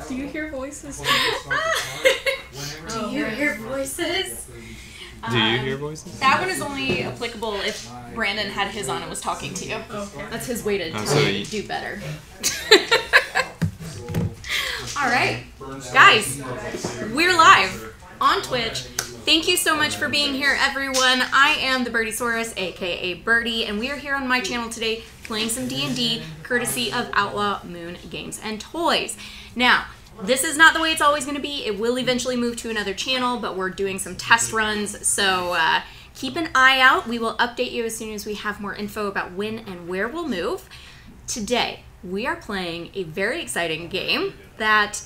Do you hear voices too? Do you hear voices? Do you hear voices? That one is only applicable if Brandon had his on and was talking to you. Okay. That's his way to do better. Alright, guys, we're live on Twitch. Thank you so much for being here, everyone. I am the Birdiesaurus, aka Birdie, and we are here on my channel today playing some D&D, courtesy of Outlaw Moon Games and Toys. Now, this is not the way it's always going to be. It will eventually move to another channel, but we're doing some test runs, so keep an eye out. We will update you as soon as we have more info about when and where we'll move. Today, we are playing a very exciting game that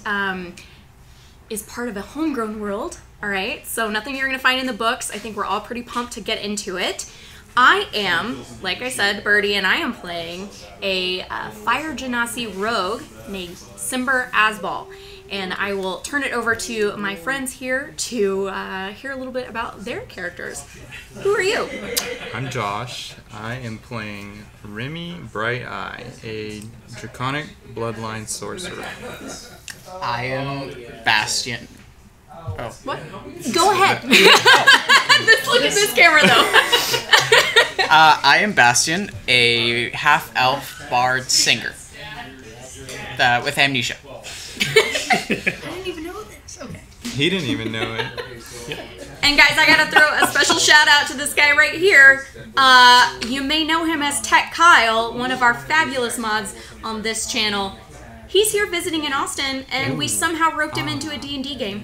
is part of a homegrown world, all right? So nothing you're going to find in the books. I think we're all pretty pumped to get into it. I am, like I said, Birdie, and I am playing a Fire Genasi rogue named Simber Asbal. And I will turn it over to my friends here to hear a little bit about their characters. Who are you? I'm Josh. I am playing Remy Bright Eye, a draconic bloodline sorcerer. I am Bastion. Oh. What? Go ahead. Let's look at this camera, though. I am Bastion, a half-elf bard singer with amnesia. I didn't even know this. Okay. He didn't even know it. And guys, I gotta throw a special shout out to this guy right here. You may know him as Tech Kyle, one of our fabulous mods on this channel. He's here visiting in Austin, and we somehow roped him into a D&D game.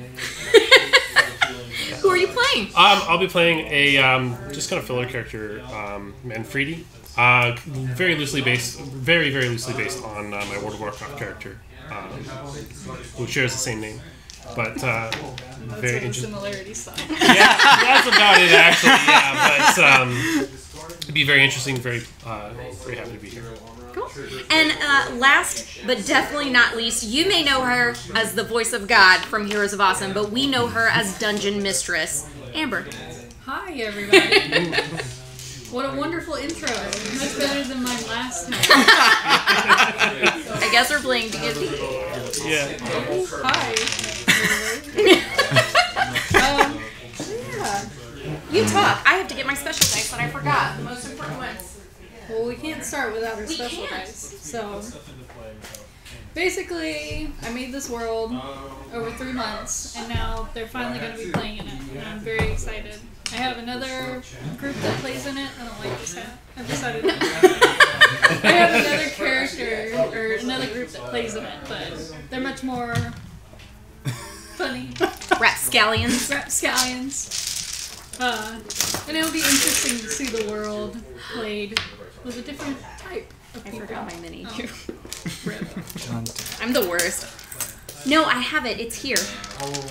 Who are you playing? I'll be playing a just kind of filler character, Manfredi. Very loosely based on my World of Warcraft character, who shares the same name, but very interesting. Similarity sign. Yeah, that's about it actually. Yeah, but it'd be very interesting. Very happy to be here. Cool. And last, but definitely not least, you may know her as the voice of God from Heroes of Awesome, but we know her as Dungeon Mistress, Amber. Hi, everybody. What a wonderful intro. Much better than my last time. I guess we're playing D&D. Yeah. Hi. Yeah. You talk. I have to get my special dice that I forgot. The most important ones. Well, we can't start without our special dice. So, basically, I made this world over 3 months, and now they're finally going to be playing in it, and I'm very excited. I have another group that plays in it. I don't like this hat. I've decided I have another character, or another group that plays in it, but they're much more funny. Rapscallions. Rapscallions. And it'll be interesting to see the world played with a different type of people. I forgot my mini. Oh. Rip. I'm the worst. No, I have it. It's here.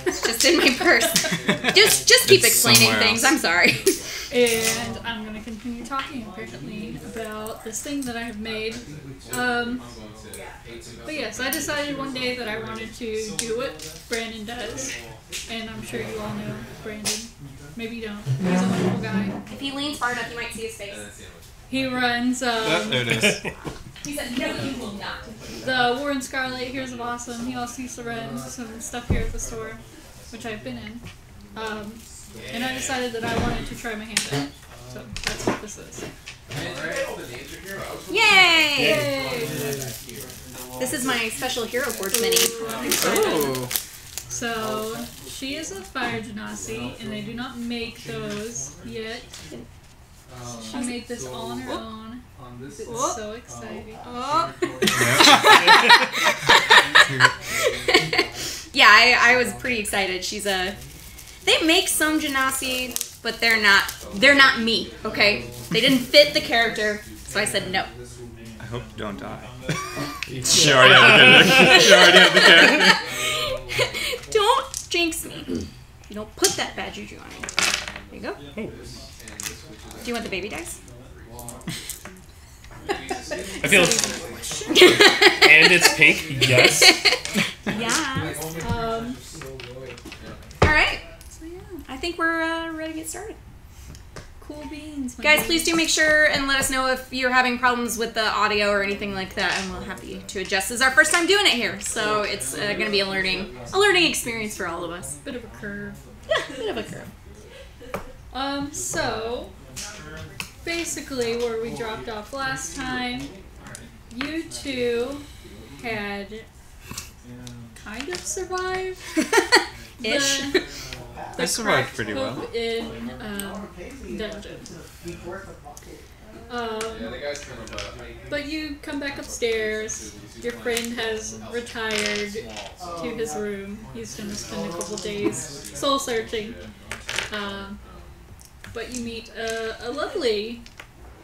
It's just in my purse. Just keep explaining things. I'm sorry. And I'm going to continue talking, apparently, about this thing that I have made. But yes, I decided one day that I wanted to do what Brandon does. And I'm sure you all know Brandon. Maybe you don't. He's a wonderful guy. If he leans far enough, you might see his face. He runs There it is. He said, no, you will not. the War and Scarlet, Heroes of Awesome. He also used to run some stuff here at the store, which I've been in. And I decided that I wanted to try my hand at it. So that's what this is. Yay! Yay! This is my special Hero Forge mini. Ooh. So, she is a Fire Genasi, and they do not make those yet. She made this all on her own. It's so exciting. Yeah, I was pretty excited. They make some Genasi, but they're not me, okay? They didn't fit the character, so I said no. I hope you don't die. She already had the character. Don't jinx me. You don't put that bad juju on me. There you go. Do you want the baby dice? I feel. And it's pink. Yes. Yeah. All right. So yeah, I think we're ready to get started. cool beans. Guys, please do make sure and let us know if you're having problems with the audio or anything like that, and we'll happy to adjust. This is our first time doing it here, so it's going to be a learning experience for all of us. Bit of a curve. Yeah, bit of a curve. So basically, where we dropped off last time, you two had kind of survived. Ish. I survived pretty well. In dungeon. But you come back upstairs. Your friend has retired to his room. He's going to spend a couple days soul searching. But you meet a lovely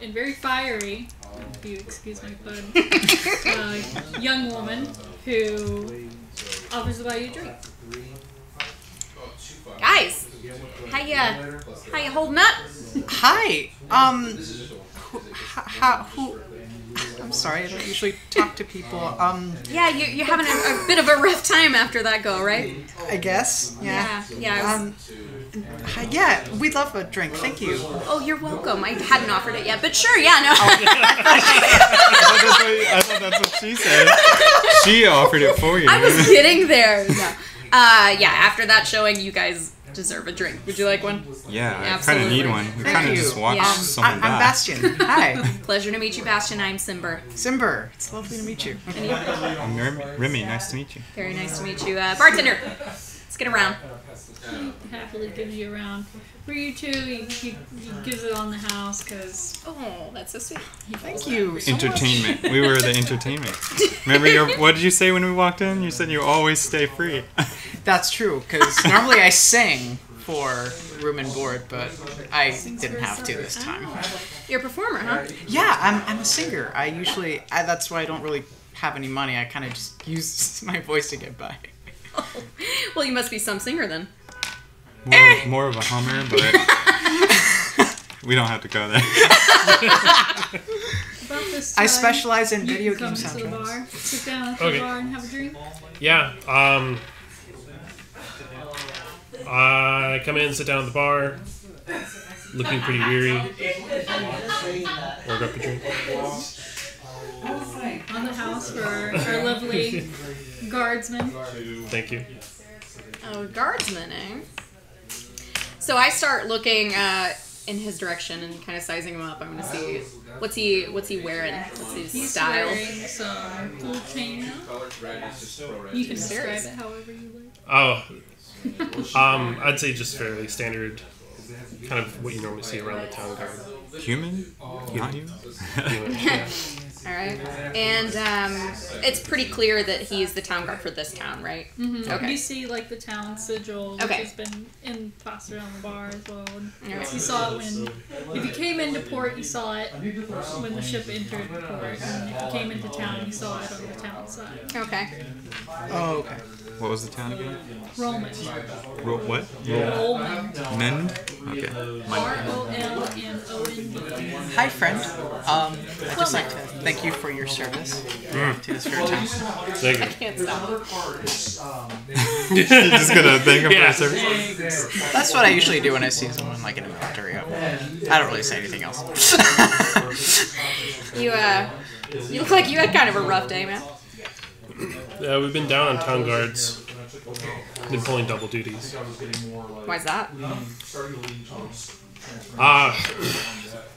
and very fiery, if you excuse my pun, young woman who offers to buy you a drink. Guys, how you holding up? Hi. Who? I'm sorry, I don't usually talk to people. Yeah, you're having a bit of a rough time after that go, right? I guess. Yeah. Yeah. Yeah, we'd love a drink. Thank you. Oh, you're welcome. I hadn't offered it yet, but sure, yeah, no. I thought that's what she said. She offered it for you. I was getting there. No. Yeah, after that showing, you guys deserve a drink. Would you like one? Yeah, I kind Absolutely. of need one. We kind of just watched someone I'm die. Bastion. Hi. Pleasure to meet you, Bastion. I'm Simber. Simber. It's lovely to meet you. And you? I'm Remy. Nice to meet you. Very nice to meet you. Bartender, let's get around. He happily gives you a round. For you two, he gives it on the house because... Oh, that's so sweet. Thank you so Entertainment. We were the entertainment. Remember what did you say when we walked in? You said you always stay free. That's true, because normally I sing for room and board, but I didn't have to this time. You're a performer, huh? Yeah, I'm a singer. That's why I don't really have any money. I kind of just use my voice to get by. Oh. Well, you must be some singer then. More of a hummer, but we don't have to go there. About this time, I specialize in you video can game come to the soundtracks. bar, sit down at the bar and have a drink. Yeah. I come in, sit down at the bar, looking pretty weary. Order up a drink. On the house for our lovely guardsman. Thank you. Oh, guardsman, eh? So I start looking in his direction and kind of sizing him up. I'm gonna see what's he wearing. What's his He's style? wearing some full chain. You can describe it however you like. Oh, I'd say just fairly standard, kind of what you normally see around the town guard. Human? Not human? Yeah. All right, and it's pretty clear that he's the town guard for this town, right? Mm-hmm. Okay. You see, like, the town sigil, which Okay. has been plastered on the bar as well. Alright. You saw it if you came into port, you saw it when the ship entered port, and if you came into town, you saw it on the town side. Okay. Oh, okay. What was the town again? Roman. What? Roman. Mend? Okay. R-O-L-M-O-N-D. Hi, friend. I'd just like to thank you for your service to this fair town. Thank I you. can't stop. You're just gonna thank him Yeah. for his service? That's what I usually do when I see someone like in a military outfit. I don't really say anything else. You look like you had kind of a rough day, man. We've been down on town guards. Been pulling double duties. Why's that?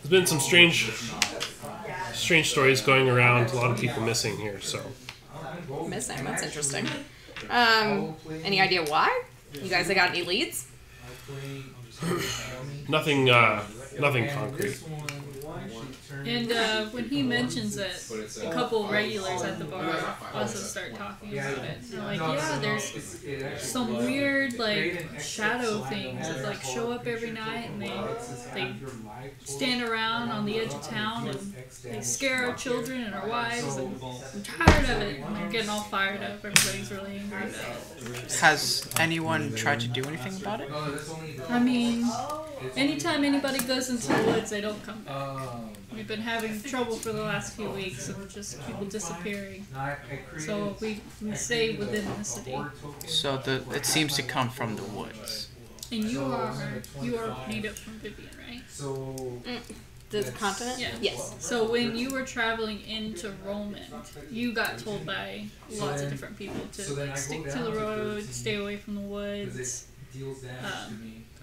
There's been some strange stories going around. A lot of people missing here. So Missing. That's interesting. Any idea why? You guys have got any leads? nothing concrete. And when he mentions it, a couple of regulars at the bar also start talking about it. They're like, yeah, there's some weird, like, shadow things that, like, show up every night, and they stand around on the edge of town, and they scare our children and our wives, and I'm tired of it. And they're getting all fired up. Everybody's really angry about it. Has anyone tried to do anything about it? I mean, anytime anybody goes into the woods, they don't come back. We've been having trouble for the last few weeks of just people disappearing. So we stay within the city. So it seems to come from the woods. And you are native from Vivian, right? The continent? Yeah. Yes. So when you were traveling into Roman, you got told by lots of different people to like stick to the road, stay away from the woods,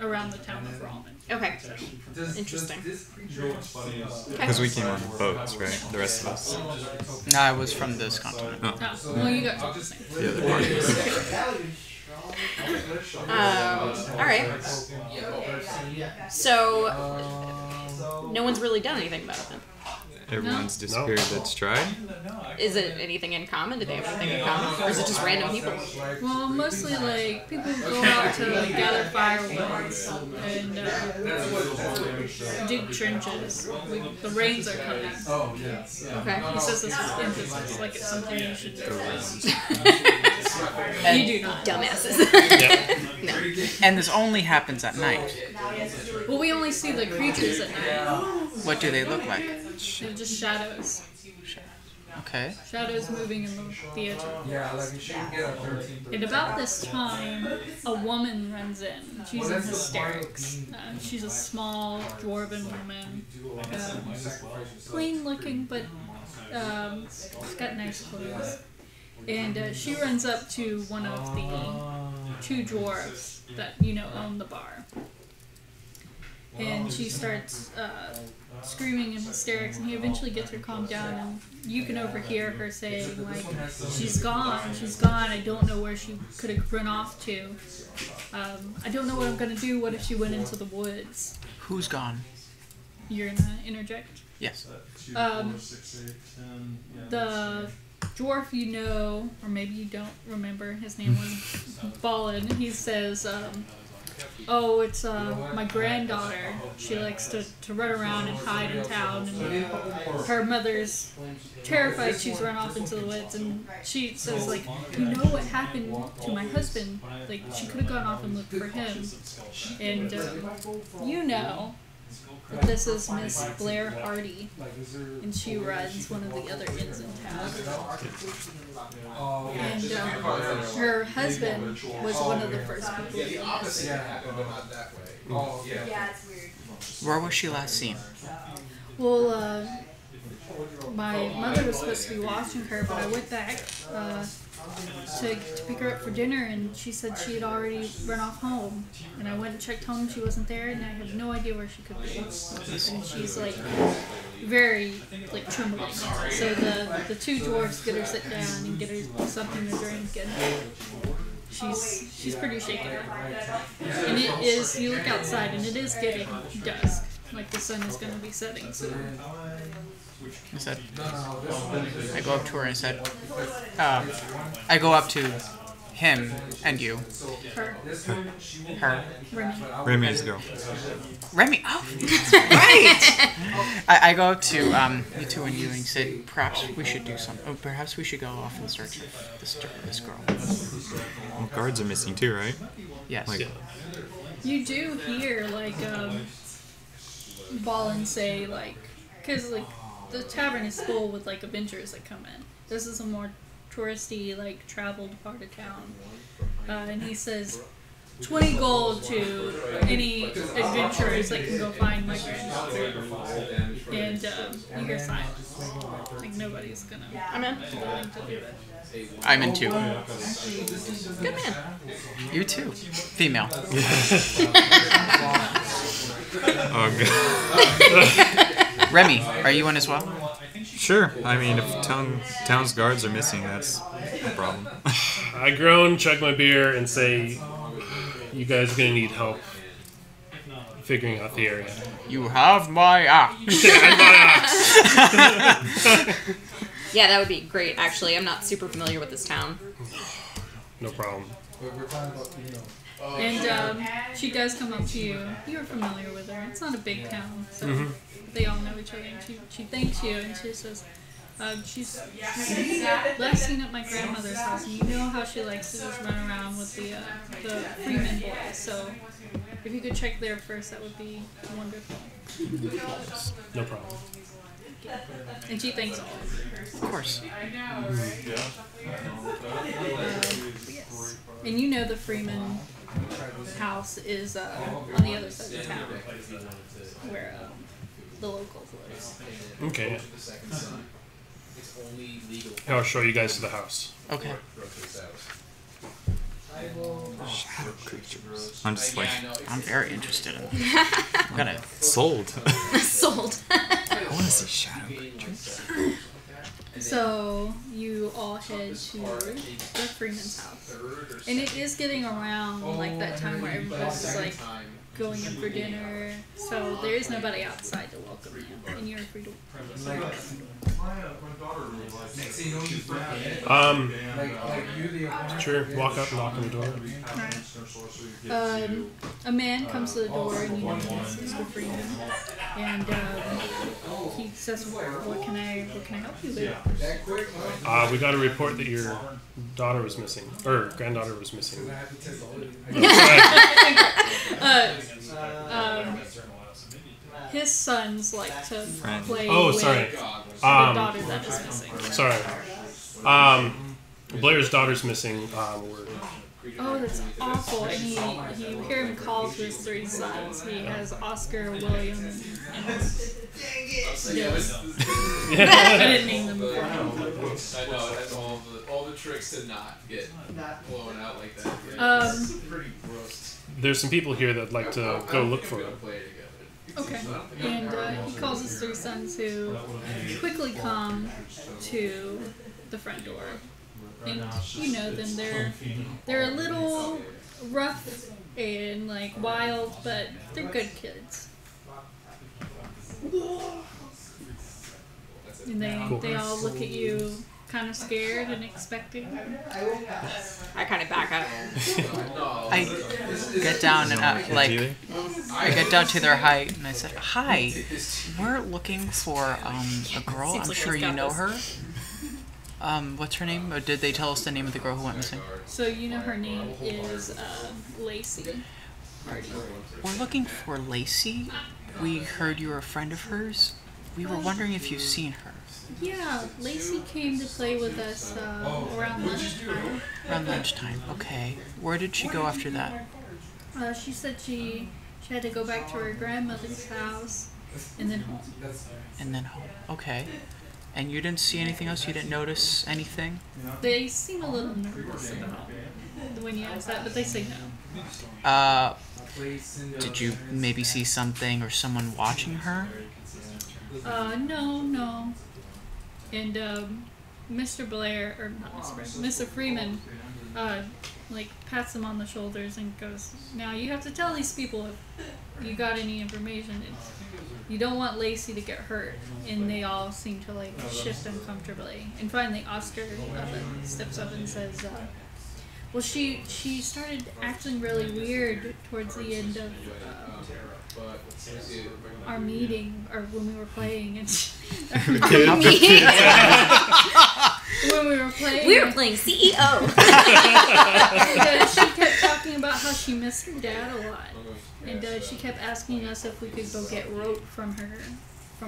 around the town of Roman. Okay. Interesting. Because we came on boats, right? The rest of us. No, I was from this continent. Oh. Well, you got told the same. The other parties. All right. So, no one's really done anything about it then. Everyone's disappeared that's tried. Is it anything in common? Do they have anything in common? Or is it just random people? Well, mostly like people go out to gather firewood and dig trenches. The rains are coming. Okay. He says this with emphasis, like it's something you should do. You do not. Dumbasses. No. And this only happens at night. Well, we only see the creatures at night. What do they look like? They're just shadows. Okay. Shadows moving in the theater. And about this time, a woman runs in. She's in hysterics. She's a small dwarven woman. Plain looking, but she's got nice clothes. And she runs up to one of the two dwarves that, own the bar. And she starts screaming in hysterics, and he eventually gets her calmed down, and you can overhear her saying, like, she's gone, I don't know where she could have run off to. I don't know what I'm going to do, what if she went into the woods? Who's gone? You're going to interject? Yes. The dwarf or maybe you don't remember, his name was Ballin, he says, oh, it's my granddaughter. She likes to run around and hide in town, and her mother's terrified she's run off into the woods, and she says, like, you know what happened to my husband? Like, she could have gone off and looked for him. And that this is Miss Blair Hardy, and she runs one of the other inns in town. And her husband was one of the first people to go missing. Where was she last seen? Well, my mother was supposed to be watching her, but I went back to pick her up for dinner, and she said she had already run off home. And I went and checked home, she wasn't there, and I have no idea where she could be. And she's like very trembling. So the two dwarfs get her sit down and get her something to drink, and she's pretty shaken up. And it is, you look outside, and it is getting dusk. Like the sun is going to be setting soon. I said, I go up to her and I said, I go up to him and you. Her. Remy. Remy is go. Remy, oh, that's right! I go up to you two and you and say, perhaps we should do something. Oh, perhaps we should go off in search of this girl. Well, guards are missing too, right? Yes. You do hear, Ballin say, because, the tavern is full with, adventurers that come in. This is a more touristy, traveled part of town. And he says, 20 gold to any adventurers that can go find my granddaughter. And you hear silence. Nobody's gonna willing to do it. I'm in too. Good man. You too. Female. Oh, God. Remy, are you in as well? Sure. I mean, if town's guards are missing, that's a problem. I groan, chug my beer, and say, you guys are going to need help figuring out the area. You have my axe. Yeah, that would be great, actually. I'm not super familiar with this town. No problem. And she does come up to you. You're familiar with her. It's not a big town, so they all know each other. And she thanks you, and she says, she's last seen at my grandmother's house, and you know how she likes to just run around with the Freeman boys. So if you could check there first, that would be wonderful. No problem. And she thanks all of you. Of course. Yes. And you know the Freeman house is on the other side of town, where the locals live. Okay. I'll show you guys to the house. Okay. Shadow creatures. I'm just like I'm very interested in this. I'm gonna sold. Sold. I want to see shadow creatures. So you all head to the Freeman's house, and it is getting around like that time where everybody's just like going in for dinner. So there is nobody outside to welcome you, and you're free to. Sure. Walk up, knock on the door. A man comes to the door, and you know he's Mr. Freeman, and he says, "What can I help you with?" We got a report that your daughter was missing, or granddaughter was missing. His sons like to play Oh, sorry. with the daughter that is missing. Sorry. Blair's daughter's missing. Oh, that's awful. And you hear him call to his 3 sons. He has Oscar, William, and Dylan. I didn't name them before. I know, it has all the tricks to not get blown out like that. It's pretty gross. There's some people here that'd like to go look for him. Okay. And he calls his 3 sons, who quickly come to the front door. And you know them, they're a little rough and like wild, but they're good kids. And they all look at you kind of scared and expecting. I kind of back up. I get down and I get down to their height and I said, "Hi, we're looking for a girl. Seems I'm like sure he's you got know this. her. What's her name? Or did they tell us the name of the girl who went missing?" So you know her name is Lacey. We're looking for Lacey. We heard you were a friend of hers. We were wondering if you've seen her. Yeah, Lacey came to play with us around lunchtime. Around lunchtime. Okay. Where did she go after that? She said she had to go back to her grandmother's house and then home. And then home. Okay. And you didn't see anything else? You didn't notice anything? They seem a little nervous about when you ask that, but they say no. Did you maybe see something or someone watching her? No. And Mr. Blair, or not Mr. Blair, Mr. Freeman, like pats him on the shoulders and goes, "Now you have to tell these people if you got any information. You don't want Lacey to get hurt." And they all seem to like shift uncomfortably. And finally, Oscar steps up and says, "Well, she started acting really weird towards the end of our meeting, or when we were playing." And when we were playing, We were playing CEO. and she kept talking about how she missed her dad a lot, and she kept asking us if we could go get rope from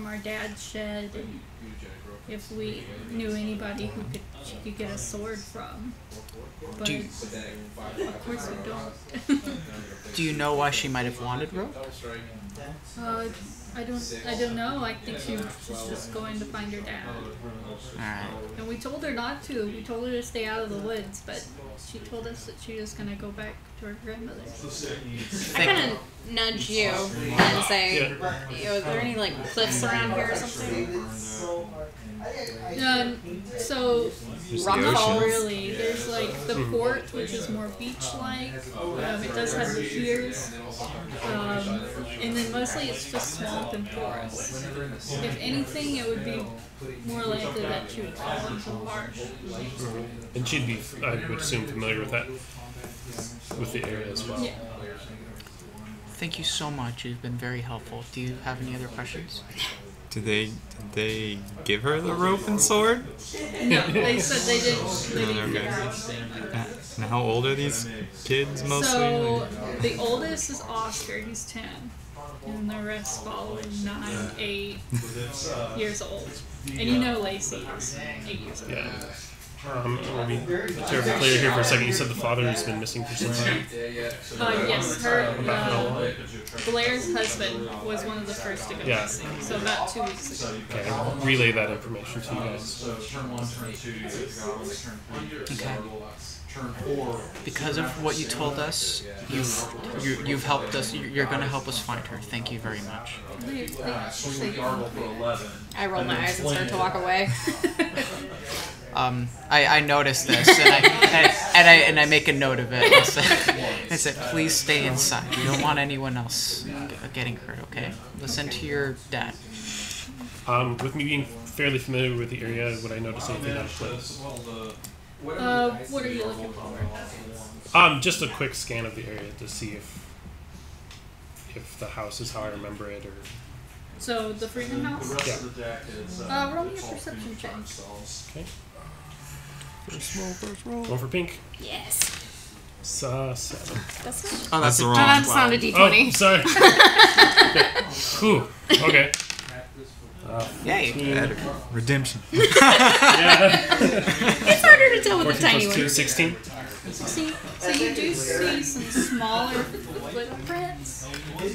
our dad's shed, and if we knew anybody she could get a sword from. But of course we don't. Do you know why she might have wanted rope? I don't know. I think she's just going to find her dad. Alright. And we told her not to. We told her to stay out of the woods, but she told us that she was going to go back to her grandmother's. I kind of nudge you and say, "Is there any like cliffs around here or something?" So, Rock the falls. really, there's like the port, which is more beach-like. It does have the piers. And then mostly it's just swamp and forest. If anything, it would be more likely that you would fall into the marsh. And she'd be, I would assume, familiar with that, with the area as well. Yeah. Thank you so much. You've been very helpful. Do you have any other questions? Did they give her the rope and sword? No, they said they didn't Okay. give her anything. And how old are these kids mostly? So, the oldest is Oscar, he's 10. And the rest follow 9, 8 years old. And you know Lacey is 8 years old. Yeah. We'll be terribly clear here for a second. You said the father has been missing for some time. Yes, her Blair's husband was one of the first to go missing. So about 2 weeks ago. Okay, I'll relay that information to you guys. Okay. Because of what you told us, you've helped us. You're going to help us find her. Thank you very much. I roll my eyes and start to walk away. I noticed this, and I make a note of it. I said, please stay inside. You don't want anyone else getting hurt. Okay? Listen to your dad. With me being fairly familiar with the area, would I notice anything out of place? What are you looking for? Just a quick scan of the area to see if the house is how I remember it, or. So the Freeman house? Yeah. Roll me a perception check. Okay. First roll. Going for pink. Yes. 7. That's Oh, that's the wrong. that sounded D20. Oh, sorry. Okay. Whew. Okay. Yay. Redemption. Yeah. It's harder to tell with the 14 tiny plus 2, one. 16. So you do see some smaller footprints.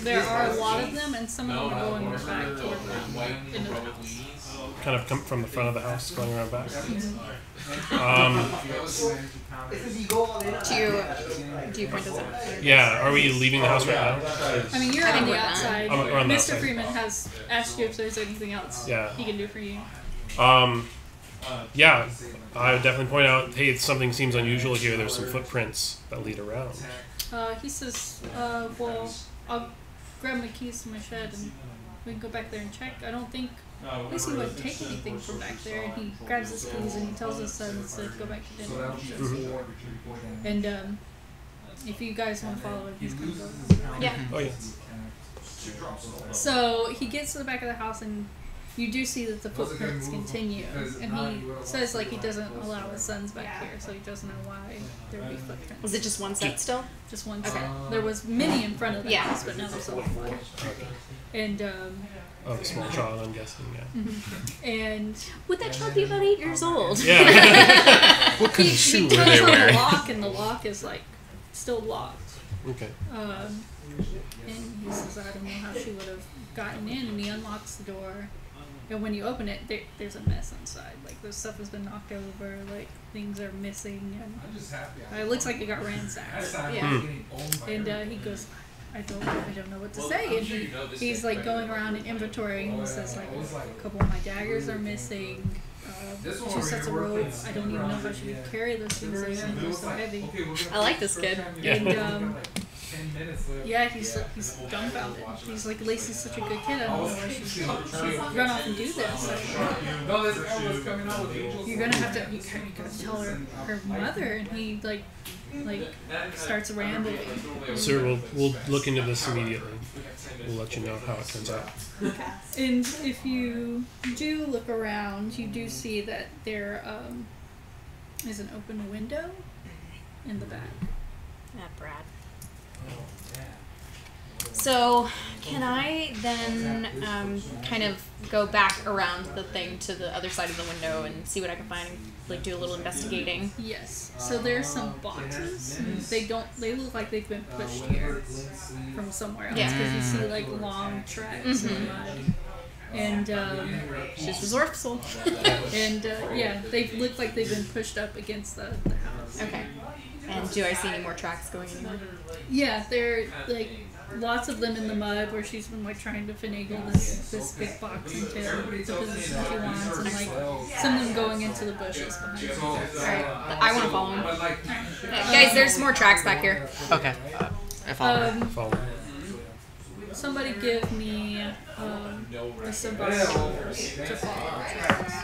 There are a lot of them, and some of them are going back toward into the house. Kind of come from the front of the house, going around back. Do you point this out? Yeah, are we leaving the house right now? I mean, you're on the outside. We're on the Mr. outside. Freeman has asked you if there's anything else he can do for you. Yeah, I would definitely point out, hey, something seems unusual here. There's some footprints that lead around. He says, well, I'll grab my keys from my shed and we can go back there and check. I don't think at least he wouldn't take anything from back there. And he grabs his keys and he tells his sons to go back to dinner. Mm-hmm. And if you guys want to follow him, he's going to go. Yeah. Oh, yeah. So he gets to the back of the house and you do see that the footprints continue, and he says like he doesn't allow his sons back here, so he doesn't know why there would be footprints. Was it just one set still? Just one set. There was many in front of the house, but now there's only one. Okay. And Oh, the small child, I'm guessing, yeah. and Would that child be about 8 years old? Yeah. What kind of shoe he were turns they on the wearing? lock, and the lock is like still locked. Okay. And he says, I don't know how she would have gotten in, and he unlocks the door. And when you open it, there's a mess inside. Like, the stuff has been knocked over, like, things are missing, and it looks like it got ransacked. Yeah. And he goes, I don't know what to say. And he's, like, going around and inventorying. He says, like, a couple of my daggers are missing. 2 sets of rope. I don't even know how she would carry those things. They're so heavy. I like this kid. And, yeah, he's dumbfounded. He's like, Lacey's such a good kid. I don't know why she'd run off and do this. You're gonna have to. You gotta tell her mother. And he like starts rambling. Sir, we'll look into this immediately. We'll let you know how it turns out. And if you do look around, you do see that there is an open window in the back. Brad. So, can I then kind of go back around the thing to the other side of the window and see what I can find and like do a little investigating? Yes. So there's some boxes. They look like they've been pushed here from somewhere else because you see like long tracks in the mud. And she's resourceful. And yeah, they look like they've been pushed up against the house. Okay. And do I see any more tracks going anywhere? Yeah, there like lots of them in the mud where she's been like trying to finagle this big box into the position she wants, and like some of them going into the bushes behind her. Alright, I want to follow him. Guys, there's more tracks back here. Okay. I follow. Follow. Somebody give me a survival to follow tracks.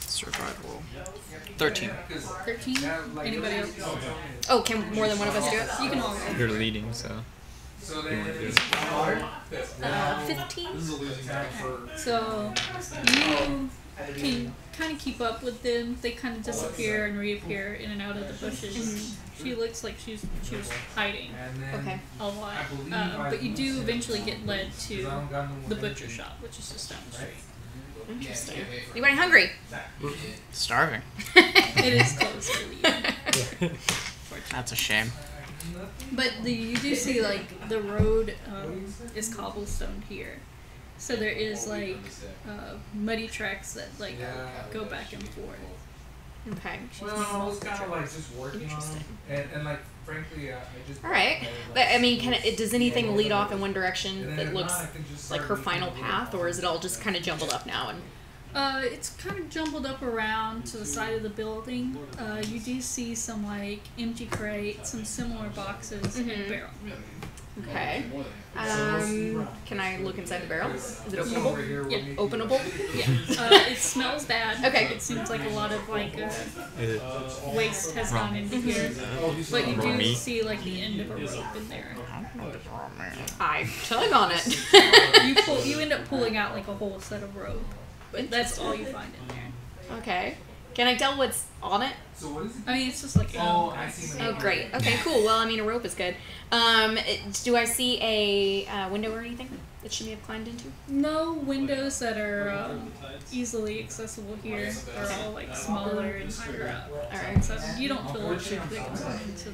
Survival. 13. 13? Anybody else? Oh, can more than one of us do it? You can all go. You're leading, so. You want to do it. 15? So you can kind of keep up with them. They kind of disappear and reappear in and out of the bushes. She looks like she was hiding a lot. But you do eventually get led to the butcher shop, which is just down the street. Interesting. Anybody hungry? Starving. It is close to leave. That's a shame. But you do see, like, the road is cobblestone here. So there is, like, muddy tracks that, like, go back and forth. Okay. Well, I was kind of like just working on them, and like frankly, I just. All right. But I mean, does anything lead off in one direction that looks like her final path, or is it all just kind of jumbled up now? And it's kind of jumbled up around to the side of the building. You do see some like empty crates, some similar boxes, and barrel. Okay. Can I look inside the barrel? Is it openable? Yeah. Openable? Yeah. It smells bad. Okay. It seems like a lot of like waste has gone into here, but you do see like the end of a rope in there. I tug on it. You end up pulling out like a whole set of rope, but that's all you find in there. Okay. Can I tell what's on it? I mean, it's just like Oh, great. Okay, cool. Well, I mean, a rope is good. Do I see a window or anything that she may have climbed into? No windows that are easily accessible here. They're all like smaller and higher up. All right. So you don't feel like they can go into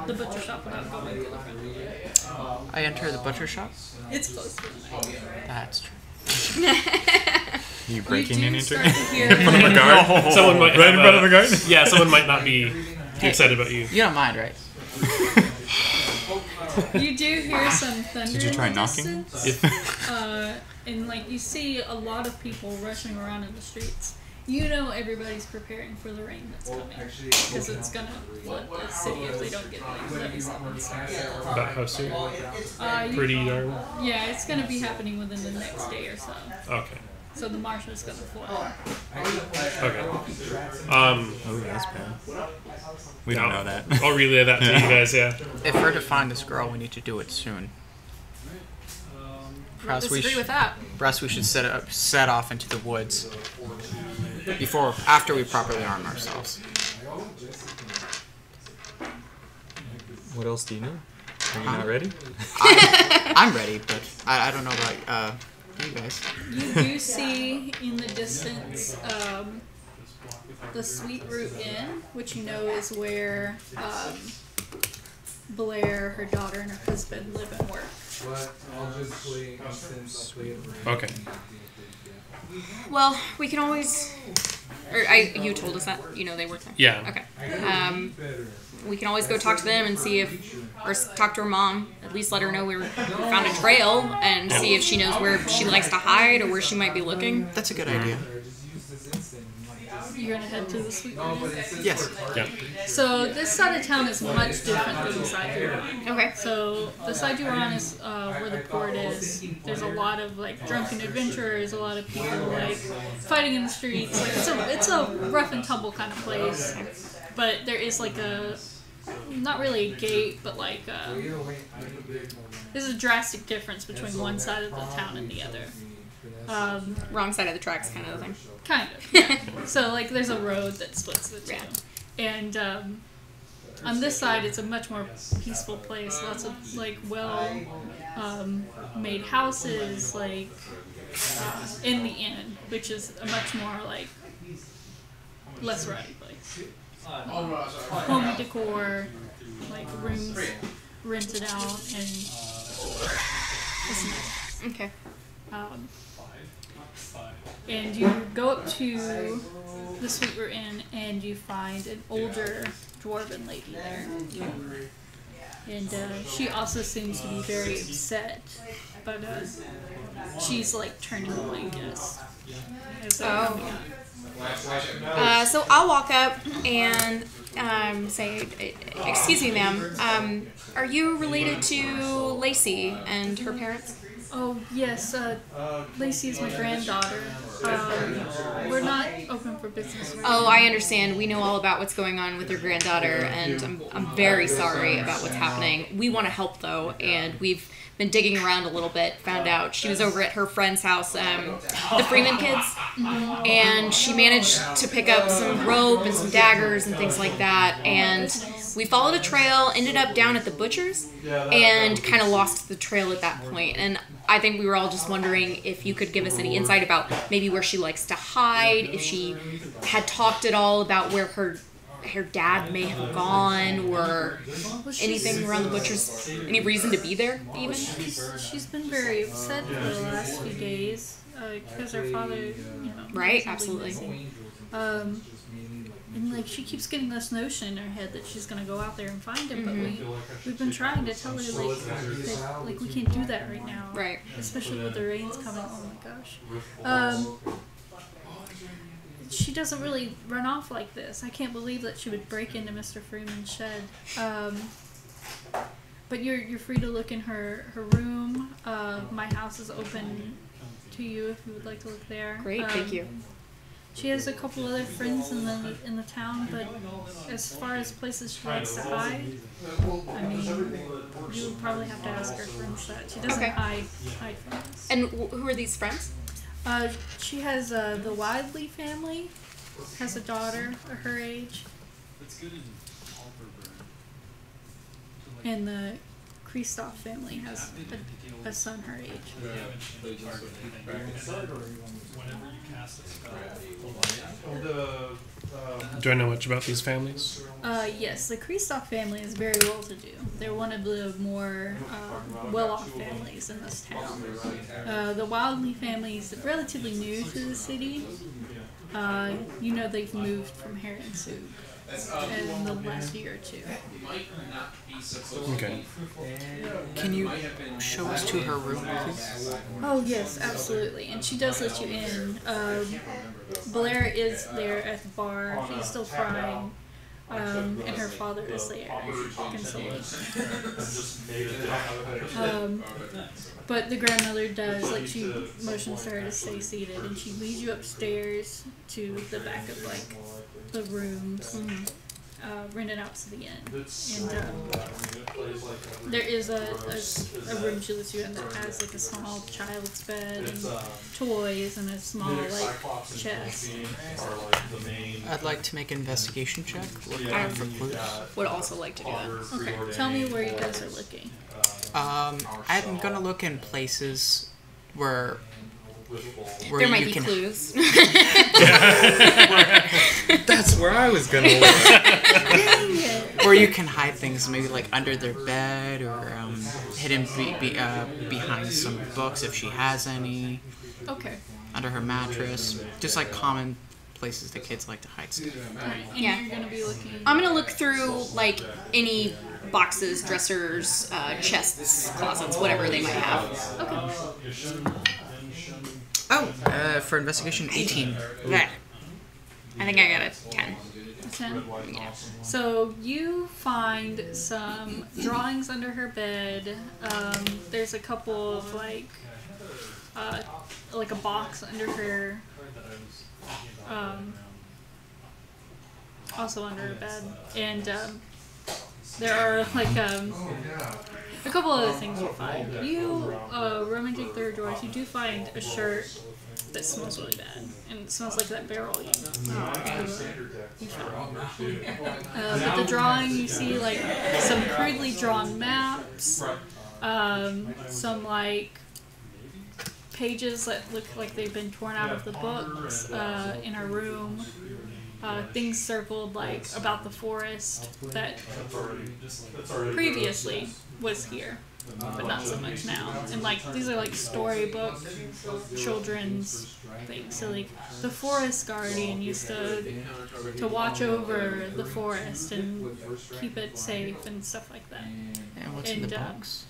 the butcher shop without going through the front door. I enter the butcher shop. It's close to the night. That's true. You breaking You in do into start it? to hear Someone might Right in front of have the garden? Yeah, someone might not be too excited about you. You don't mind, right? You do hear some thunder. Did you try in the knocking? distance. And like you see a lot of people rushing around in the streets. You know everybody's preparing for the rain that's coming because it's gonna flood the city if they don't get like levees up and stuff. About how soon? Pretty darn. Yeah, it's gonna be happening within the next day or so. Okay. So the marsh is gonna flood. Okay. Oh, that's bad. We don't know that. I'll relay that to you guys. Yeah. If we're to find this girl, we need to do it soon. Perhaps we Disagree with that. Perhaps we should set off into the woods after we properly arm ourselves. What else do you need? Are you not ready? I'm ready, but I don't know about you guys. You do see in the distance the Sweet Root Inn, which you know is where Blair, her daughter, and her husband live and work. Okay. Well, we can always. You told us that they work there. Yeah. Okay. We can always go talk to them and see or talk to her mom. At least let her know we found a trail and see if she knows where she likes to hide or where she might be looking. That's a good idea. You're gonna head to the Sweet Root Inn? Yes. Yeah. So this side of town is much different than the side you're on. Okay. So the side you're on is where the port is. There's a lot of like drunken adventurers, a lot of people like fighting in the streets. Like it's a rough and tumble kind of place. But there is like not really a gate, but like there's a drastic difference between one side of the town and the other. Wrong side of the tracks, kind of thing. Kind of. Yeah. So like there's a road that splits the two. Yeah. And on this side it's a much more peaceful place. Lots of like made houses, like in the inn, which is a much more like less rowdy place. Home decor, like rooms rented out, and it's nice. Okay. And you go up to the Sweet Root Inn and you find an older dwarven lady there. And she also seems to be very upset, but she's like turning away guests. So I'll walk up and say, "Excuse me, ma'am. Are you related to Lacey and her parents?" Oh, yes. Lacey is my granddaughter. We're not open for business right Oh, now. I understand. We know all about what's going on with your granddaughter, and I'm very sorry about what's happening. We want to help, though, and we've been digging around a little bit, found out she was over at her friend's house, the Freeman kids, and she managed to pick up some rope and some daggers and things like that, and we followed a trail, ended up down at the butcher's, and kind of lost the trail at that point. And I think we were all just wondering if you could give us any insight about maybe where she likes to hide, if she had talked at all about where her dad may have gone, or anything around the butcher's, any reason to be there even. She's been very upset for the last few days because her father, right, absolutely. And like she keeps getting this notion in her head that she's gonna go out there and find him, but we've been trying to tell her that we can't do that right now, right? Especially with the rains coming. Oh my gosh. She doesn't really run off like this. I can't believe that she would break into Mr. Freeman's shed. But you're free to look in her room. My house is open to you if you would like to look there. Great, thank you. She has a couple other friends in the town, but as far as places she likes to hide, I mean, you would probably have to ask her friends that. She doesn't hide from us. And who are these friends? She has the Wadley family, has a daughter her age, and the Kristoff family has a son her age. Do I know much about these families? Yes, the Kristoff family is very well to do. They're one of the more well-off families in this town. The Wildley family is relatively new to the city. They've moved from Harrensug in the last year or two. Okay. Can you show us to her room, please? Oh, yes, absolutely. And she does let you in. Blair is there at the bar. She's still crying. And her father is there consoling her. But the grandmother does, she motions her to stay seated, and she leads you upstairs to the back of, the rooms. Rented out to the end, and there is a room she lets you in that has a small child's bed and toys and a small chest. I'd like to make an investigation check. Look out for clues. Would also like to do that. Okay, tell me where you guys are looking. I'm gonna look in places where there might you be can clues. That's where I was gonna look. where you can hide things, maybe under their bed or hidden behind some books if she has any. Okay. Under her mattress, just common places that kids like to hide stuff. Right. And you're gonna be looking. I'm gonna look through any boxes, dressers, chests, closets, whatever they might have. Okay. Oh, for investigation, 18. Okay. I think I got a 10. 10? Yeah. So you find some drawings under her bed. There's a couple of a box under her. Also under her bed, and there are a couple other things you find. You rummaging through her drawers, you do find a shirt that smells really bad, and it smells like that barrel you found. But the drawing, you see some crudely drawn maps, some pages that look like they've been torn out of the books in her room. Things circled about the forest that previously was here, but not so much now. And these are storybook children's things. So the forest guardian used to watch over the forest and keep it safe and stuff like that. And what's in the box?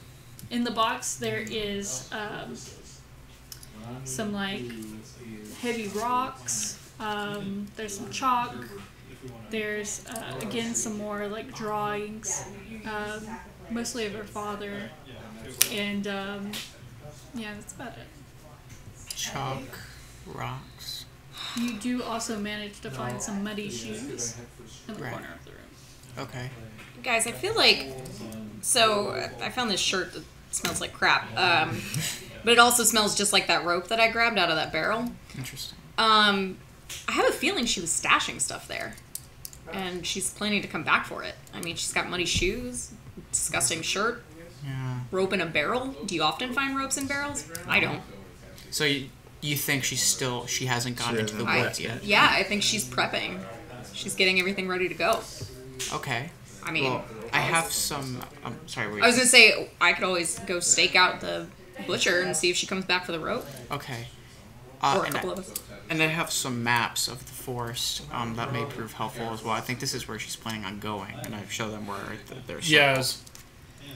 In the box there is some heavy rocks. There's some chalk. There's again some more drawings, mostly of her father, and that's about it. Chalk, rocks. You do also manage to find some muddy shoes in the corner of the room. Okay. Guys, I feel so I found this shirt that smells like crap, but it also smells just like that rope that I grabbed out of that barrel. Interesting. I have a feeling she was stashing stuff there, and she's planning to come back for it. I mean, she's got muddy shoes, disgusting shirt. Yeah. Rope in a barrel? Do you often find ropes in barrels? I don't. So you think she hasn't gone into the woods yet? Yeah, I think she's prepping. She's getting everything ready to go. Okay. I mean, well, I have some. Sorry. Wait. I was gonna say I could always go stake out the butcher and see if she comes back for the rope. Okay. Or a couple of us. And I have some maps of the forest that may prove helpful as well. I think this is where she's planning on going, and I show them where there's. Yeah, I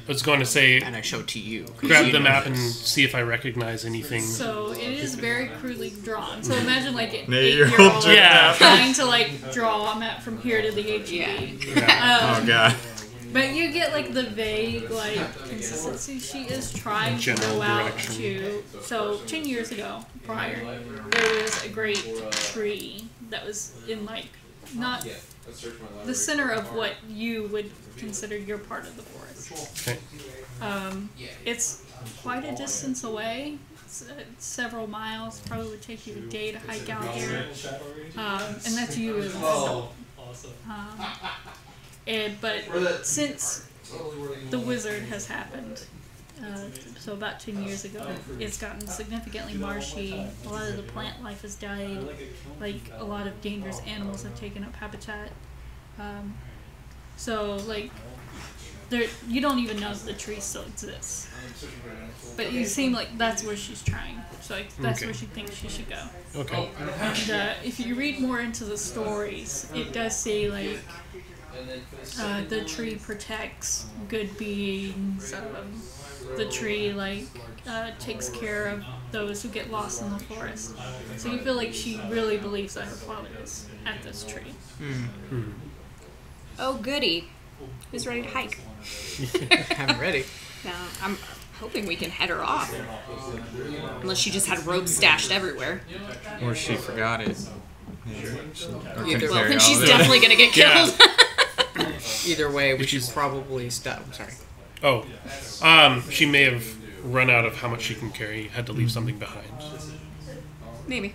was going to say. And I show to you. Grab the map and see if I recognize anything. So it is very crudely drawn. So imagine like an 8-year-old 8-year-old Yeah. trying to like draw a map from here to the HB. Oh god. But you get like the vague like consistency. She is trying to General go out direction. to. So 10 years ago, prior, there was a great tree that was in like not the center of what you would consider your part of the forest. Okay. It's quite a distance away. It's, several miles. Probably would take you a day to hike out here. And that's you as an adult. But since the wizard has happened, so about 10 years ago, it's gotten significantly marshy. A lot of the plant life has died. Like, a lot of dangerous animals have taken up habitat. So, like, you don't even know if the tree still exists. But you seem like that's where she's trying. So, like, that's where she thinks she should go. Okay. And if you read more into the stories, it does say, like, the tree protects good beings. The tree, like, takes care of those who get lost in the forest. So you feel like she really believes that her father is at this tree. Oh, goody. Who's ready to hike? I'm ready. Now, I'm hoping we can head her off. Unless she just had ropes stashed everywhere. Or she forgot it. Either Well, then she's definitely gonna get killed. Either way, we should probably stop. I'm sorry. Oh. She may have run out of how much she can carry, had to leave something behind. Maybe.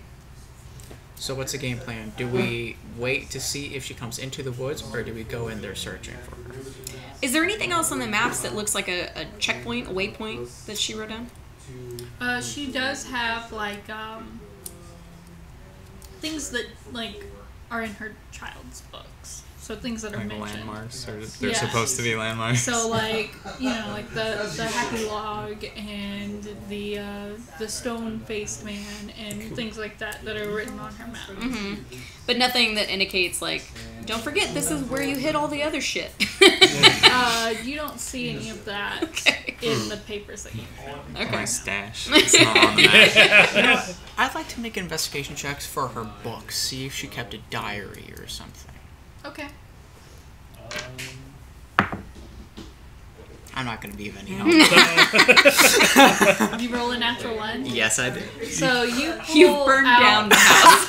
So what's the game plan? Do we wait to see if she comes into the woods, or do we go in there searching for her? Is there anything else on the maps that looks like a checkpoint, a waypoint that she wrote down? She does have, like, things that, like, are in her child's books. So things that are Like mentioned. landmarks, or they're supposed to be landmarks. So, like, you know, like the happy log and the stone-faced man and things like that that are written on her map. Mm-hmm. But nothing that indicates, like, don't forget, this is where you hid all the other shit. You don't see any of that in the papers that you found. Okay. My stash. It's not on the map. I'd like to make investigation checks for her books, see if she kept a diary or something. Okay. I'm not going to be of any help. You roll a natural one. Yes, I did. So you burned out, down the house.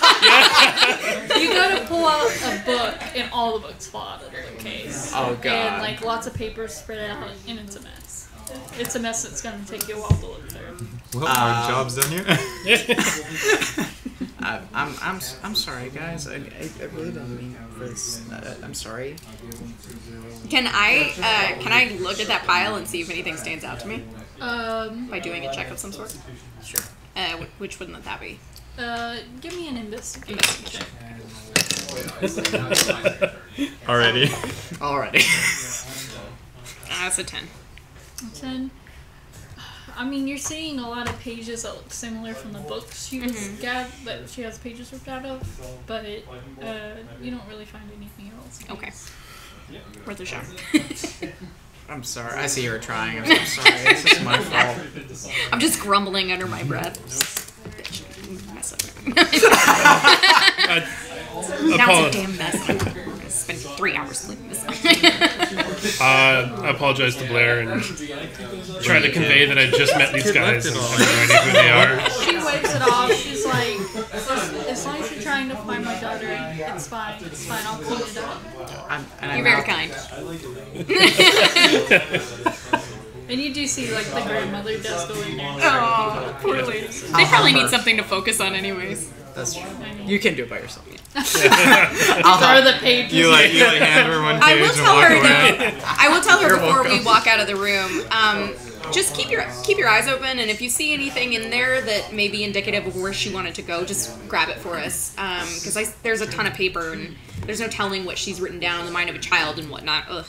You go to pull out a book, and all the books fall out of the case. Oh, God. And like lots of papers spread out, and it's a mess. It's a mess that's going to take you a while to look through. Well, our job's done here. I'm sorry, guys. I really didn't mean for this. I'm sorry. Can I look at that pile and see if anything stands out to me by doing a check of some sort? Sure. Which wouldn't that be? Give me an investigation check. Already. Alrighty. That's a 10. 10. I mean, you're seeing a lot of pages that look similar from the books she was that she has pages ripped out of, but you don't really find anything else. Okay. Worth a shot. I'm sorry. I see you were trying. I'm so sorry. This is my fault. I'm just grumbling under my breath. Bitch, mess up. Now it's a damn mess. I'm gonna spend 3 hours cleaning this up. I apologize to Blair and try to convey that I just met these guys and have no idea who they are. She waves it off. She's like, as long as you're trying to find my daughter, it's fine. It's fine. I'll clean it up. You're very kind. And you do see, like, the grandmother does go in there. Oh, poor lady. They probably need something to focus on anyways. That's true. I mean, You can do it by yourself. I'll throw help. the pages. You like hand her one I page will and tell walk her away. though. I will tell her You're before welcome. we walk out of the room. Just keep your eyes open, and if you see anything in there that may be indicative of where she wanted to go, just grab it for us. Because there's a ton of paper, and there's no telling what she's written down in the mind of a child and whatnot. Ugh.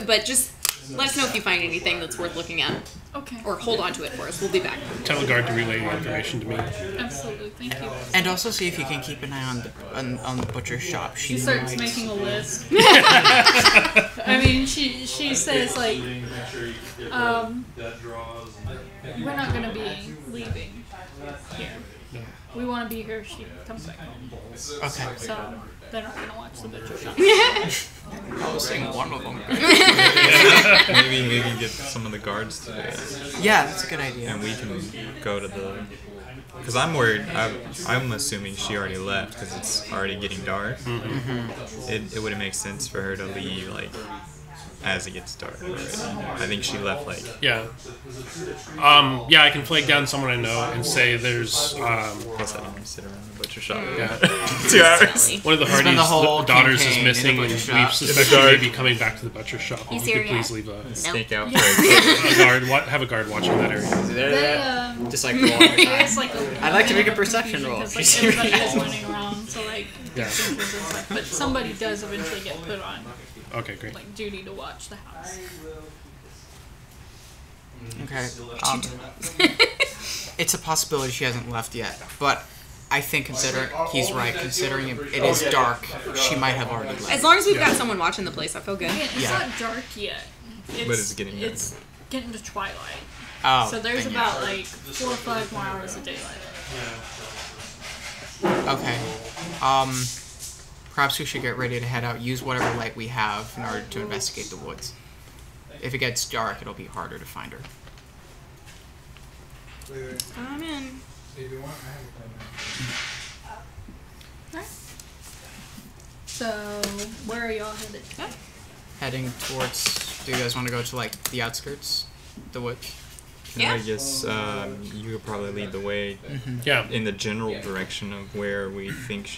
But just let us know if you find anything that's worth looking at. Okay. Or hold on to it for us. We'll be back. Tell the guard to relay the information to me. Absolutely. Thank you. And also see if you can keep an eye on the butcher's shop. She starts making a list. I mean, she says like, we're not gonna be leaving here. We want to be here if she comes back home. Okay. So they're not gonna watch the butcher shop. I was saying one of them. Maybe we can get some of the guards to do it. Yeah, that's a good idea. And we can go to the... Because I'm worried, I'm assuming she already left because it's already getting dark. It wouldn't make sense for her to leave, like, as it gets dark. I think she left, like... Yeah. Yeah, I can flag down someone I know and say there's... Plus I don't want to sit around the butcher shop. Yeah. 2 hours. One of the Spend the whole Hardy's daughters is campaign in missing, the and butcher we shop. suspect she may be coming back to the butcher shop. If you here could please yet? leave a Sneak out for a guard. Have a guard watching that area. They, Just like roll all the there's time. like a I'd like to make a bit of perception roll. because, like, everybody is running around, so like Yeah. there's entrances and stuff. But somebody does eventually get put on Okay, great. like duty to watch the house. Okay. It's a possibility she hasn't left yet, but I think he's right. Considering it is dark, she might have already left. As long as we've got someone watching the place, I feel good. Again, it's Yeah. not dark yet. it's getting dark. It's getting to twilight. Oh, So there's then about like 4 or 5 more hours of daylight. Okay. Perhaps we should get ready to head out. Use whatever light we have in order to investigate the woods. If it gets dark, it'll be harder to find her. I'm in. So where are y'all headed? Heading towards. Do you guys want to go to like the outskirts, the woods? Yeah. I guess you could probably lead the way Yeah. in the general direction of where we think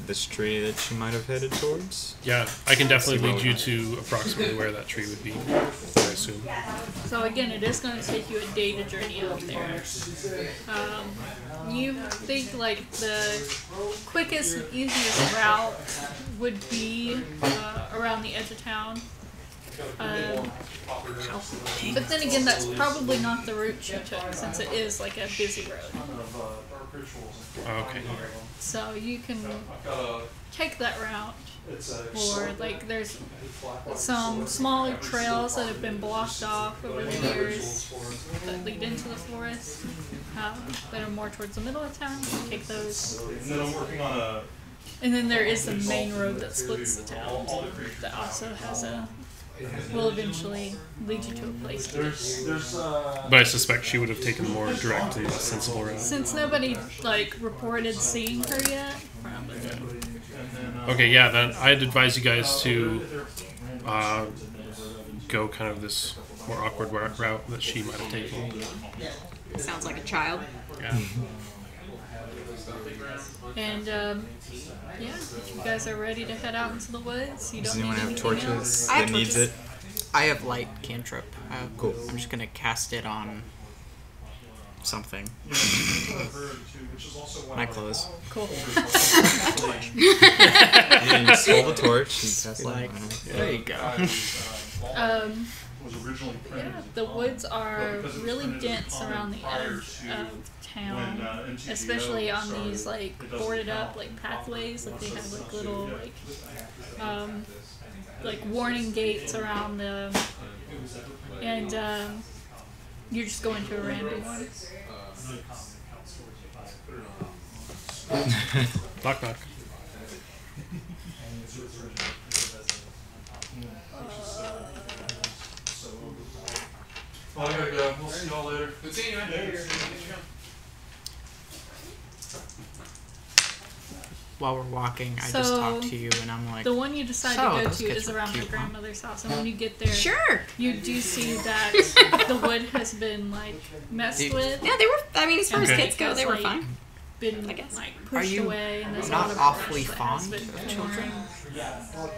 this tree that she might have headed towards. Yeah, I can definitely lead you to approximately where that tree would be, I assume. So again, it is going to take you a day to journey up there. You think like the quickest and easiest route would be around the edge of town. But then again, that's probably not the route you took, since it is like a busy road. Okay. So you can take that route, or like there's some smaller trails that have been blocked off over the years that lead into the forest that are more towards the middle of town. You can take those. And then there is the main road that splits the town that also has will eventually lead you to a place to get. But I suspect she would have taken a more direct and less sensible route. Since nobody like reported seeing her yet, probably. Okay, yeah, then I'd advise you guys to go kind of this more awkward route that she might have taken. Sounds like a child. Yeah. And yeah, if you guys are ready to head out into the woods, you Does don't need anyone have anything torches else. I have that needs torches. it? I have light cantrip. Cool. I'm just gonna cast it on something. My clothes. Cool. Yeah, you stole the torch. You cast light on it. There you go. Yeah, the woods are really dense around the edge of town, especially on these like boarded up like pathways. Like they have like little like warning gates around them, and you're just going to a random one. Knock knock. I gotta go. We'll see y'all later. Good seeing you, man. While we're walking, I So, just talk to you, and I'm like, The one you decide So, to go those to kids is were around her cute, huh? grandmother's house, and when you get there, Sure. you do see that the wood has been like messed with. Yeah, they were. I mean, as far as Okay. kids go, they were Like, fine. been I guess. like Are pushed you away, and there's a not lot of awfully brush that has fond been of children?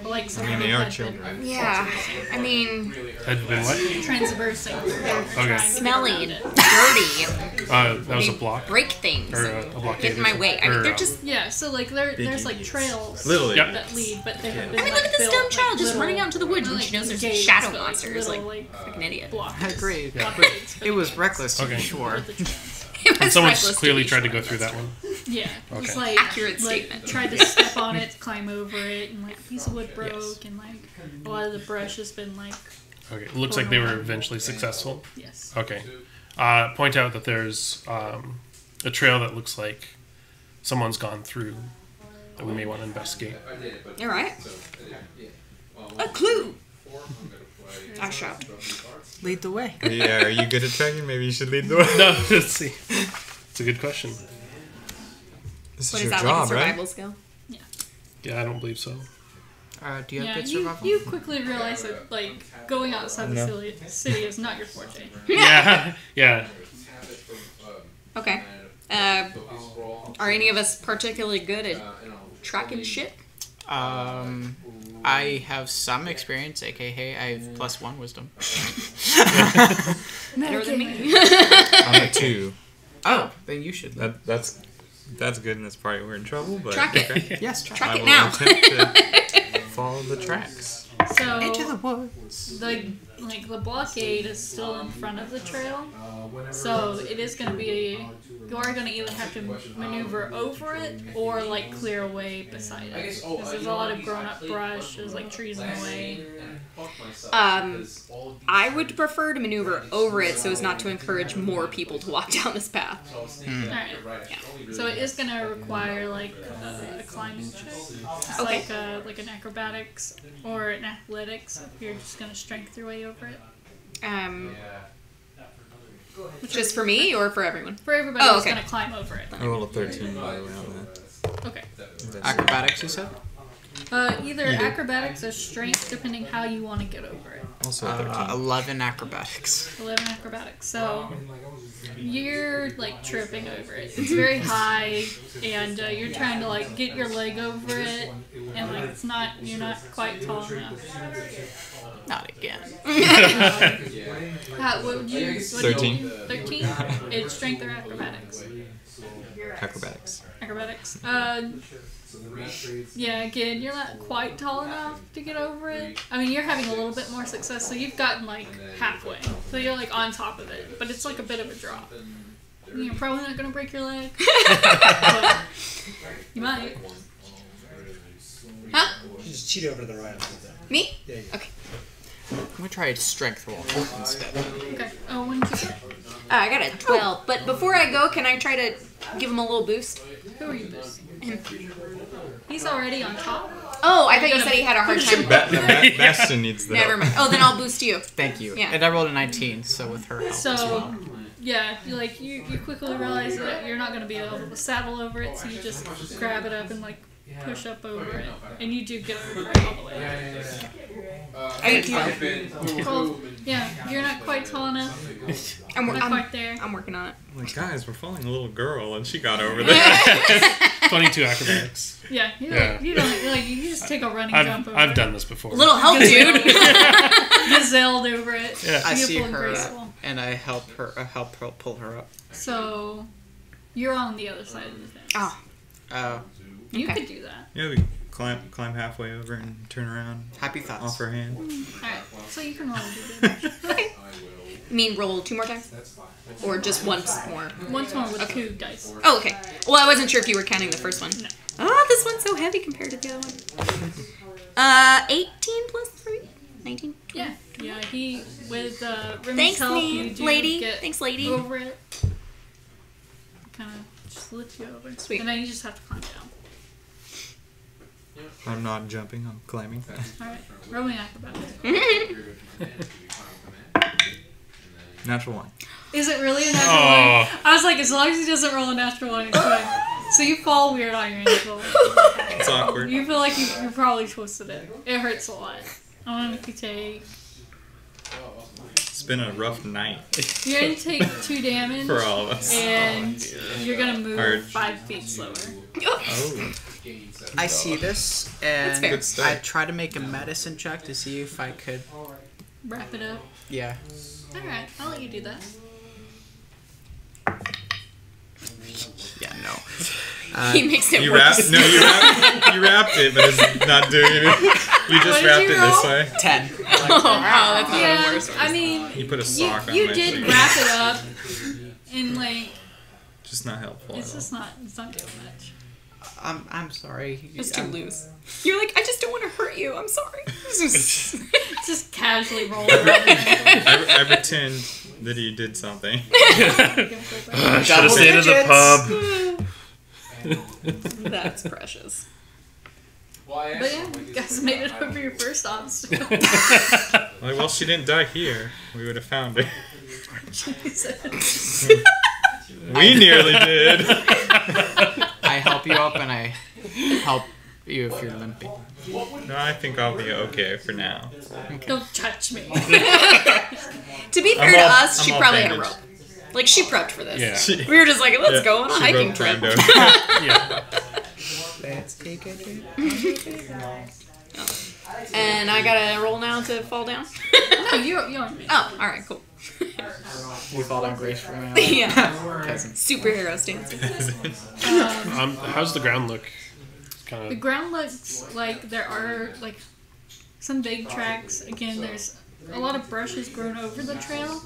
Like I mean, they are had children. Yeah, I mean, Had been what? been transversing. Okay. smelly and dirty. That was a block. Break things. Or and a blockade. get in my way. I mean, they're just. Yeah, so like there's like trails Literally. Yep. that lead, but they have been. I mean, like, look at this built, dumb like, child just little- running out into the woods when she knows there's gates, shadow but, monsters. little, Like, fucking idiot. I agree. blockades for It the was gates reckless to Okay. be sure. with the trails. It And was someone's reckless to clearly be tried to sure. go through that one. Yeah, Okay. it's like Accurate statement. Tried to step on it, climb over it, and like a piece of wood broke, Yes. and like a lot of the brush has been like Okay. It looks like they were eventually successful. yes. Okay. Point out that there's a trail that looks like someone's gone through that we may want to investigate. All right. A clue. I shout. Lead the way. Yeah, are you good at tracking? Maybe you should lead the way. No, let's see. It's a good question. This What is is your that, job, like a right? survival skill? Yeah, I don't believe so. Do you have Yeah, good you, survival? you quickly realize that like going outside the No. city is not your forte. Yeah, yeah. Okay. Are any of us particularly good at tracking shit? I have some experience, aka I have +1 wisdom. Better than me. I'm a 2. Oh, then you should. That's good in this party. We're in trouble, but Track it. okay. Yes, try. Track I it will now. attempt to follow the tracks. So Into the woods. the blockade is still in front of the trail, so it is going to be you are going to either have to maneuver over it or like clear a way beside it because there's a lot of grown up brush, there's like trees in the way. I would prefer to maneuver over it so as not to encourage more people to walk down this path. Alright, yeah. So it is going to require like a climbing check. It's Okay. like an acrobatics or an athletics if you're just going to strength your way over it. Just for me or for everyone? For everybody Oh, who's okay. going to climb over it. I rolled a 13, by the way, on that. Okay. Acrobatics, you said? Either acrobatics or strength, depending how you want to get over it. Also a 13. 11 acrobatics. 11 acrobatics. So you're like tripping over it. It's very high, and you're trying to like get your leg over it, and like you're not quite tall enough. Not again. What would you? 13. 13. It's strength or acrobatics. Acrobatics. Acrobatics. Yeah, again, you're not quite tall enough to get over it. I mean, you're having a little bit more success, so you've gotten like halfway. So you're like on top of it, but it's like a bit of a drop. You're probably not gonna break your leg, but you might. Huh? You just cheat over to the right. Me? Yeah, yeah. Okay. I'm gonna try a strength roll instead. Okay. Oh, when did you get? I got a 12. But before I go, can I try to give him a little boost? Who are you boosting? He's already on top. Oh, I thought you said he had a hard time. Bastion needs the Never help. mind. Oh, then I'll boost you. Thank you. Yeah. And I rolled a 19, so with her help as So, well. yeah, you quickly realize that you're not going to be able to saddle over it, so you just grab it up and like push up over it, and you do get over it all the way. Thank you. Well, yeah, you're not quite tall enough. I'm Not quite there. working on it. Like, guys, we're following a little girl, and she got over there. 22 acrobatics. Yeah, you don't like you just take a running jump over I've it. done this before. Little help, dude. Gazelled over it. Yeah. I see Beautiful and her graceful. and I help her pull her up. So, you're on the other side of the thing. Oh, You okay. could do that. Yeah, we climb halfway over and turn around, Happy thoughts. offer a hand. Alright, so you can roll and do that. you mean roll 2 more times? Or just once more? Once more with 2 dice. Oh, okay. Well, I wasn't sure if you were counting the first one. No. Oh, this one's so heavy compared to the other one. 18 plus 3? 19? Yeah, he, with Remy's Thanks, help, me, you do lady. get Thanks, lady. over it. Kind of just lift you over. Sweet. And then you just have to climb down. I'm not jumping, I'm climbing. Alright, rolling acrobatics. Natural 1. Is it really a natural Oh. one? I was like, as long as he doesn't roll a natural one, it's fine. So you fall weird on your natural one. It's awkward. You feel like you're probably twisted it. It hurts a lot. I want to take It's been a rough night You're gonna take 2 damage. for all of us. And you're gonna move Our- 5 feet slower. Oh, I see this, That's fair. and Good start. I try to make a medicine check to see if I could. Wrap it up. Yeah. Alright, I'll let you do that. Yeah. No. He makes it you worse. wrapped? No, you wrapped it, but it's not doing anything. You just What did wrapped you it roll? this way. 10. Oh, wow, that's even Yeah, worse. I mean, You put a sock on you my did sleeve. wrap it up, and like, Just not helpful. it's at all. just not, it's not doing much. I'm sorry. It's too loose. You're like, I just don't want to hurt you. I'm sorry. Just casually roll around. I pretend that he did something. I should have stayed at the pub. That's precious. But yeah, you guys made it over your first obstacle. Like, well, she didn't die here. We would have found her. Jesus. We nearly did. I help you up, and I help you if you're limping. No, I think I'll be okay for now. Don't touch me. To be fair I'm to all- us, I'm she all probably had a bandaged. rope. Like, she prepped for this. Yeah. She- We were just like, let's yeah, go on a she hiking wrote trip. Brando. Yeah. Let's take a trip. And I gotta roll now to fall down? No, you're me. Oh, alright, cool. We fall down gracefully now. Yeah. Peasants. Superhero stance. How's the ground look? The Kind ground looks like there are like some big tracks. Again, there's a lot of brushes grown over the trail,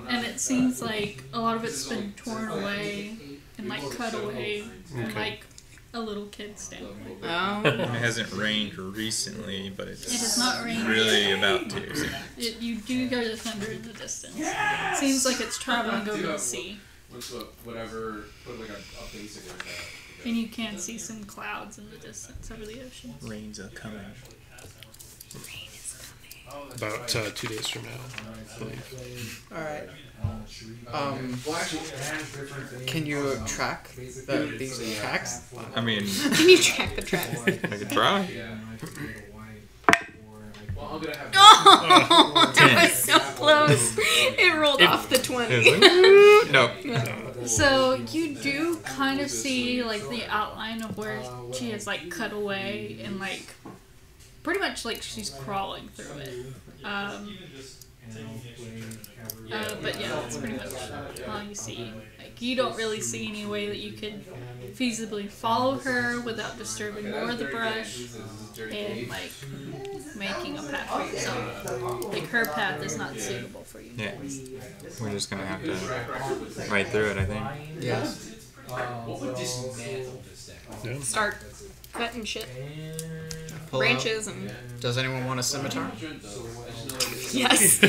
and it seems like a lot of it's been torn away and like cut away, and Okay. like a little kid standing. Oh. It hasn't rained recently, but It has it's not rained. really about to. So. You do hear the thunder in the distance. It seems like it's traveling over the sea, Whatever, put like a basic like that. and you can see some clouds in the distance over the ocean. Rains are coming. of about 2 days from now, I believe. Alright. Can you track these tracks? I mean, Can you track the tracks? I could try. Well, I'm gonna have. Oh, that was so close. It rolled off the 20. No. So you do kind of see like the outline of where she has like cut away and like pretty much like she's crawling through it. But yeah, that's pretty much all you see. Like you don't really see any way that you could feasibly follow her without disturbing more of the brush and like making a path for yourself. Like her path is not suitable for you. Yeah. We're just gonna have to ride through it, I think. Yes. Yeah. Start cutting shit. Pull Branches and... out. Does anyone want a scimitar? Yes.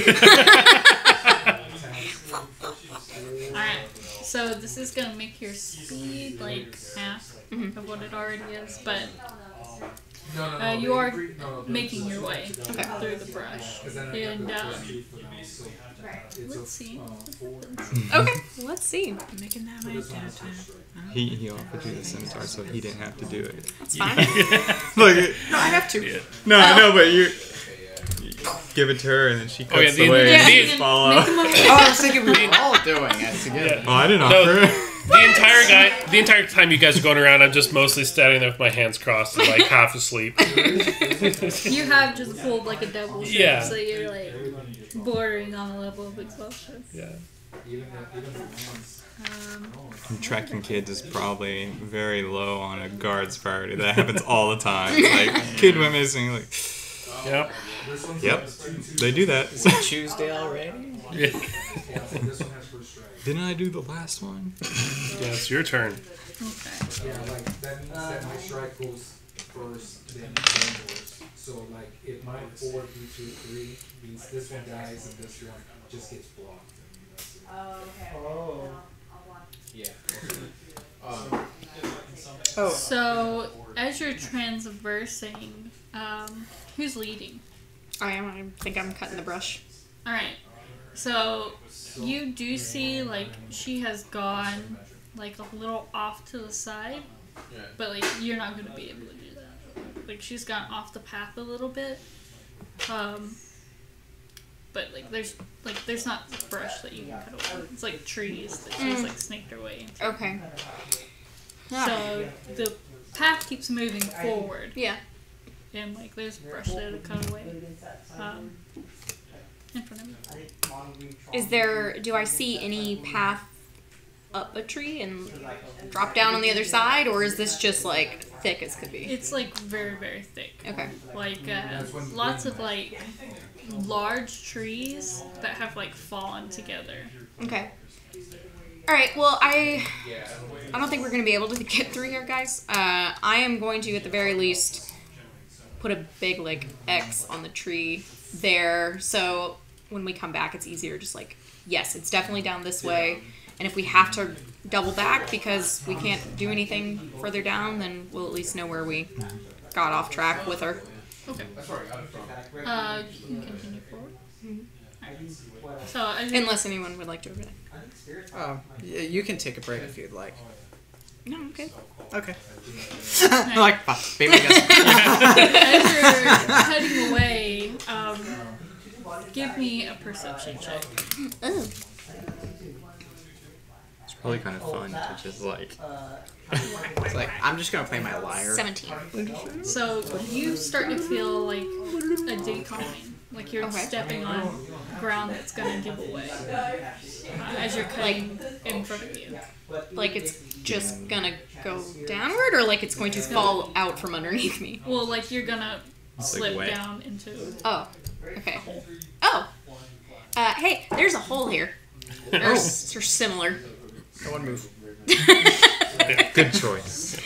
Alright, so this is gonna make your speed like half of what it already is, but you are making your way through the brush. And let's see. Okay, let's see. Making that way down. He offered you the scimitar, so he didn't have to do it. That's fine. Like, No, I have to. no, I know, but you give it to her and then she cuts yeah, the way yeah, and you you can follow. make them up. Oh, I was thinking we were all doing it together. Oh, I didn't No. offer. The entire time you guys are going around, I'm just mostly standing there with my hands crossed and like half asleep. You have just pulled like a double shift, Yeah. so you're like bordering on a level of exhaustion. Yeah. And tracking kids is probably very low on a guard's priority. That happens all the time. Like, kid went missing. Like, Yep. yep, they do that. Tuesday already? Yeah. Didn't I do the last one? Yeah, it's your turn. Okay. Yeah, like that means that my strike goes first, then yours. So like if my 4 B2 3 means this one dies and this one just gets blocked. Yeah. So as you're transversing, who's leading? I think I'm cutting the brush. Alright. So you do see like she has gone like a little off to the side, but like you're not going to be able to do that. Like she's gone off the path a little bit. but like there's not brush that you can cut away. It's like trees that she's like snaked her way into. Okay. So the path keeps moving forward. Yeah. And like there's brush there to cut away. In front of me. Do I see any path up a tree and drop down on the other side, or is this just like thick as could be? It's like very, very thick. Okay. Like lots of like large trees that have like fallen together. Okay. All right. Well, I don't think we're gonna be able to get through here, guys. I am going to, at the very least, put a big like X on the tree there, so when we come back, it's easier. Just like, yes, it's definitely down this way. And if we have to double back because we can't do anything further down, then we'll at least know where we got off track with her. Okay. You can continue forward. Alright. So unless anyone would like to overlay. You can take a break if you'd like. No, I'm good. Okay. Like, baby guess. as you're heading away, give me a perception check. Oh. It's probably kind of fun to just like. It's like, I'm just gonna play my liar. 17. So you start to feel like a day coming. Like you're stepping on ground that's gonna give away as you're cutting in front of you. Like it's just gonna go downward, or like it's going to fall out from underneath me? Well, like you're gonna slip wet. down into. Oh, okay. Oh, hey, there's a hole here. They're similar. No one move. Good choice.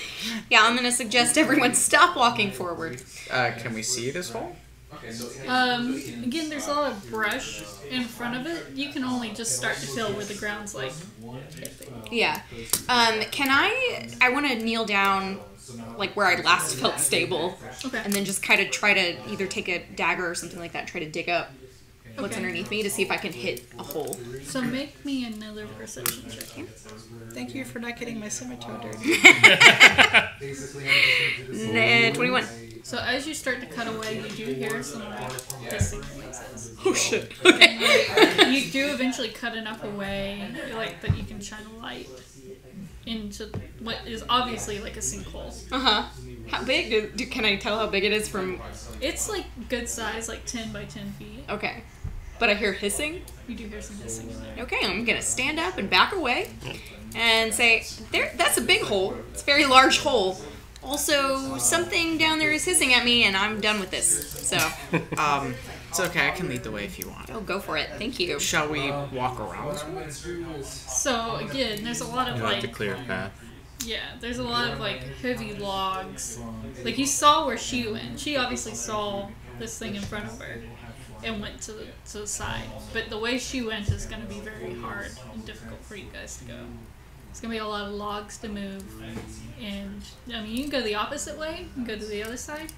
Yeah, I'm gonna suggest everyone stop walking forward. Can we see this hole? Again, there's a lot of brush in front of it. You can only just start to feel where the ground's like. Yeah. Can I want to kneel down, like where I last felt stable, Okay. and then just kind of try to either take a dagger or something like that, try to dig up what's underneath me to see if I can hit a hole. So make me another perception check. Thank you for not getting my scimitar dirty. 21. So as you start to cut away, you do hear some hissing noises. Oh shit. You do eventually cut enough away, like that you can shine a light into what is obviously like a sinkhole. How big? Can I tell how big it is from? It's like good size, like 10 by 10 feet. Okay. But I hear hissing. You do hear some hissing in there. Okay, I'm gonna stand up and back away and say, "There, that's a big hole. It's a very large hole. Also, something down there is hissing at me, and I'm done with this." So, it's okay. I can lead the way if you want. oh, go for it. Thank you. Shall we walk around? So again, there's a lot of You have to like, clear a path. yeah, there's a lot of like heavy logs. Like you saw where she went. She obviously saw this thing in front of her and went to the side. But the way she went is going to be very hard and difficult for you guys to go. It's going to be a lot of logs to move. And, I mean, you can go the opposite way. You can go to the other side.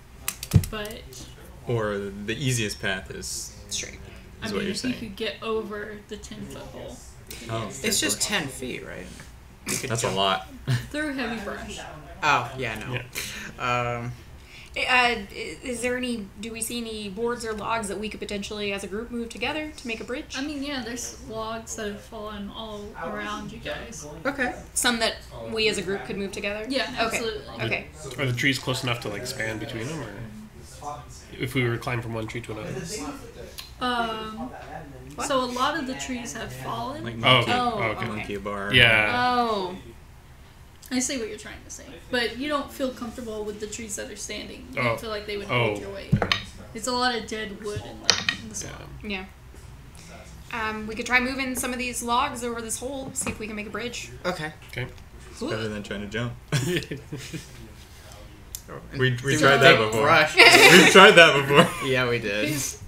But, Or the easiest path is Straight. I what mean, you're if saying. you could get over the 10-foot hole. Oh, It's just 10 feet, right? You could that's a jump. lot. Through heavy brush. Oh, yeah, no. Is there any? Do we see any boards or logs that we could potentially, as a group, move together to make a bridge? I mean, yeah, there's logs that have fallen all around you guys. Okay. Some that we as a group could move together. Yeah, Okay. absolutely. Okay. Are the trees close enough to like span between them, or if we were to climb from one tree to another? So a lot of the trees have fallen. Like Oh, okay. Oh, okay. monkey bar. Yeah. Oh. I see what you're trying to say, but you don't feel comfortable with the trees that are standing. You Oh. don't feel like they would hold your weight. It's a lot of dead wood in the swamp. Yeah. We could try moving some of these logs over this hole, see if we can make a bridge. Okay. Okay. It's better than trying to jump. And We do tried a that big before. Rush. We've tried that before. Yeah, we did. Who's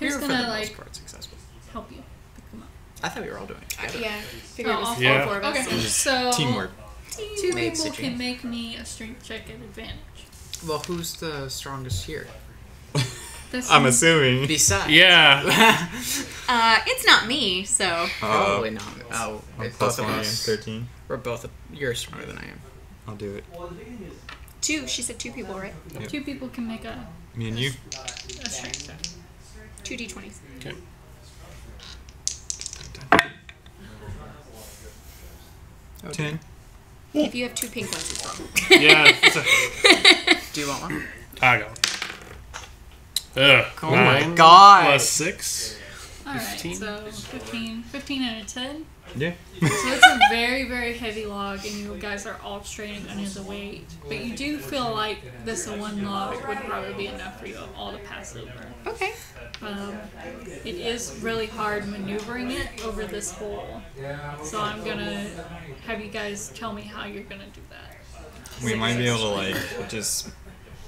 We were for the gonna most like part successful. help you pick them up? I thought we were all doing it together. Yeah. Figured it was Oh, Yeah. all four of us. Okay, so Teamwork. two Made people Citrine. can make me a strength check at advantage. Well, who's the strongest here? That's I'm assuming. Besides. Yeah. It's not me, so. Probably not. Oh, I'm it's plus both of 1 us. 13. We're both. You're stronger than I am. I'll do it. Two. She said 2 people, right? Yep. two people can make a Me and you. strength check. 2 d20s. Okay. 10. If you have 2 pink ones, it's wrong. Yeah. Do you want one? I got one. Ugh. Oh my 9 God. plus 6. Alright, 15? so 15 out of 10. Yeah. So it's a very, very heavy log, and you guys are all straining under the weight. But you do feel like this one log would probably be enough for you all to pass over. Okay. It is really hard maneuvering it over this hole. So I'm gonna have you guys tell me how you're gonna do that. We might be able to like just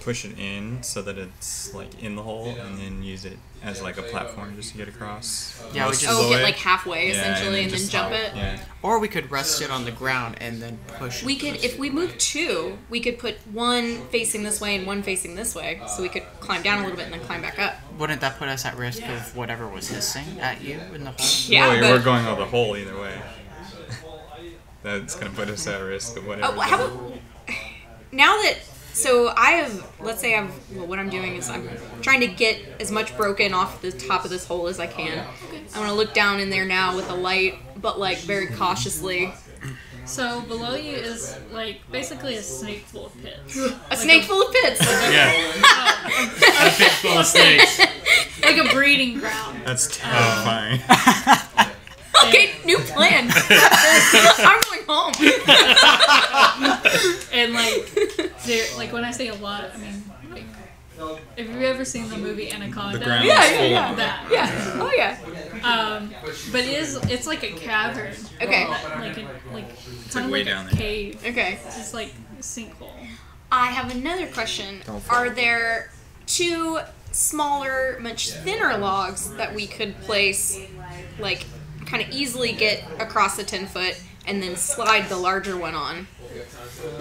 push it in so that it's like in the hole, and then use it as like a platform just to get across. Yeah, we most just- of the get way. like halfway Yeah, essentially, and then just jump hop. it. Yeah. Or we could rest it on the ground and then push it. We could, if we move 2, we could put one facing this way and one facing this way, so we could climb down a little bit and then climb back up. Wouldn't that put us at risk of whatever was hissing at you in the hole? Yeah, Well, but we're going over the hole either way. That's gonna put us at risk of whatever. oh, how about now that? So I have, let's say well, what I'm doing is I'm trying to get as much broken off the top of this hole as I can. I'm gonna look down in there now with a light, but like very cautiously. So below you is like basically a snake full of pits. A snake full of pits. Yeah. A pit full of snakes. Like a breeding ground. That's terrifying. Okay, new plan. I'm going home. And like, like when I say a lot, I mean like, if you've ever seen the movie Anaconda, The ground Yeah, is yeah, full yeah. of that. Yeah. Oh yeah. But it's like a cavern. Okay. Like kind of way like down a there. cave. Okay. It's just like a sinkhole. I have another question. Don't fall. Are there 2 smaller, much thinner logs that we could place, like, kind of easily get across the 10-foot and then slide the larger one on?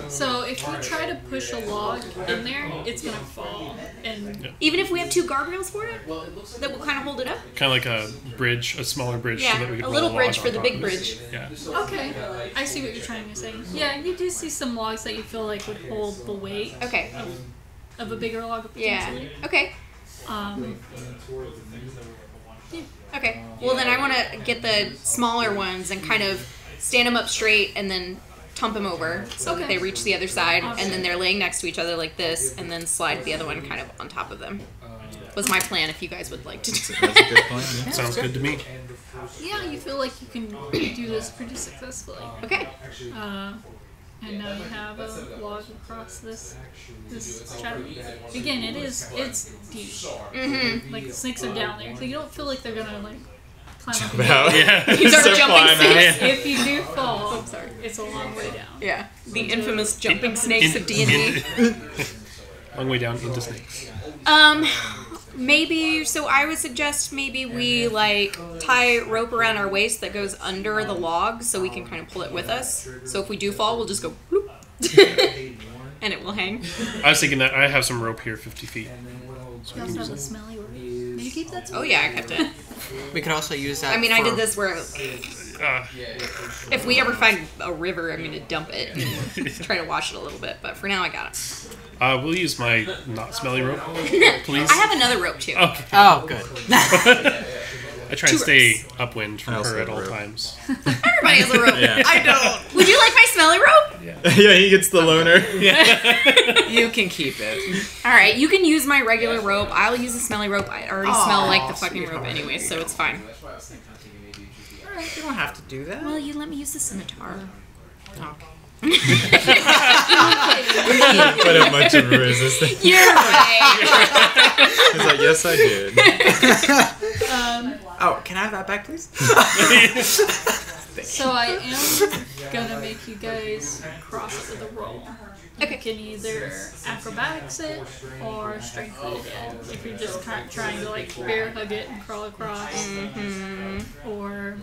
So if you try to push a log in there, it's gonna fall. And Even if we have 2 guardrails for it, that will kind of hold it up. Kind of like a bridge, a smaller bridge, so Yeah, that we could a roll little log bridge for on the top big of bridge. it. Yeah. okay, I see what you're trying to say. Yeah, you do see some logs that you feel like would hold the weight Okay. of a bigger log Yeah. potentially. Okay. Okay. Well, then I want to get the smaller ones and kind of stand them up straight and then tump them over so that Okay. they reach the other side, Awesome. and then they're laying next to each other like this, and then slide the other one kind of on top of them. Was my plan if you guys would like to do That's a good plan. Yeah. Sounds good to me. Yeah, you feel like you can do this pretty successfully. Okay. And now you have a log across this chasm. Again, it's deep. Mm-hmm. Like the snakes are down there, so you don't feel like they're gonna like climb up. About. Yeah. These are Start jumping flying out. snakes. If you do fall, it's a long way down. Yeah. The infamous jumping snakes of D&D. Long way down into snakes. Maybe, so I would suggest maybe we like tie rope around our waist that goes under the log so we can kind of pull it with us. So if we do fall, we'll just go bloop, and it will hang. I was thinking that I have some rope here, 50 feet. You also have a smelly rope. Did you keep that? Oh yeah, I kept it. We could also use that. I mean, I for- did this where Uh, if we ever find a river, I'm going to dump it and try to wash it a little bit. But for now, I got it. we'll use my not smelly rope, please. I have another rope too. Okay. Oh, good. I try and stay upwind from I also her at have a all rope. times. Everybody has a rope. Yeah. I don't. Would you like my smelly rope? Yeah, he gets the loner. You can keep it. All right, you can use my regular rope. I'll use the smelly rope. I already smell like the fucking rope sweetheart. anyway, so it's fine. You don't have to do that. Well, you let me use the scimitar. Okay. Put up much of a resistance. You're right. He's like, yes, I did. Oh, can I have that back, please? So I am gonna make you guys cross it with a roll. You can either acrobatics it or strength it again. If you're just kind of trying to like bear hug it and crawl across, or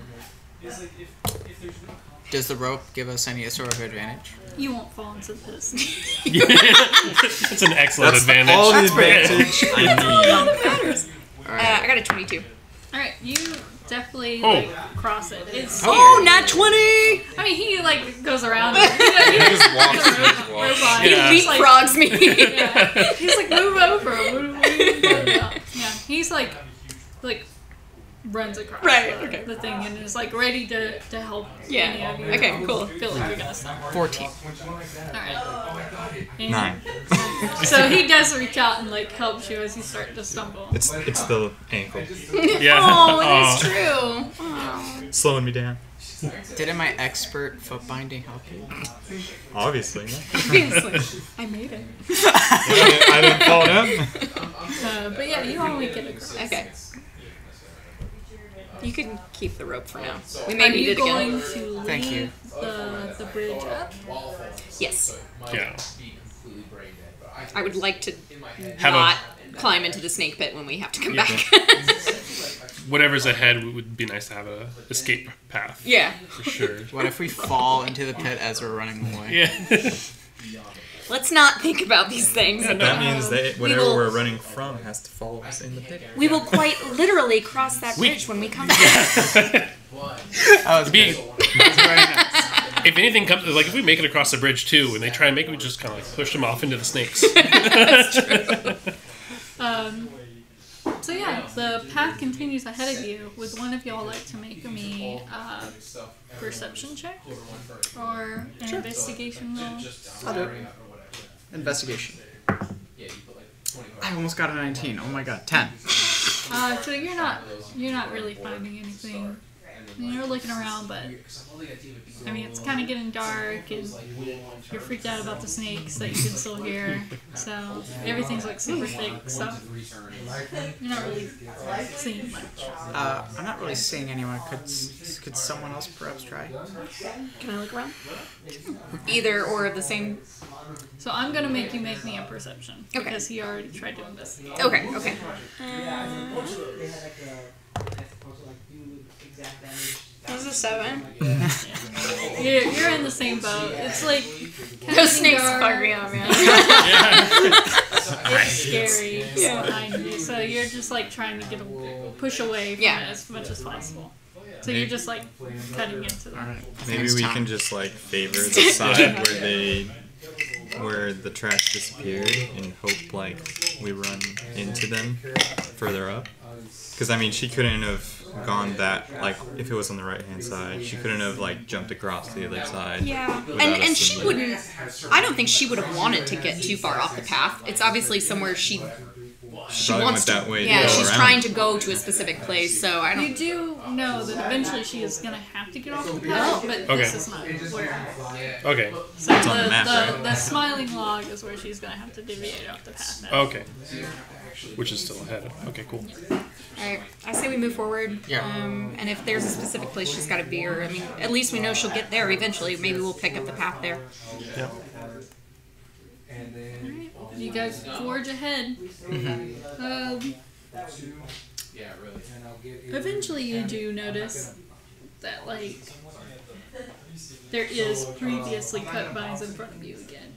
Does the rope give us any sort of advantage? you won't fall into this. It's an excellent That's advantage. all the advantage I need. I got a 22. All right, you definitely like cross it. It's Oh, nat 20! I mean, he like goes around. He just walks and just walks. robot. He Yeah. He's like, leapfrogs me. yeah. He's like, move over. What are you talking about? Yeah, he's like runs across the thing and is like ready to help any of you. Okay, cool. Feel like you're gonna stumble. 14. Alright. And 9. so he does reach out and like helps you as you start to stumble. It's the ankle. Yeah. Oh, it is true. Oh. Slowing me down. Didn't my expert foot binding help you? Obviously. Yeah. Obviously. I made it. I didn't fall down. But yeah, you only get a group. Okay. You can keep the rope for now. We may need it Are you again. going to Thank you. leave the bridge up? Yes. Yeah. I would like to Have not climb into the snake pit when we have to come back. Whatever's ahead would be nice to have a escape path. Yeah. For sure. What if we fall into the pit as we're running away? Yeah. Let's not think about these things. That means that We whatever will- we're running from has to follow us in the pit. We will quite literally cross that bridge when we come back. That was Be- good. That's very nice. If anything comes, like if we make it across the bridge too, and they try and make it, we just kind of like push them off into the snakes. So yeah, the path continues ahead of you. Would one of y'all like to make me perception check or an investigation roll? I'll do it. Investigation. I almost got a 19. Oh my god, 10. So you're not really finding anything. I mean, you're looking around, but I mean it's kind of getting dark, and you're freaked out about the snakes that you can still hear. So everything's like super thick. So you're not really seeing much. I'm not really seeing anyone. Could someone else perhaps try? Can I look around? Either or of the same. So I'm gonna make you make me a perception Okay. because he already tried to investigate. Okay, okay. That was a 7. You're in the same boat. It's like Those snakes dark. fuck me up, man. It's scary behind you, so you're just like trying to push away from it as much as possible. So you're just like cutting into them. Maybe we can just like favor the side where the trash disappeared and hope like we run into them further up. Because I mean, she couldn't have gone that like if it was on the right hand side, she couldn't have like jumped across to the other side. Yeah, without and us she seeing it. wouldn't. I don't think she would have wanted to get too far off the path. It's obviously somewhere she Probably wants went to. that way. Yeah, to go she's around. trying to go to a specific place. So I You don't. do know that eventually she is gonna have to get off the path, but Okay. this is not where. Okay. So It's on the map, right? the smiling log is where she's gonna have to deviate off the path now. Okay. Which is still ahead. Okay, cool. Alright, I say we move forward. Yeah. And if there's a specific place she's got to be, or I mean, at least we know she'll get there eventually. Maybe we'll pick up the path there. Yeah. Alright, you guys forge ahead. Eventually you do notice that like there is previously cut vines in front of you again.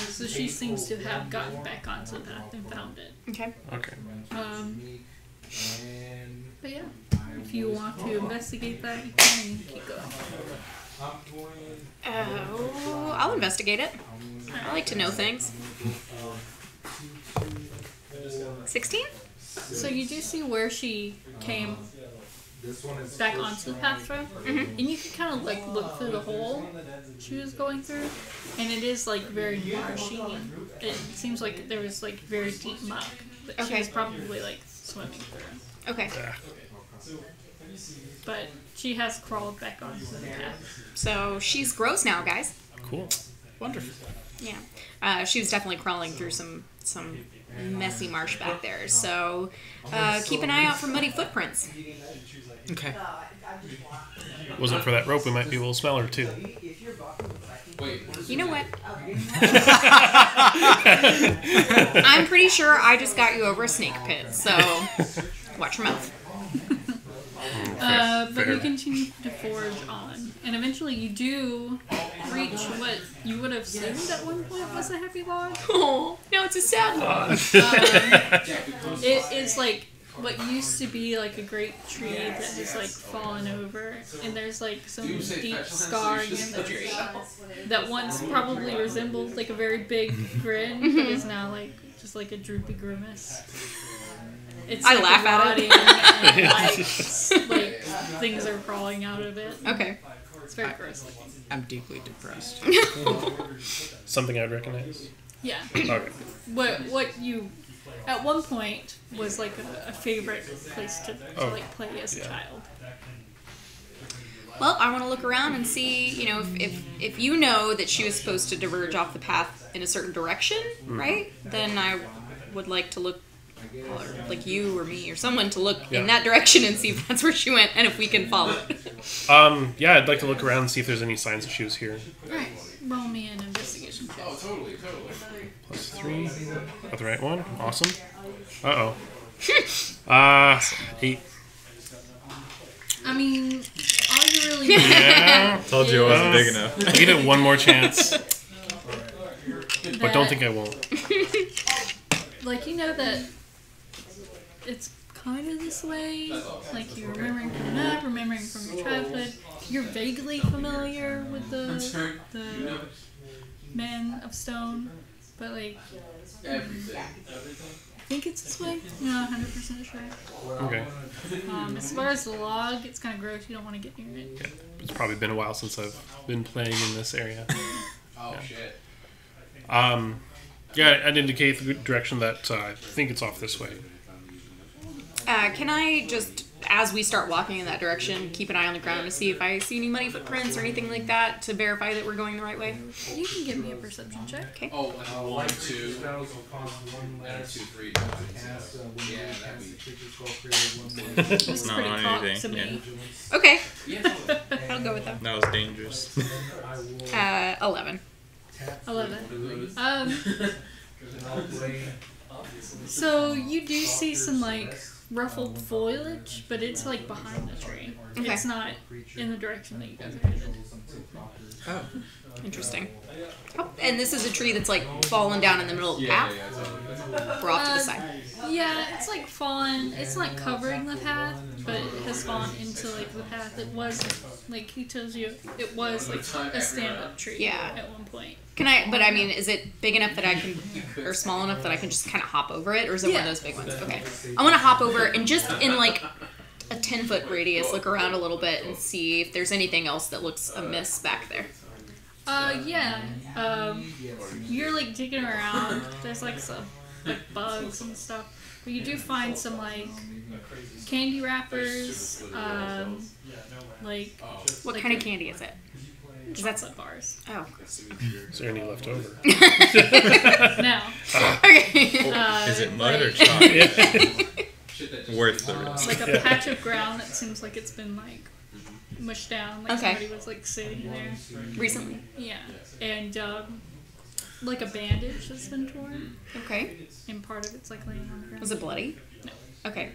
So she seems to have gotten back onto the path and found it. Okay. Okay. But yeah, if you want to investigate that, you can and keep going. Oh, I'll investigate it. I like to know things. 16? So you do see where she came back onto the path from, and you can kind of like look through the hole she was going through, and it is like very marshy. It seems like there was like very deep muck that she Okay. was probably like swimming through. Okay. But she has crawled back onto the path. So she's gross now, guys. Cool. Wonderful. Yeah. She was definitely crawling through some messy marsh back there. So keep an eye out for muddy footprints. Okay. Wasn't for that rope, we might be able to smell her too. You know what? I'm pretty sure I just got you over a snake pit, so watch your mouth. But you continue to forge on, and eventually you do reach what you would have assumed at one point was a happy log. Oh, now it's a sad log. It is like what used to be like a great tree that has like fallen over, and there's like some deep scarring in the tree that once probably resembled like a very big grin, but is now like just like a droopy grimace. it's I like laugh at it. rotting and, like things are crawling out of it. Okay. It's very gross looking. I'm deeply depressed. Something I'd recognize. Yeah. Okay. What you at one point was like a favorite place to like play as a child. Well, I want to look around and see, you know, if you know that she was supposed to diverge off the path in a certain direction, right? Then I would like to look, or like you or me or someone to look in that direction and see if that's where she went and if we can follow it. Yeah, I'd like to look around and see if there's any signs that she was here. Alright, roll me an investigation check. Oh, totally. +3. Got the right one. Awesome. Uh-oh. 8. I mean, all you really need Yeah. Told you it wasn't big enough. I'll give it one more chance, but don't think I won't. like you know that it's kind of this way. Like you're remembering from that, remembering from your childhood. You're vaguely familiar with the Man of Stone, but like I think it's this way. Not 100% sure. Okay. As far as the log, it's kind of gross. You don't want to get near it. Yeah. It's probably been a while since I've been playing in this area. Oh, shit. Yeah, I'd indicate the direction that I think it's off this way. Can I just, as we start walking in that direction, keep an eye on the ground to see if I see any muddy footprints or anything like that to verify that we're going the right way? You can give me a perception check. Okay. Oh, 1, 2, and 2, 3. Yeah, that'd be... This is Not pretty on close anything, to me. Okay. I'll go with that. That was dangerous. 11. 11. So you do see some like ruffled foliage, but it's like behind the tree. Okay. It's not in the direction that you guys are headed. Oh, interesting. Oh, and this is a tree that's like fallen down in the middle of the path? Or off to the side? Yeah, it's like fallen. It's not covering the path, but it has fallen into like the path. It was like he tells you it was like a stand-up tree. Yeah. At one point. Can I, but I mean, is it big enough that I can, or small enough that I can just kind of hop over it? Or is it one of those big ones? Okay. I want to hop over and just in like a 10-foot radius, look around a little bit and see if there's anything else that looks amiss back there. Yeah. You're like digging around. There's like some like bugs and stuff. But you do find some like candy wrappers. Like What kind of candy is it? chocolate bars. Oh. Is there any left over? No. Okay. Is it mud or like- chocolate? Worth the risk. Like a patch of ground that seems like it's been like mushed down. Like Okay. somebody was like sitting there. Recently. Yeah. And like a bandage that's been torn. Okay. And part of it's like laying on the ground. Was it bloody? No. Okay.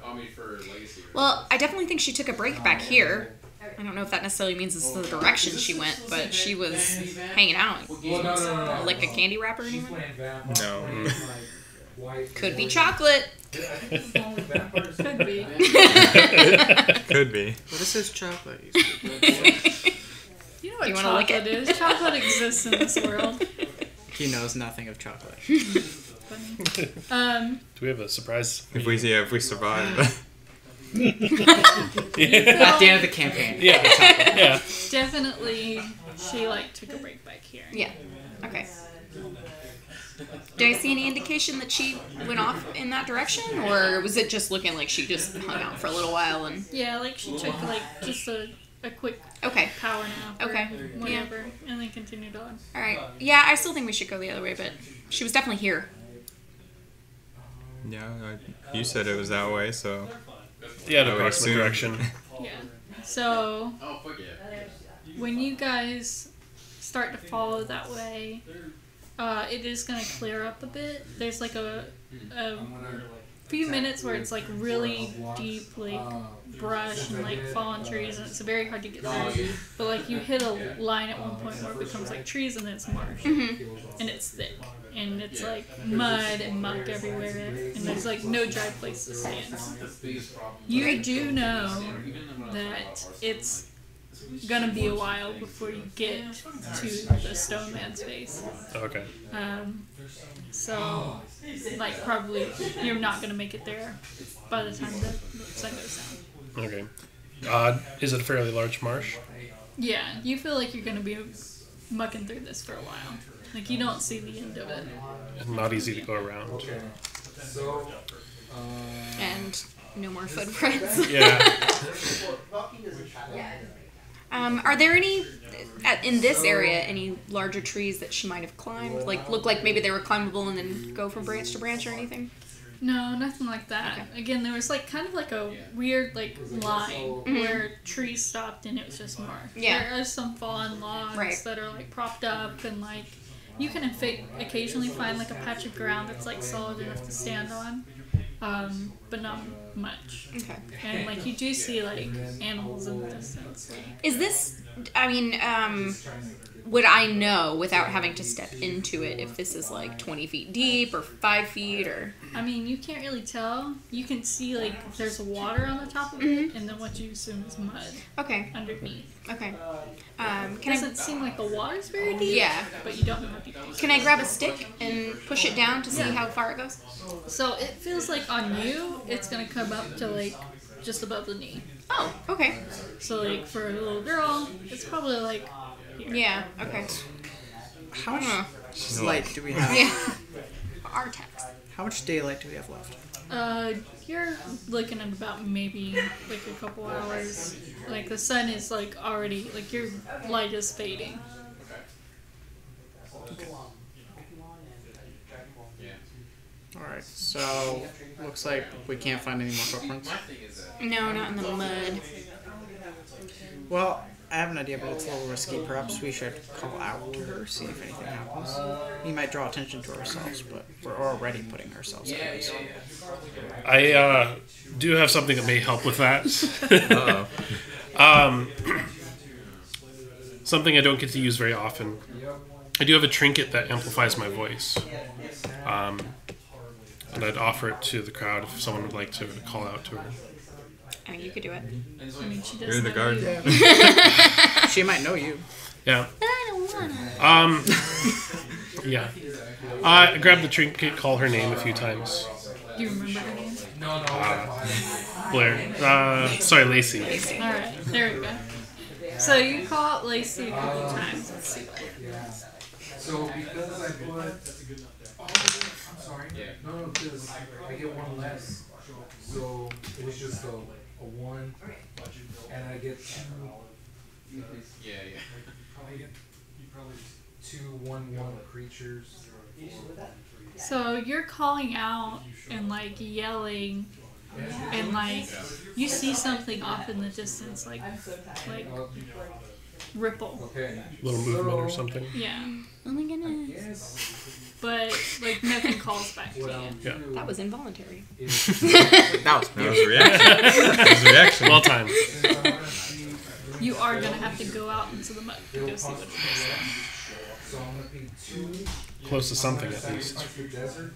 I mean, for Legacy. Well, I definitely think she took a break back here. I don't know if that necessarily means this is the direction she went, but she was hanging out. Like a candy wrapper or anything? No. Could be chocolate. Could be. Could be. What is this chocolate? You know what You wanna lick chocolate it? is? Chocolate exists in this world. He knows nothing of chocolate. Funny. Do we have a surprise? If we survive. At the end of the campaign. Yeah. Yeah. Definitely, she like took a break back here. Yeah. Okay. Did I see any indication that she went off in that direction, or was it just looking like she just hung out for a little while and? Yeah, like she took like just a quick Okay. power nap. Or Okay. Whatever, and then continued on. All right. Yeah, I still think we should go the other way, but she was definitely here. Yeah, you said it was that way, so. Yeah, I the would approximate assume. direction. Yeah. So Oh, fuck yeah. when you guys start to follow that way, it is gonna clear up a bit. There's like a few minutes where it's like really deep, like brush and like fallen trees, and it's very hard to get through. But like you hit a line at one point where it becomes like trees, and then it's marsh, and it's thick, and it's like mud and muck everywhere, and there's like no dry place to stand. You do know that it's gonna be a while before you get to the stone man's face. Okay. So, like, probably you're not gonna make it there by the time the sun goes down. Okay. Is it a fairly large marsh? Yeah, you feel like you're gonna be mucking through this for a while. Like, you don't see the end of it. Not easy to go around. So, And no more footprints. Yeah. Are there any in this area any larger trees that she might have climbed? Like look like maybe they were climbable and then go from branch to branch or anything? No, nothing like that. Okay. Again, there was like kind of like a weird like line where trees stopped and it was just marsh. Yeah. There are some fallen logs that are like propped up, and like you can occasionally find like a patch of ground that's like solid enough to stand on, but not much. Okay. And like you do see like animals in the distance. Is this? I mean, would I know without having to step into it if this is like 20 feet deep or 5 feet or? I mean, you can't really tell. You can see like there's water on the top of it, and then what you assume is mud Okay. underneath. Okay. It doesn't seem like the water's very deep. Yeah. But you don't know how deep it is. Can I grab a stick and push it down to see how far it goes? So it feels like on you, it's gonna come up to like just above the knee. Oh, okay. So like for a little girl, it's probably like here. Yeah. Okay. How much light do we have? Yeah. Artax. How much daylight do we have left? You're looking at about maybe like a couple hours. Like the sun is like already like your light is fading. Alright, so looks like we can't find any more footprints. No, not in the mud. Well, I have an idea, but it's a little risky. Perhaps we should call out to her, see if anything happens. We might draw attention to ourselves, but we're already putting ourselves at risk. I do have something that may help with that. Something I don't get to use very often. I do have a trinket that amplifies my voice. And I'd offer it to the crowd if someone would like to call out to her. I mean, you could do it. I mean, she does You're the know guard. you. She might know you. Yeah. I don't wanna. Yeah. I grab the trinket, call her name a few times. Do you remember her name? Blair. Sorry, Lacey. Alright, there we go. So you call out Lacey a couple times. Let's see what. So because I put, I'm sorry, no, because I get one less. So it was just a 1, and I get 2. I get 2 1/1 creatures. So you're calling out and like yelling, and like you see something off in the distance, like ripple. Okay. Little movement or something. Yeah, Oh my goodness. but like nothing calls back to you. Yeah. That was involuntary. That was That was a reaction. That was a reaction. Well timed. You are gonna have to go out into the mud to go see what it is. So I'm gonna pay 2. Close to something at least. The desert.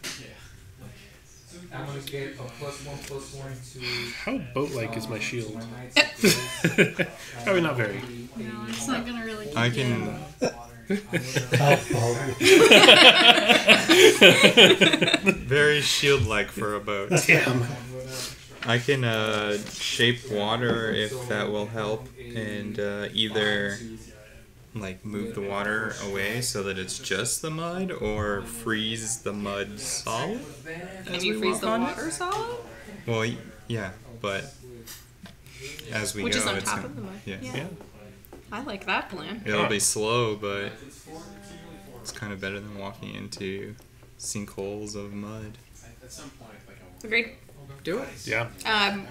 I'm gonna get a +1/+1 to. How boat-like is my shield? my knights. Probably not very. No, it's not gonna really. I keep you. can. Very shield-like for a boat. Damn. I can shape water if that will help, and either like move the water away so that it's just the mud, or freeze the mud solid. Can you freeze the water solid? Well, yeah, but as we Which go, is on it's top gonna, of the mud. yeah. Yeah. I like that plan. It'll be slow, but it's kind of better than walking into sinkholes of mud. Agreed. Do it. Yeah.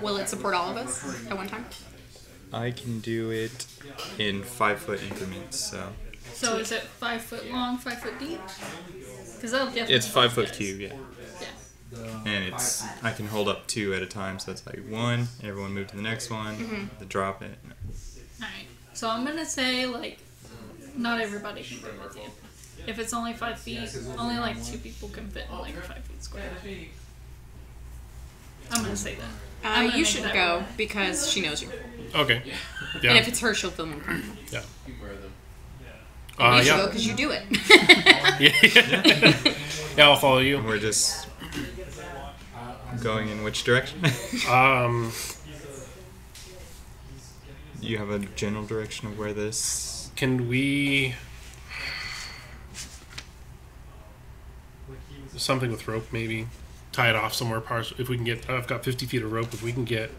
Will it support all of us at one time? I can do it in 5-foot increments, so So is it 5 foot long, 5 foot deep? Because that'll definitely. it's 5 foot cube, yeah. Yeah. And I can hold up 2 at a time, so that's like 1. Everyone move to the next one. Drop it. Alright. So I'm gonna say like, not everybody can go with you. If it's only 5 feet, only like 2 people can fit in like 5 feet square. I'm gonna say that. I'm gonna You make should that go rule. because she knows you. Okay. And Yeah. if it's her, she'll feel more comfortable. Yeah. You wear them. You should go Yeah. because you do it. Yeah, I'll follow you. And we're just going in which direction? You have a general direction of where this... Can we... Something with rope, maybe. Tie it off somewhere. If we can get... I've got 50 feet of rope. If we can get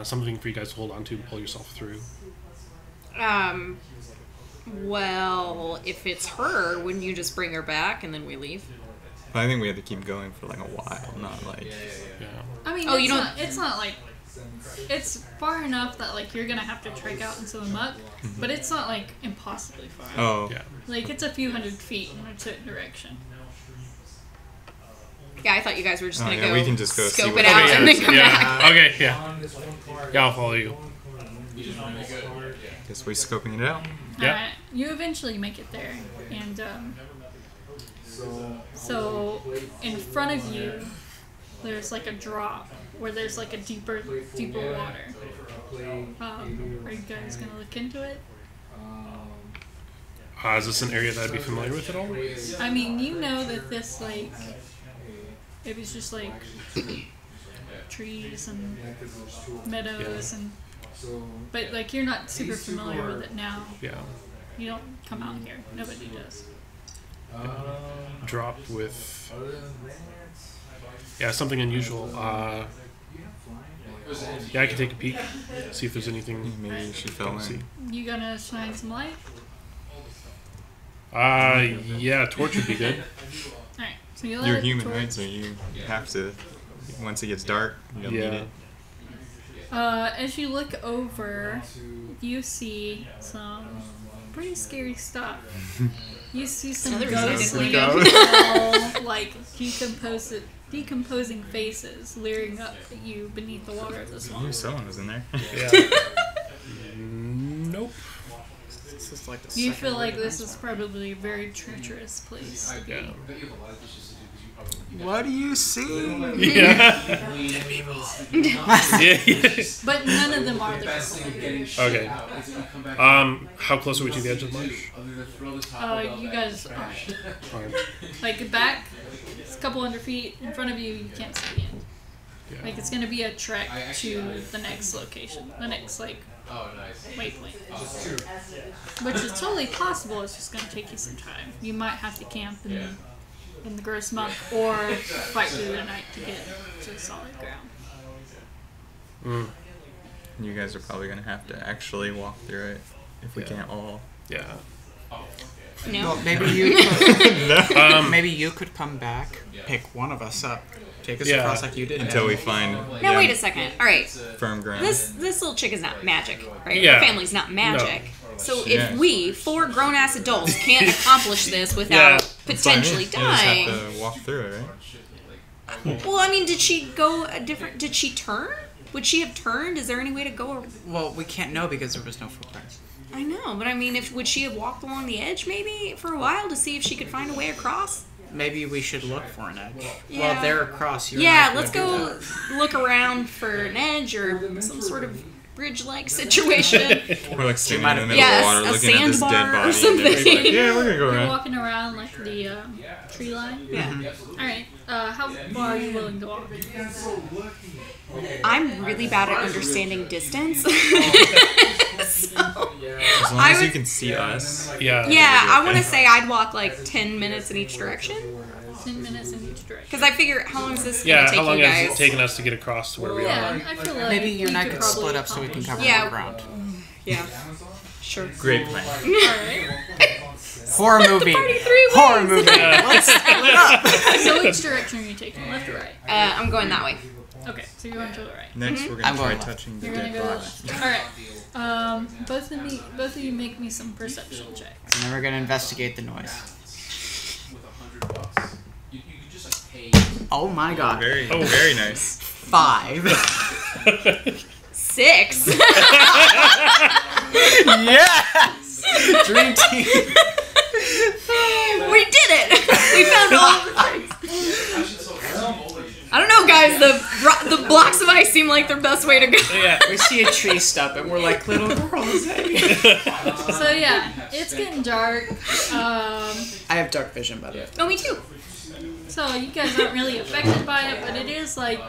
something for you guys to hold on to, pull yourself through. Well, if it's her, wouldn't you just bring her back and then we leave? But I think we have to keep going for like a while, not like... Yeah. I mean, Oh, it's you don't- not. It's not like. It's far enough that like you're gonna have to trek out into the muck, but it's not like impossibly far. Oh. Yeah. Like it's a few hundred feet in a certain direction. Yeah, I thought you guys were just Oh, gonna yeah, go we can just go see scope what it out Okay, and then come yeah. back. Okay, yeah. On this one card. Yeah, I'll follow you. Guess we're scoping it out. Yeah. Alright, you eventually make it there, and so in front of you, there's like a drop where there's like a deeper water. Are you guys gonna look into it? Is this an area that I'd be familiar with at all? I mean, you know that this like it was just like trees and meadows and. But like you're not super familiar with it now. Yeah. You don't come out here. Nobody does. Drop with... Yeah, something unusual. Yeah, I can take a peek. See if there's anything... Maybe she fell see. in. You gonna shine some light? Yeah, torch would be good. Alright, so you You're let human, torch- right? So you have to... Once it gets dark, you don't need Yeah. it. As you look over, you see some pretty scary stuff. You see some Another ghostly, reason like decomposing faces leering up at you beneath the water of the I swamp. knew someone was in there. Yeah. Nope. This is like the You second feel like one. this is probably a very treacherous place. Yeah. What do you see? Yeah. Yeah. But none of them are there. Okay. How close are we to the edge of the marsh? You guys are Fine. like back, it's a couple hundred feet in front of you. You can't see the end. Yeah. Like it's gonna be a trek to the next location, the next like waypoint, which is totally possible. It's just gonna take you some time. You might have to camp in the gross muck or fight through the night to get to solid ground. You guys are probably going to have to actually walk through it if we can't all. Yeah. No. Well, maybe you could, maybe you could come back, pick one of us up, take us Yeah. across like you did. Until we find Now wait a second. All right, firm ground. this little chick is not magic, right? Yeah. Her family's not magic. So Yeah. if we, 4 grown-ass adults, can't accomplish this without Yeah. potentially You just dying, have to walk through it, right? well, I mean, did she go a different? Did she turn? Would she have turned? Is there any way to go? Well, we can't know because there was no footprints. I know, but I mean, would she have walked along the edge maybe for a while to see if she could find a way across? Maybe we should look for an edge. Yeah. Well, they're across. You Yeah, and I let's could do go look around for an edge or some sort of bridge-like situation. We're like standing might in the have- middle Yes, of the water a looking at this dead sandbar or body. And everybody's something. like, yeah, we're going to go You're around. walking around like the tree line. Yeah. Mm-hmm. All right. How far are you willing to walk? I'm really bad at understanding distance. So, As long I as you would- can see us. Yeah. yeah, I want to say I'd walk like 10 minutes in each direction. 10 minutes in each direction. Because I figure, how long is this going Yeah, to take how long you has guys? it taken us to get across to where we Yeah, are? I feel like Maybe you and I could could probably split up so we can cover Yeah. more ground. Yeah, sure. Great plan. Alright. Horror movie. Party 3 Horror ways. movie. Let's split up. So which direction are you taking? Left or right? I'm going that way. Okay, so you're going to the right. Next, we're going I'm to try going left. touching the You're going to dead go to the body. left. Alright. Both of you make me some perception checks. And then we're gonna investigate the noise. Oh my god. Very, very nice. 5. 6. Yes! Dream team. We did it! We found all the things. I don't know, guys. The blocks of ice seem like their best way to go. Yeah, we see a tree stump and we're like, little girls. Hey. So yeah, it's getting dark. I have dark vision, by the way. Oh, me too. So you guys aren't really affected by it, but it is like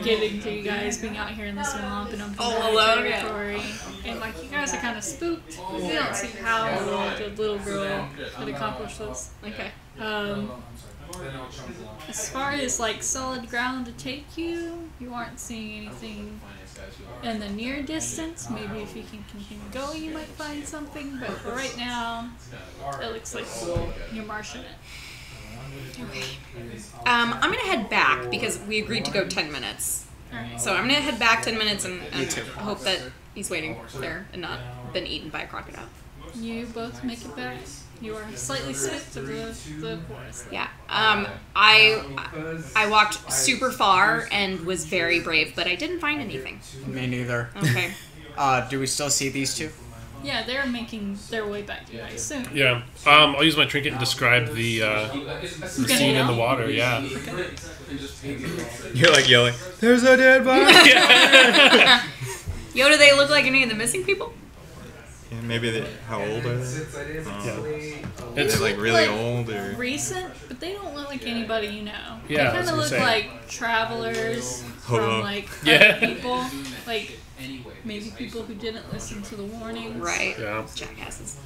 getting to you guys being out here in the swamp and All alone, territory, and like you guys are kind of spooked. You don't see how the little girl could accomplish this. Okay. As far as like solid ground to take you, you aren't seeing anything in the near distance. Maybe if you can continue going, you might find something. But for right now, it looks like you're marshing it. Okay. I'm gonna head back because we agreed to go 10 minutes. Alright. So I'm gonna head back 10 minutes and hope that he's waiting there and not been eaten by a crocodile. You both make it back. You are slightly spooked of the forest. Yeah. I walked super far and was very brave, but I didn't find anything. Me neither. Okay. Do we still see these two? Yeah, they're making their way back to you guys soon. Yeah. I'll use my trinket and describe the scene in the water. Yeah. You're like yelling, "There's a dead body!" Yo, do they look like any of the missing people? Yeah, maybe how old are they? It's They're like really old or Recent, but they don't look like anybody you know. Yeah, I they was kind of gonna look say. like travelers from like Yeah. other people, like maybe people who didn't listen to the warnings. Right. Yeah. Jackasses.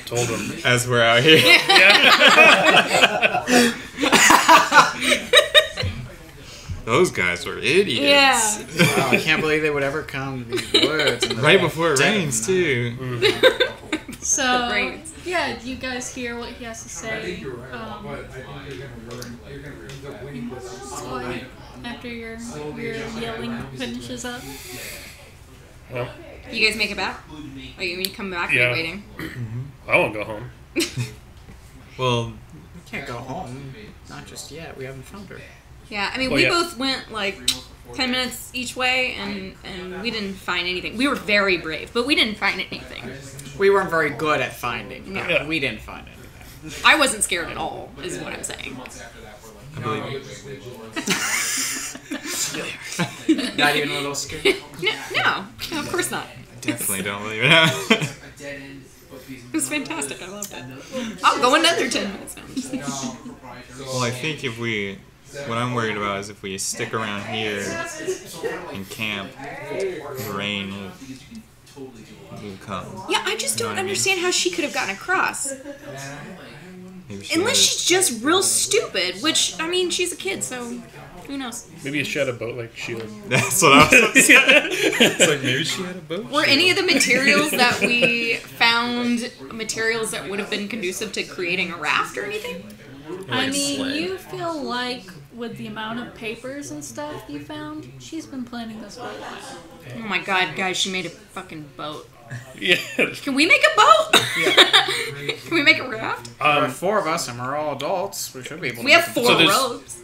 Told them. as we're out here. Those guys were idiots. Yeah. Wow, I can't believe they would ever come to these words. in the Right before it dead of rains night. too. So Great. yeah, you guys hear what he has to say. After your yelling finishes up. Well, You guys make it back? Are you when you come back? Are Yeah. you waiting? I won't go home. Well, We can't go home. Not just yet. We haven't found her. Yeah, I mean, Well, we yeah. both went like 10 minutes each way, and we didn't find anything. We were very brave, but we didn't find anything. We weren't very good at finding. No, Yeah. we didn't find anything. I wasn't scared at all, is what I'm saying. I believe you. Not even a little scared. No, of course not. Definitely don't believe it. It was fantastic. I loved it. I'll go another 10 minutes now. Well, I think what I'm worried about is if we stick around here and camp, the rain will come. Yeah, I just don't understand how she could have gotten across. Maybe she Unless had she's just real stupid, which, I mean, she's a kid, so who knows? Maybe she had a boat like Sheila. That's what I was gonna say. It's like maybe she had a boat. Were any of the materials that we found materials that would have been conducive to creating a raft or anything? I Like mean, sled. you feel like with the amount of papers and stuff you found, she's been planning this for a while. Oh my god, guys, she made a fucking boat. Yeah. Can we make a boat? Can we make a raft? There are 4 of us, and we're all adults. We should be able to. We have 4 So there's- ropes.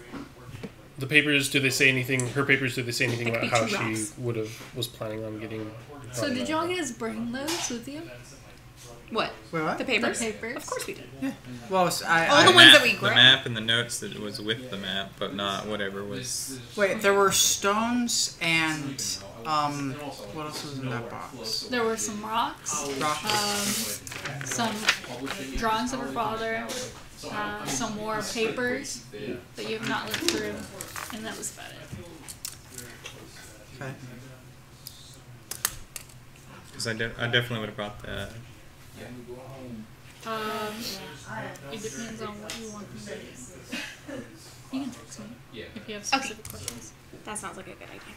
The papers, do they say anything? Her papers, do they say anything That could about be how 2 she rocks. was planning on getting? So did y'all guys bring those with you? What? Wait, what? The papers? The papers? Of course we did. Well, All the ones that we The grabbed. map and the notes that was with the map, but not whatever was. wait, there were stones and what else was in that box? There were some rocks, some drawings of her father, some more papers that you have not looked through, and that was about it. Okay. Because I definitely would have brought that. It depends on what you want to do. You can text me if you have specific questions. That sounds like a good idea.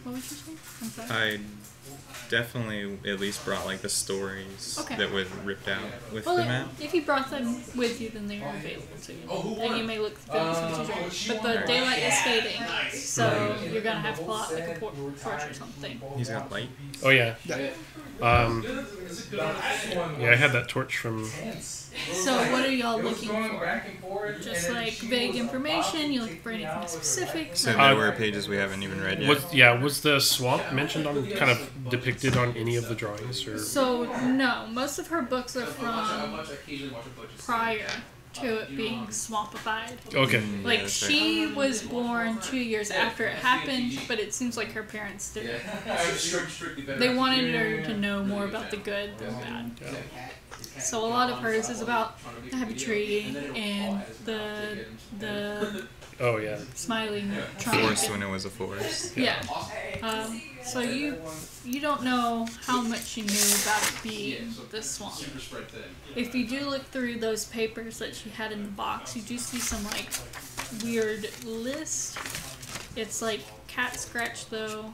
What would you say? I'm sorry. I definitely at least brought like the stories Okay. that were ripped out with Well, the map. if you brought them with you, then they are available to you. And you may look through them sometimes. But the daylight is fading, so you're going to have to pull out like a torch or something. He's got light. Oh yeah. Yeah, I had that torch from. So what are y'all looking for? Just like vague information? You looking for anything specific? So there were pages we haven't even read yet. Was the swamp mentioned on, kind of depicted on any of the drawings, or? So no, most of her books are from prior to it being swampified. Okay. Like, that's right. she was born 2 years after it happened, but it seems like her parents didn't. They wanted her to know more about the good than bad. So a lot of hers is about the happy tree and the Oh yeah. smiling Forest triangle. when it was a forest. Yeah. So you don't know how much you knew about it being the swamp. If you do look through those papers that she had in the box, you do see some like weird list. It's like cat scratch though,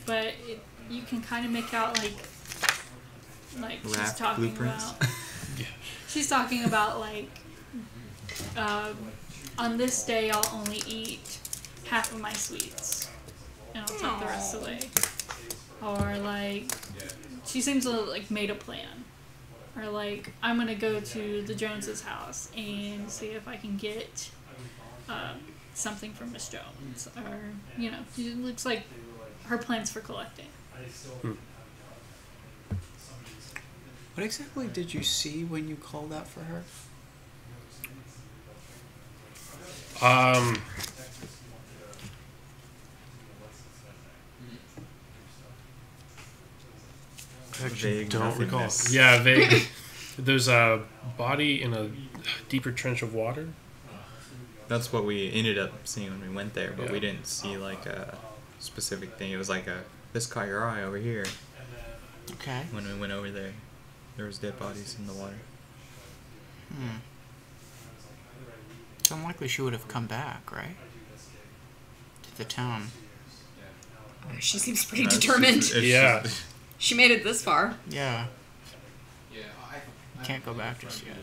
but you can kind of make out like she's Raft talking blueprints. about. She's talking about like on this day I'll only eat half of my sweets and I'll take the rest away. Or like she seems to like made a plan. Or like I'm gonna go to the Joneses' house and see if I can get something from Miss Jones. Or it looks like her plans for collecting. What exactly did you see when you called out for her? Vague Don't recall. nothingness. Yeah, vague. There's a body in a deeper trench of water. That's what we ended up seeing when we went there, but Yeah. we didn't see like a specific thing. It was like this caught your eye over here. Okay. When we went over there, there was dead bodies in the water. It's unlikely she would have come back, right? To the town. She seems pretty It's determined. just- it's Yeah. just- She made it this far. Yeah. Can't go back just yet.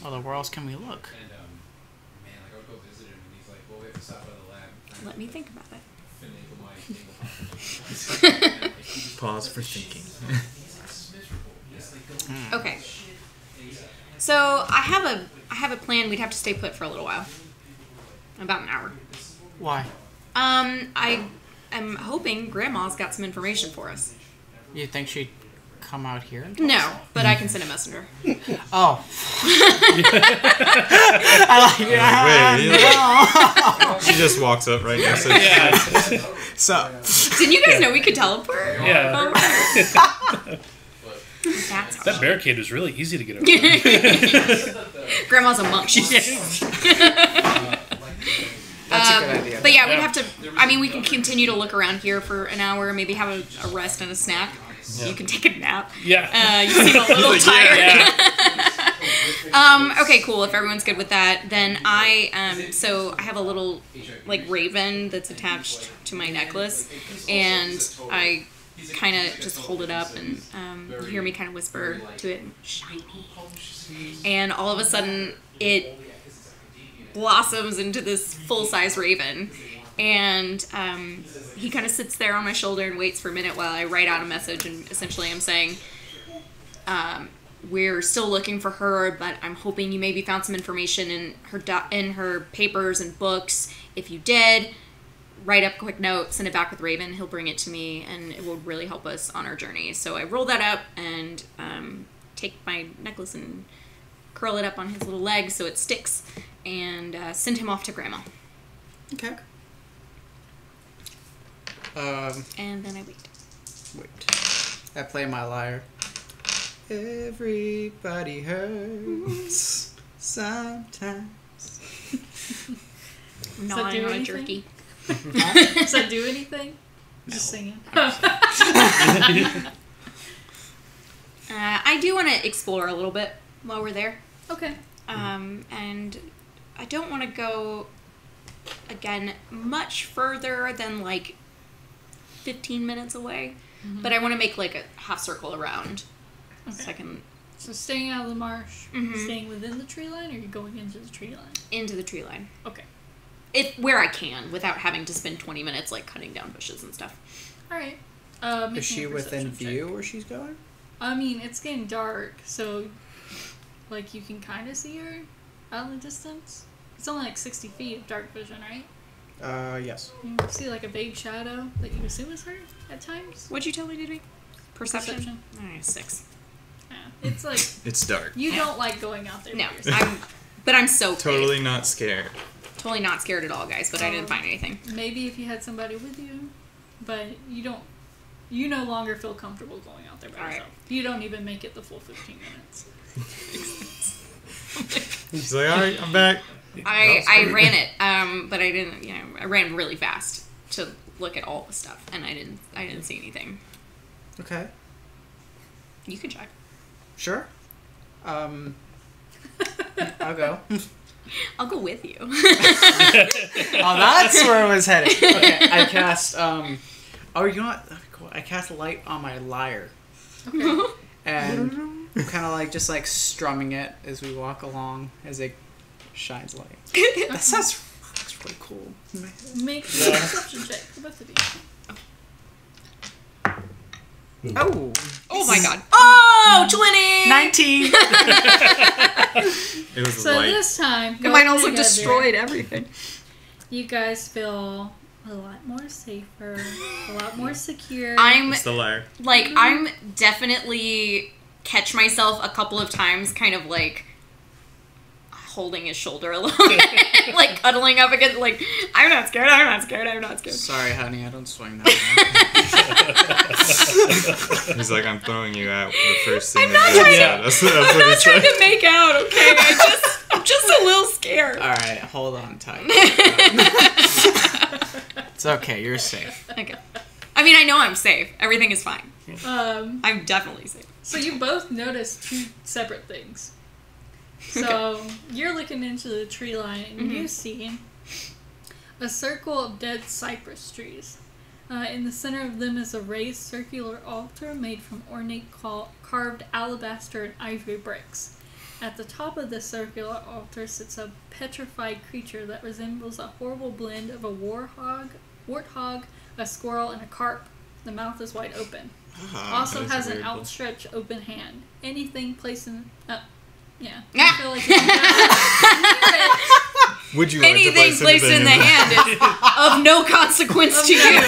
Well, where else can we look? Let me think about it. Pause for thinking. Okay. So I have a plan. We'd have to stay put for a little while. About an hour. Why? I am hoping Grandma's got some information for us. You think she'd come out here? No, but I can send a messenger. Oh. Wait, she just walks up right next to Yeah. So. Didn't you guys know we could teleport? Yeah. That's That barricade was really easy to get over. Grandma's a monk. She's That's a good idea. But yeah, we'd have to. I mean, we can continue to look around here for an hour, maybe have a rest and a snack. You can take a nap. Yeah. You seem a little tired. Yeah. Okay, cool. If everyone's good with that, then so I have a little like raven that's attached to my necklace, and I kind of just hold it up, and you hear me kind of whisper to it, "Shiny," and all of a sudden it blossoms into this full-size raven, and he kind of sits there on my shoulder and waits for a minute while I write out a message, and essentially I'm saying, we're still looking for her, but I'm hoping you maybe found some information in her papers and books. If you did, write up a quick note, send it back with Raven. He'll bring it to me, and it will really help us on our journey. So I roll that up and take my necklace and curl it up on his little leg so it sticks, and send him off to Grandma. Okay. And then I wait. I play my lyre. Everybody hurts sometimes. that do Gnawing on a anything? jerky. Does that do anything? Just singing. I do want to explore a little bit while we're there. Okay. And I don't want to go, again, much further than like 15 minutes away. Mm-hmm. But I want to make like a half circle around. Okay. So I can So staying out of the marsh, Mhm. staying within the tree line, or are you going into the tree line? into the tree line. Okay. Where I can, without having to spend 20 minutes like cutting down bushes and stuff. All right. Is she within view where she's going? I mean, it's getting dark, so like you can kind of see her out in the distance. It's only like 60 feet of dark vision, right? Yes. You can see like a vague shadow that you assume is her at times. What'd you tell me to do? Perception? Alright, 6. Yeah. It's like It's dark. you don't like going out there. No, by yourself. I'm so Totally not scared. totally not scared at all, guys. But I didn't find anything. Maybe if you had somebody with you, but you don't. You no longer feel comfortable going out there by yourself. You don't even make it the full 15 minutes. She's like, all right, I'm back. I ran it, but I didn't. You know, I ran really fast to look at all the stuff, and I didn't see anything. Okay. You can check. Sure. I'll go. I'll go with you. Oh, that's where I was headed. Okay, I cast, oh, you know what? I cast light on my lyre. Okay. And I'm kind of like, just like strumming it as we walk along as it shines light. That sounds really cool. Make a perception check for both of you. Oh. Oh my god. Oh, 20! 19! It was So light. this time, Mine going also together, destroyed everything. You guys feel a lot more safer, a lot more secure. It's the liar. Like, I'm definitely catch myself a couple of times kind of like holding his shoulder a little bit, like cuddling up against, like, I'm not scared, I'm not scared, I'm not scared. Sorry, honey, I don't swing that way. He's like, I'm throwing you out the first thing I'm not that trying said. That's what he I'm trying said. to make out, okay? I'm just a little scared. Alright, hold on tight. It's okay, you're safe. Okay. I mean, I know I'm safe. Everything is fine. I'm definitely safe. So you both notice two separate things. So you're looking into the tree line and you see a circle of dead cypress trees. In the center of them is a raised circular altar made from ornate carved alabaster and ivory bricks. At the top of the circular altar sits a petrified creature that resembles a horrible blend of a warthog, a squirrel, and a carp. The mouth is wide open. Also That is has a an weird one. outstretched open hand. Anything placed in... yeah. Ah. I feel like Would you like Anything to placed in the hand is of no consequence to you.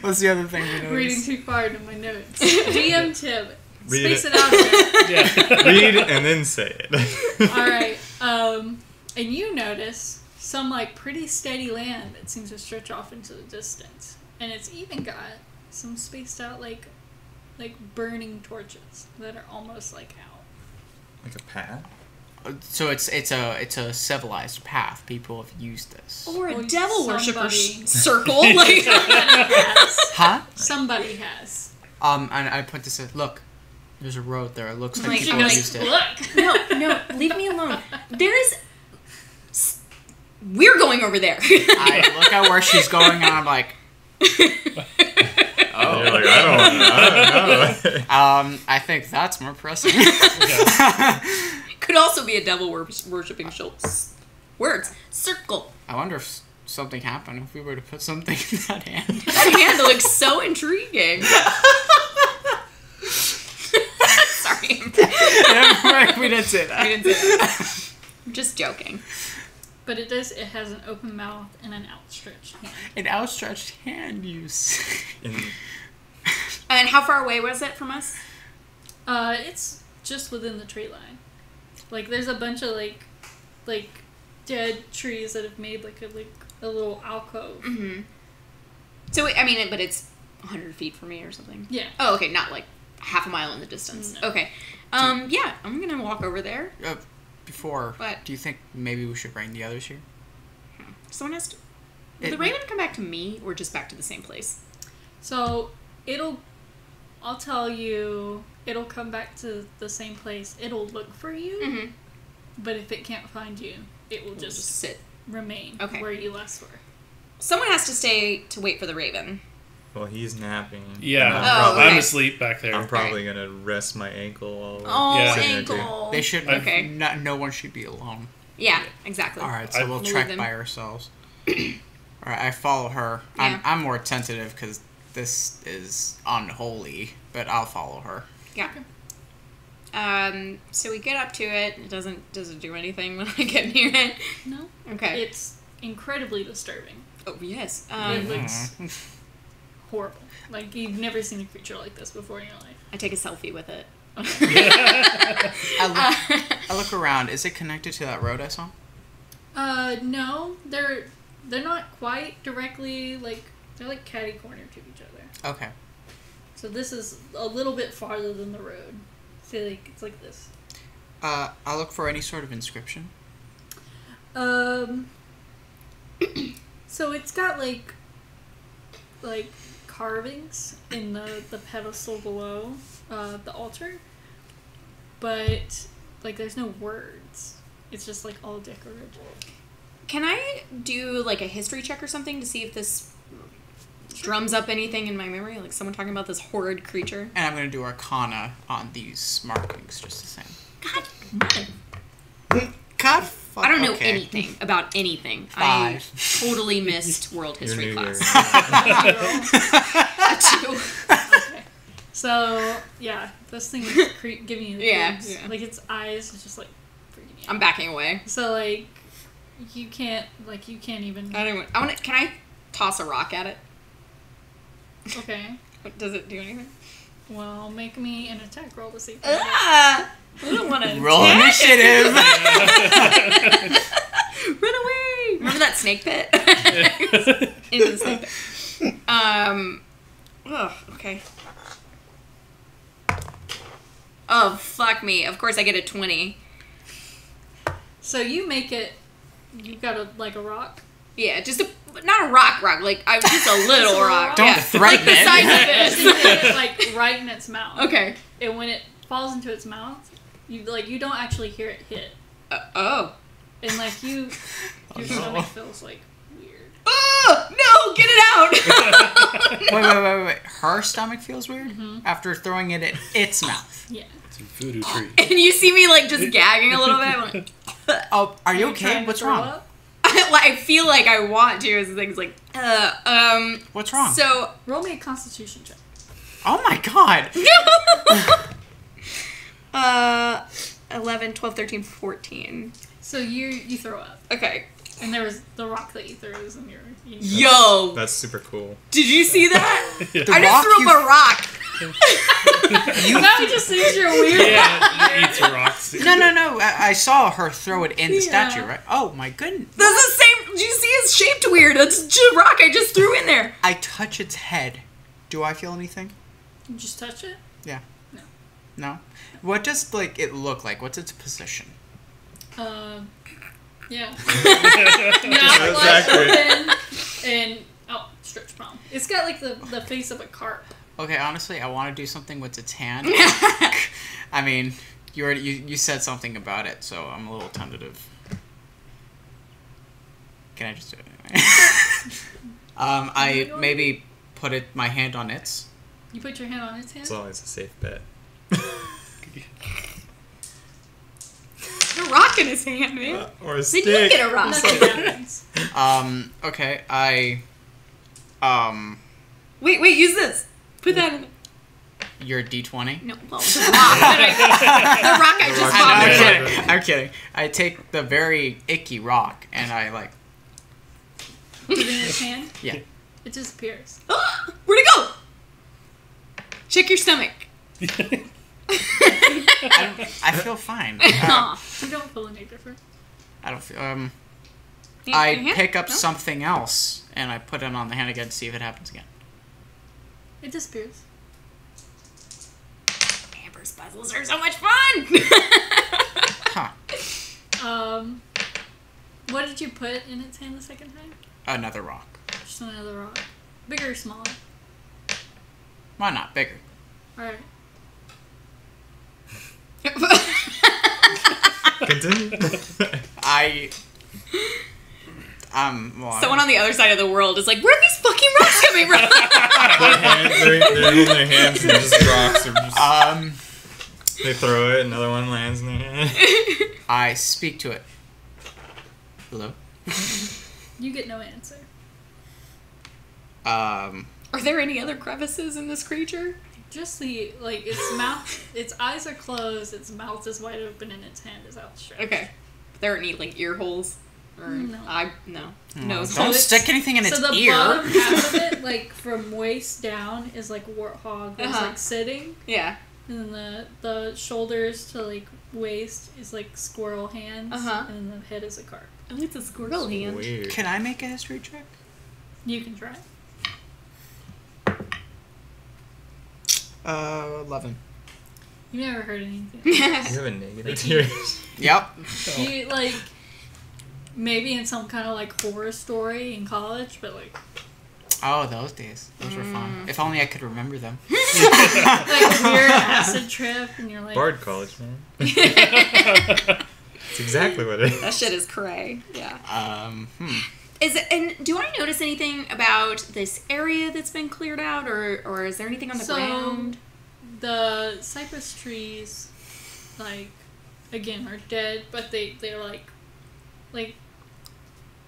What's the other thing we noticed? reading too far into my notes. GM tip. Read Space it. it out a bit. Yeah. Read and then say it. Alright. And you notice some like pretty steady land that seems to stretch off into the distance. And it's even got some spaced out like burning torches that are almost like out. Like a path? So it's a civilized path. People have used this. Or a Well, devil worshiper somebody- circle. Like, Huh? Somebody has. And I put this. Look, there's a road there. It looks like Like, people you're have like, used it. Look! no, leave me alone. We're going over there. I look at where she's going, and I'm like, Oh, you're like, I don't know. I think that's more pressing. Could also be a devil worshipping words. Circle. I wonder if something happened if we were to put something in that hand. That hand looks so intriguing. Sorry. We didn't say that. I didn't say that. I'm just joking. But it has an open mouth and an outstretched hand. An outstretched hand use. And how far away was it from us? It's just within the tree line. Like there's a bunch of like dead trees that have made like a little alcove. Mm-hmm. So, I mean, but it's 100 feet from me or something? Yeah. Oh, okay, not like half a mile in the distance. No. Okay. Yeah, I'm gonna walk over there. Before, What? do you think maybe we should bring the others here? Someone has to... Will the raven come back to me or just back to the same place? So I'll tell you, it'll come back to the same place. It'll look for you, Mm-hmm. but if it can't find you, it will just sit. remain Okay. where you last were. Someone has to stay to wait for the raven. Well, he's napping. Yeah. Oh, okay. I'm asleep back there. I'm probably gonna rest my ankle while we're Oh, Yeah. sitting there, too. ankle. They should. Okay. No one should be alone. Yeah, exactly. All right, so we'll We'll trek leave them. by ourselves. All right, I follow her. Yeah. I'm more attentive because this is unholy, but I'll follow her. Yeah. So we get up to it. It doesn't do anything when I get near it. No? Okay. It's incredibly disturbing. Oh yes. It looks horrible. Like, you've never seen a creature like this before in your life. I take a selfie with it. I look around. Is it connected to that road I saw? No. They're not quite directly, like, they're like catty-corner to each other. Okay. So this is a little bit farther than the road. So, like, it's like this. I'll look for any sort of inscription. So it's got, like carvings in the pedestal below the altar, but like there's no words. It's just like all decorative. Can I do like a history check or something to see if this drums up anything in my memory? Like someone talking about this horrid creature? And I'm going to do Arcana on these markings just the same. God, God fuck. I don't know okay. anything about anything. 5. I totally missed world history Your new class. A 2. Okay. So yeah, this thing is giving you the creeps. Yeah. Like its eyes is just like freaking you out. I'm backing away. So like you can't even. I don't want. Can I toss a rock at it? Okay. Does it do anything? Well, make me an attack roll to see. Ah! I don't want to Roll initiative. Run away! Remember that snake pit? Into the snake pit. Oh, okay. Oh, fuck me. Of course I get a 20. So you make it. You've got a rock. Yeah, just not a rock, like I was just a little rock. Don't yeah. threaten like the it. size of Just this. you put it like right in its mouth. Okay. And when it falls into its mouth, you don't actually hear it hit. Oh. And like your stomach feels like weird. Oh no! Get it out! Wait. Her stomach feels weird after throwing it in its mouth. Yeah. It's a voodoo tree. And you see me like just gagging a little bit. I'm like, Oh, are you Trying okay? to What's throw wrong? up? I feel like I want to. As things like, What's wrong? So Roll me a Constitution check. Oh my god. 11, 12, 13, 14. So you throw up, Okay. and there was the rock that you threw was in your. Yo! That's super cool. Did you see that? The I just rock threw you- up a rock. Now he just sees your weird. Yeah, it eats rocks. No. I saw her throw it in the Yeah. statue, right? Oh my goodness. That's the same. Did you see it's shaped weird? That's just a rock I just threw in there. I touch its head. Do I feel anything? You just touch it. Yeah. No. No? What does it look like? What's its position? Yeah. That's Wide accurate. open and stretch palm. It's got like the face of a carp. Okay, honestly, I want to do something with its hand. I mean, you said something about it, so I'm a little tentative. Can I just do it anyway? I maybe put my hand on its. You put your hand on its hand. It's always a safe bet. A rock in his hand, man. Or a Then stick. you get a rock. Nothing happens. Okay, Wait, use this. Put that in there. Your D20? No, well, the rock. The rock I just rock. vomited. I'm kidding. I take the very icky rock and I Put it in its hand. yeah. It disappears. Where'd it go? Check your stomach. I feel fine. Aw. You don't feel any different. I don't feel Your I hand? pick up No? something else and I put it on the hand again to see if it happens again. It disappears. Amber's puzzles are so much fun. Huh. What did you put in its hand the second time? Another rock. Just another rock. Bigger or smaller? Why not? Bigger. Alright. Continue. Well, Someone on the other side of the world is like, where are these fucking rocks coming from? They're in their hands and just rocks. Or just, they throw it, another one lands in their hand. I speak to it. Hello? You get no answer. Are there any other crevices in this creature? Just its mouth, its eyes are closed, its mouth is wide open, and its hand is outstretched. Okay. There are any, ear holes? Or No. No. So Don't it's- stick anything in its so the ear. bottom half of it, like from waist down, is like warthog, is Uh-huh. like sitting, Yeah. and then the shoulders to like waist is like squirrel hands, Uh-huh. and then the head is a carp. Oh, it's a squirrel hand. Weird. Can I make a history check? You can try. 11. You never heard anything. You have a negative here. Yep. You like maybe in some kind of like horror story in college, but like Oh, those days. Those were fun. If only I could remember them. like a weird acid trip, and you're like, Bard College, man. It's exactly what it is. That shit is cray. Yeah. Hmm. And do I notice anything about this area that's been cleared out, or is there anything on the ground? The cypress trees, like, again, are dead, but they're like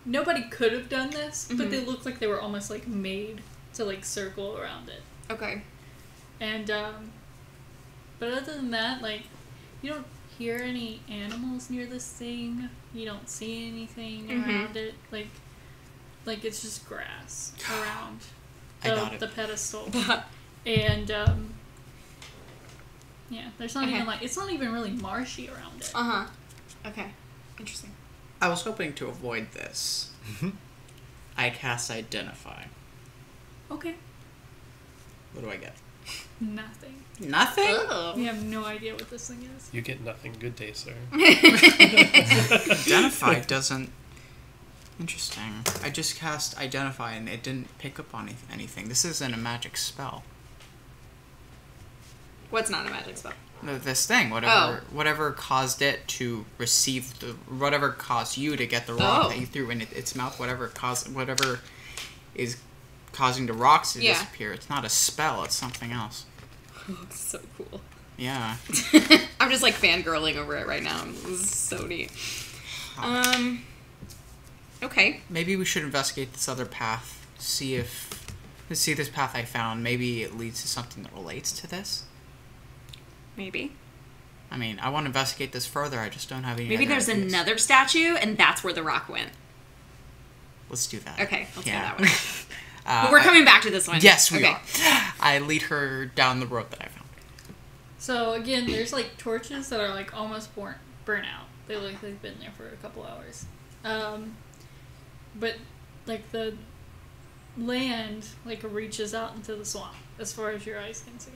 nobody could have done this, but they look like they were almost like made to like circle around it. Okay. And but other than that, like, you don't hear any animals near this thing. You don't see anything around it. Like it's just grass around the pedestal. And yeah, there's not even like, it's not even really marshy around it. Okay. Interesting. I was hoping to avoid this. I cast Identify. Okay. What do I get? Nothing. Nothing? We have no idea what this thing is. You get nothing. Good day, sir. Identify doesn't... Interesting. I just cast Identify and it didn't pick up on anything. This isn't a magic spell. What's not a magic spell? This thing, whatever caused it to receive whatever caused you to get the rock that you threw in its mouth, whatever is causing the rocks to disappear. It's not a spell, it's something else. It's so cool. Yeah. I'm just like fangirling over it right now. This is so neat. Okay. Maybe we should investigate this other path. See this path I found. Maybe it leads to something that relates to this. Maybe. I mean, I want to investigate this further. I just don't have any. Maybe other there's ideas. another statue, and that's where the rock went. Let's do that. Okay, let's go that way. But But we're coming back to this one. Yes, we Okay. are. I lead her down the road that I found. So again, there's like torches that are like almost burnt out. They look like they've been there for a couple hours. But like the land like reaches out into the swamp as far as your eyes can see.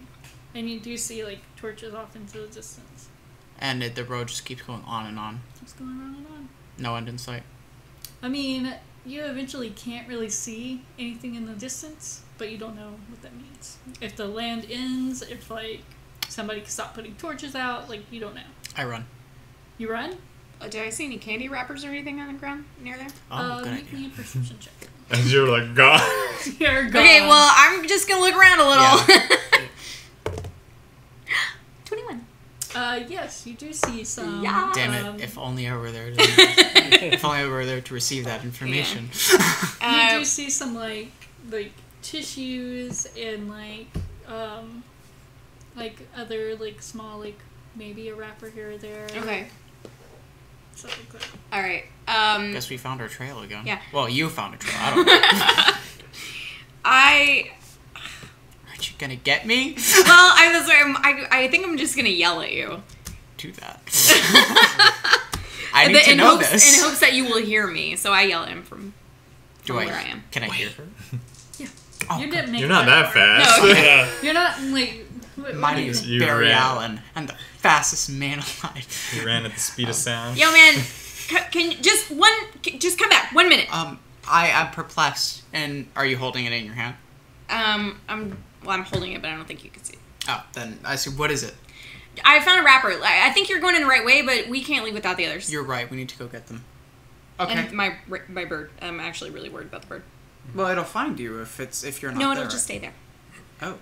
And you do see like torches off into the distance. And the road just keeps going on and on. What's going on and on? No end in sight. I mean, you eventually can't really see anything in the distance, but you don't know what that means. If the land ends, if like somebody can stop putting torches out, like you don't know. I run. You run? Did I see any candy wrappers or anything on the ground near there? Oh, good Make idea. me a perception check. And you're like, God. You're gone. Okay, well, I'm just gonna look around a little. 21. Yes, you do see some. Yeah. Damn it! If only I were there. If only I were there to receive that information. You do see some like tissues and like other like small like maybe a wrapper here or there. Okay. Stuff like that. All right. Guess we found our trail again. Yeah. Well, you found a trail. I don't know. Aren't you gonna get me? Well, I think I'm just gonna yell at you. Do that. I need to know this. In hopes that you will hear me, so I yell at him from where I am. Can I hear her? Yeah. Oh, You didn't make You're not that fast. No, okay. Yeah. You're not like. What my do name you is think? You Barry ran. Allen. I'm the fastest man alive. You ran at the speed of sound. Yo, man, can you just come back 1 minute. I'm perplexed. And are you holding it in your hand? I'm holding it, but I don't think you can see it. Oh, then I see. What is it? I found a wrapper. I think you're going in the right way, but we can't leave without the others. You're right. We need to go get them. Okay. And my bird. I'm actually really worried about the bird. Well, it'll find you if you're not No, there. it'll just stay there. Oh.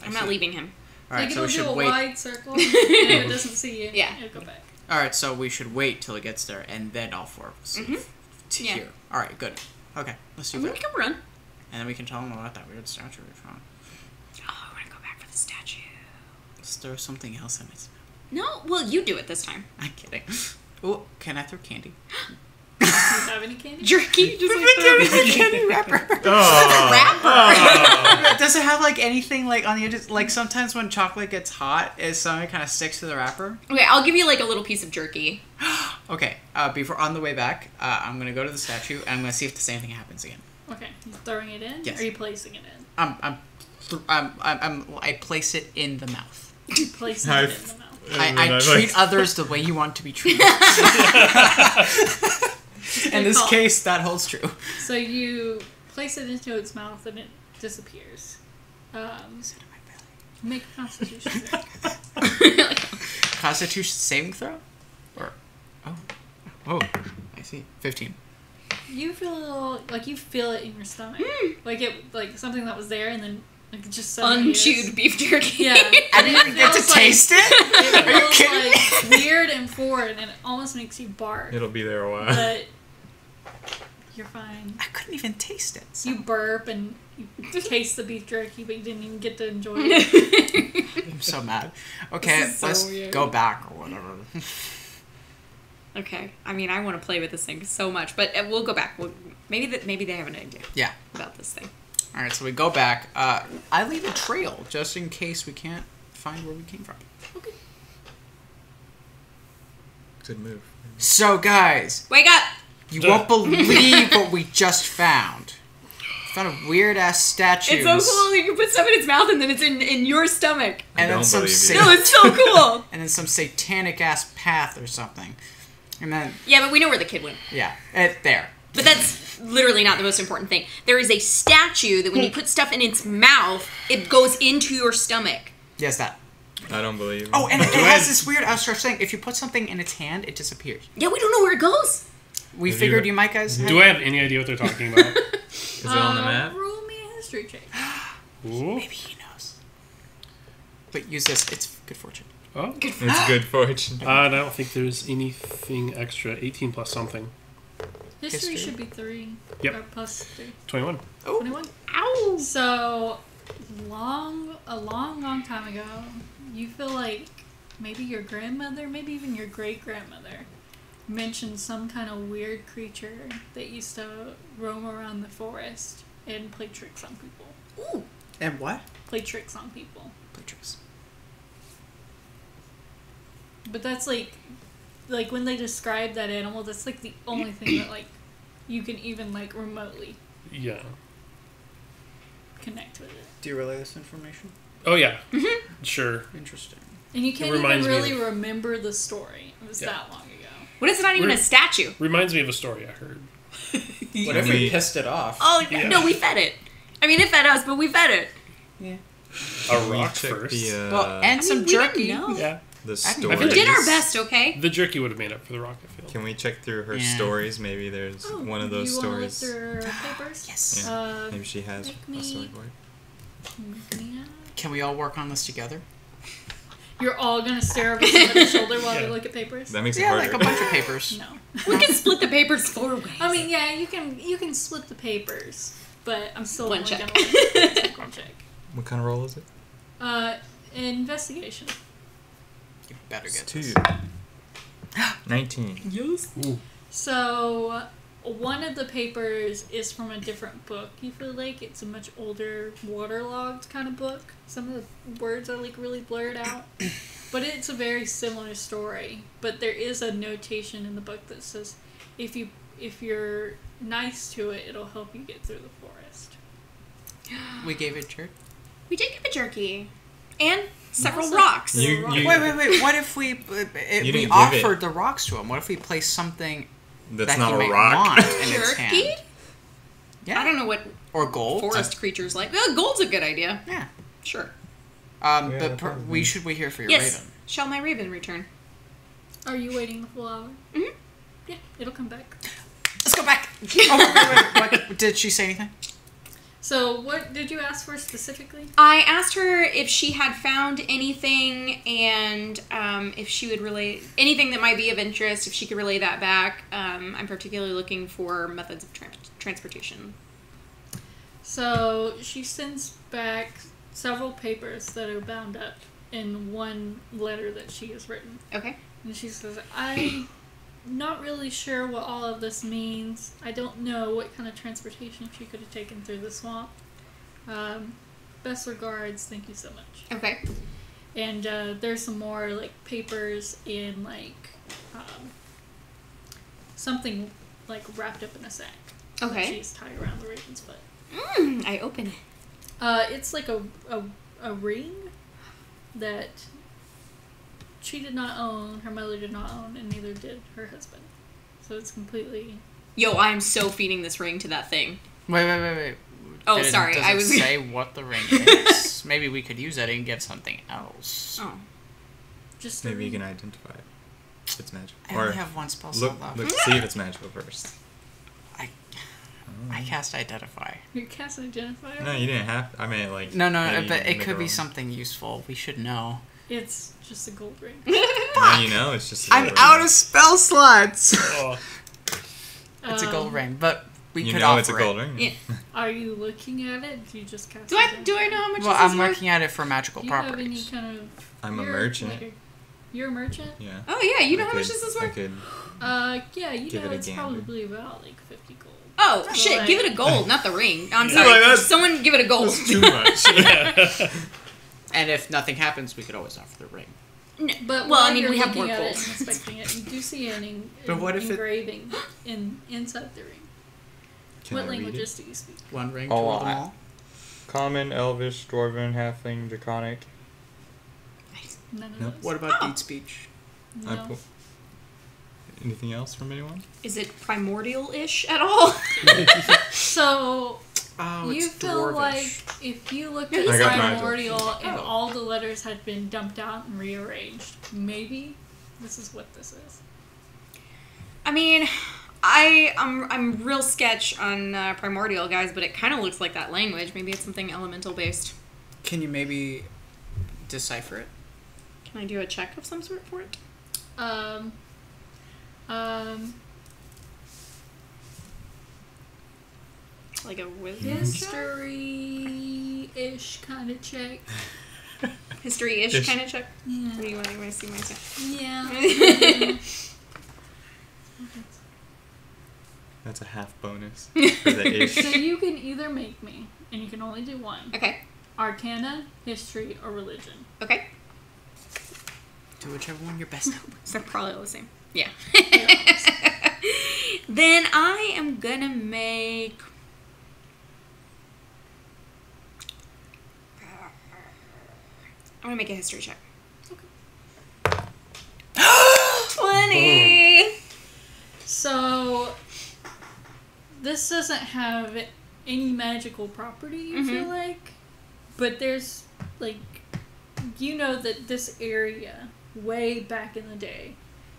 I'm not leaving him. All right, Like so we it'll should do a wait. wide circle, and if it doesn't see you, Yeah. it'll go back. All right, so we should wait till it gets there, and then all four of us leave to Yeah. here. All right, good. Okay, let's do I'm that. gonna come run. And then we can tell them about that weird statue we found. Oh, I want to go back for the statue. Is there something else in it? No, well, you do it this time. I'm kidding. Oh, can I throw candy? have any candy? Jerky, just like the candy wrapper. Does it have like anything like on the edges? Like sometimes when chocolate gets hot, something kind of sticks to the wrapper. Okay, I'll give you like a little piece of jerky. Okay, before on the way back, I'm gonna go to the statue and I'm gonna see if the same thing happens again. Okay, you throwing it in? Yes. Or are you placing it in? I place it in the mouth. You place it in the mouth. I treat others the way you want to be treated. In this case, that holds true. So you place it into its mouth and it disappears. Make a constitution check. Constitution saving throw? Or oh, I see. 15. You feel like you feel it in your stomach, like something that was there, and then like just suddenly unchewed beef jerky. Yeah, I didn't even get to taste it. It Are you feels kidding like weird and foreign, and it almost makes you bark. It'll be there a while. But you're fine. I couldn't even taste it. So. You burp and you taste the beef jerky, but you didn't even get to enjoy it. I'm so mad. Okay, so let's weird. go back or whatever. Okay, I mean, I want to play with this thing so much, but we'll go back. Maybe they have an idea. Yeah. About this thing. All right, so we go back. I leave a trail just in case we can't find where we came from. Okay. Good move. So, guys, Wake up! you won't believe what we just found. Found a weird ass statue. It's so cool. You can put stuff in its mouth and then it's in your stomach. And then some No, it's so cool. and then some satanic ass path or something. And then Yeah, but we know where the kid went. yeah, there. But that's literally not the most important thing. There is a statue that when you put stuff in its mouth, it goes into your stomach. Yes, that. I don't believe it. Oh, and it has this weird abstract thing. If you put something in its hand, it disappears. Yeah, we don't know where it goes. We figured you might guys. Do I have any idea what they're talking about? Is it on the map? Roll me a history check. Ooh. Maybe he knows. But use this. It's good fortune. Oh. It's good fortune. I don't think there's anything extra. 18 plus something. History should be 3. Yep. Or plus 3. 21. 21. Ow! So, a long time ago, you feel like maybe your grandmother, maybe even your great-grandmother, mentioned some kind of weird creature that used to roam around the forest and play tricks on people. Ooh. And what? Play tricks on people. Play tricks. But that's like when they describe that animal, that's like the only thing that like you can even like remotely Yeah. connect with it. Do you relay this information? Oh, yeah. Sure. Interesting. And you can't even reminds me really of- remember the story. It was Yeah. that long ago. What is it? Not even a statue. Reminds me of a story I heard. What if we pissed it off? Oh, Yeah. no, we fed it. I mean, it fed us, but we fed it. Yeah. A We rock checked first. the, Well, and some we didn't jerky. know. Yeah. the I stories. We did our best, okay? The jerky would have made up for the rock, I feel. Can we check through her Yeah. stories? Maybe there's one of those you wanna stories. look through her papers? Yes. Yeah. Maybe she has make a me- story for it. Can we all work on this together? You're all gonna stare over somebody's shoulder while Yeah. we look at papers? That makes it Yeah, harder. like a bunch of papers. No. We can split the papers 4 ways. I mean, yeah, you can split the papers, but I'm still One only check. gonna take one check. What kind of roll is it? Investigation. You better get Two. this. 19. Yes. Ooh. So, one of the papers is from a different book. You feel like it's a much older, waterlogged kind of book. Some of the words are like really blurred out. But it's a very similar story. But there is a notation in the book that says if you're nice to it, it'll help you get through the forest. We gave it jerk. We did give a jerky. And several Also- rocks. You- Wait. What if we didn't we give offered it. the rocks to him? What if we placed something That's that not he a might rock. want in its Jerky? hand? Yeah. I don't know what Or gold. forest creatures like. Well, gold's a good idea. Yeah. Sure. Yeah, But we hear for your Yes. raven. Shall my raven return? Are you waiting the full hour? Mhm. Yeah, it'll come back. Let's go back. Oh, wait. What, did she say anything? So, what did you ask for specifically? I asked her if she had found anything and if she would relay anything that might be of interest, if she could relay that back. I'm particularly looking for methods of transportation. So, she sends back several papers that are bound up in one letter that she has written. Okay. And she says, I not really sure what all of this means. I don't know what kind of transportation she could have taken through the swamp. Best regards. Thank you so much. Okay. And there's some more like papers in like something like wrapped up in a sack. Okay. That she's tied around the raven's foot. I open it. It's like a ring that she did not own, her mother did not own, and neither did her husband. So it's completely... Yo, I am so feeding this ring to that thing. Wait. Oh, sorry. Does I it was say what the ring is? Maybe we could use it and get something else. Oh. Just Maybe you can identify it. If it's magical. I only have one spell slot left. Look, see if it's magical first. I cast Identify. You cast Identify? No, you didn't have. I mean, like. No, maybe but it make could be wrong. something useful. We should know. It's just a gold ring. Now you know. It's just. I'm out of spell slots. Oh. It's a gold ring, but we You could know offer it's a gold ring. Yeah. Are you looking at it? Do you just cast Do I know how much Well, this is I'm worth? looking at it for magical Do you have any properties. kind of... I'm a you're merchant. You're a merchant? Yeah. Oh, yeah. You know I how much could- this is I worth? could. Yeah, you Give know it a it's gander. probably about like 50 gold. Oh, So, shit. like- Give it a gold, not the ring. I'm Yeah. sorry. Like, that's- Someone give it a gold. Too much. And if nothing happens, we could always offer the ring. But Well, I while mean, you're we have looking more at it gold. and inspecting it, you do see an But what if it- engraving inside the ring. Can What I read languages do you speak? One ring Oh, to rule them I- all. Common, Elvish, Dwarven, Halfling, Draconic. None of Nope. those. What about deed speech? I No. pu- Anything else from anyone? Is it primordial-ish at all? So Oh, you it's feel dwarvish. like if you looked Yeah, at I got mine. primordial and Oh. all the letters had been dumped out and rearranged, maybe this is what this is. I mean, I'm real sketch on primordial, guys, but it kind of looks like that language. Maybe it's something elemental based. Can you maybe decipher it? Can I do a check of some sort for it? Like a wisdom check? History-ish kind of check. History-ish Ish. kind of check? Yeah. What do you want to see my check? Yeah. That's a half bonus for the ish. So you can either make me, and you can only do one. Okay. Arcana, history, or religion. Okay. Do whichever one you're best at. So they're probably all the same. Yeah. Yeah. Then I am gonna make... I'm gonna make a history check. Okay. 20! So this doesn't have any magical property, you feel like, but there's like, you know that this area way back in the day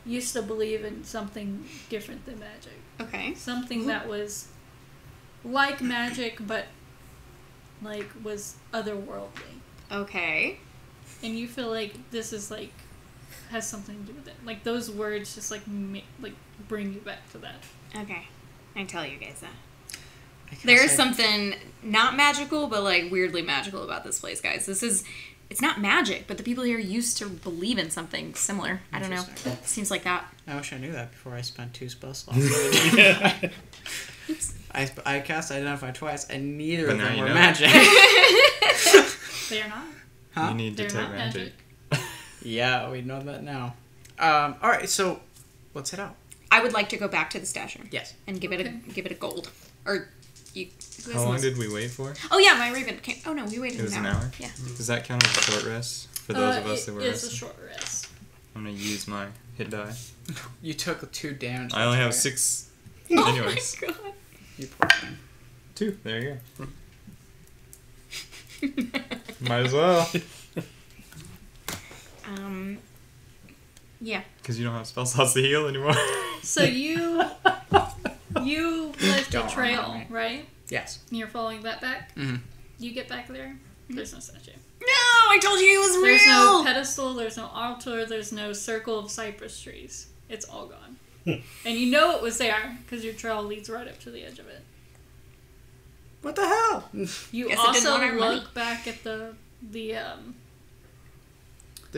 used to believe in something different than magic, Okay. something that was like magic but like was otherworldly, Okay. and you feel like this is like has something to do with it, like those words just like like bring you back to that. Okay. I can tell you guys that. I guess There's I- something not magical, but like weirdly magical about this place, guys. It's not magic, but the people here used to believe in something similar. I don't know. Interesting. Seems like that. I wish I knew that before I spent 2 spell slots. I cast Identify twice, and neither But of now them you were know. magic. They are not. Huh? You need They're detect not magic. Yeah, we know that now. Alright, so let's head out. I would like to go back to the stasher. Yes. And give it a gold. Or you. who has How long most- did we wait for? Oh yeah, my raven came. Oh no, we waited It was an an hour. hour? Yeah. Does that count as a short rest for those of us that were It's a resting? short rest. I'm gonna use my hit die. You took 2 damage. I only have that's right. 6. Oh Anyways, my god. You poor thing. 2. There you go. Might as well. Yeah. Because you don't have spell slots to heal anymore. So you left a Don't trail, remind me. right? Yes. And you're following that back. Mhm. You get back there. There's no statue. No, I told you it was There's real. no pedestal. There's no altar. There's no circle of cypress trees. It's all gone. And you know it was there because your trail leads right up to the edge of it. What the hell? You Guess it didn't also want our look money. back at the The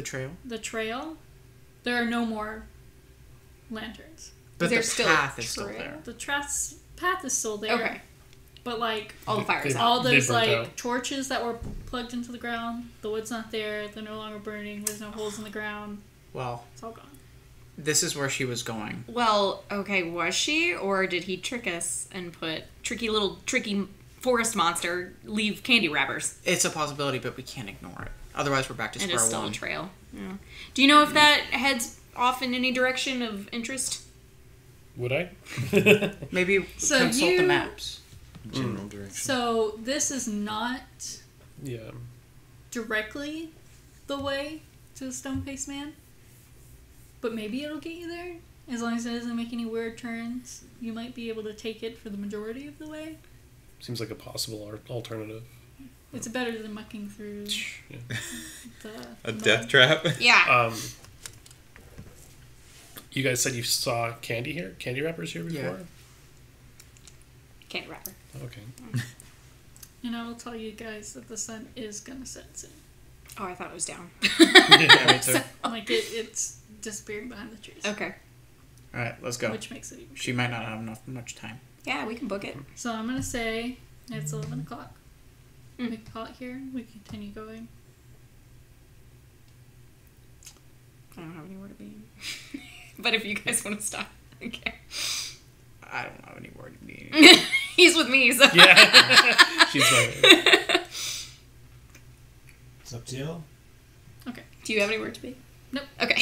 trail? trail. There are no more lanterns. But There's the still path is still trail. there. The path is still there. Okay. But like All the fires out. all those They burnt like out. torches that were plugged into the ground, the wood's not there. They're no longer burning. There's no holes in the ground. Well, It's all gone. this is where she was going. Well, okay, was she? Or did he trick us and put tricky forest monster leave candy wrappers? It's a possibility, but we can't ignore it. Otherwise, we're back to And square it's still one. a trail. Yeah. Do you know if that heads off in any direction of interest? Would I? Maybe So consult the you- maps. General direction. So this is not Yeah. directly the way to the Stone-Faced Man, but maybe it'll get you there. As long as it doesn't make any weird turns, you might be able to take it for the majority of the way. Seems like a possible alternative. It's better than mucking through Yeah. A the death trap? Yeah. You guys said you saw candy wrappers here before? Yeah. Candy wrapper. Okay. And I will tell you guys that the sun is gonna set soon. Oh, I thought it was down. Yeah, me too. Like it's disappearing behind the trees. Okay. All right, let's go. Which makes it even. She might not have much time. Yeah, we can book it. So I'm gonna say it's 11 o'clock. Mm. We can call it here. We continue going. I don't have anywhere to be. But if you guys want to stop, okay. I don't have any word to be. He's with me, so. Yeah. She's right. It's up to you. Okay. Do you have anywhere to be? Nope. Okay.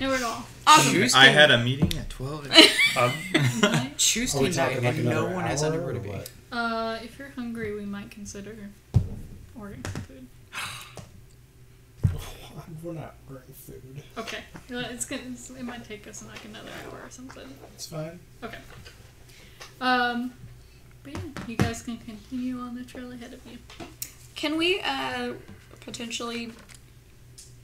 Nowhere at all. Awesome. Tuesday, I had a meeting at 12. Right? Tuesday Are we night, talking like and no another one has hour anywhere to or be. what? If you're hungry, we might consider ordering some food. We're not ordering food. Okay. It might take us like another hour or something. It's fine. Okay. But yeah, you guys can continue on the trail ahead of you. Can we potentially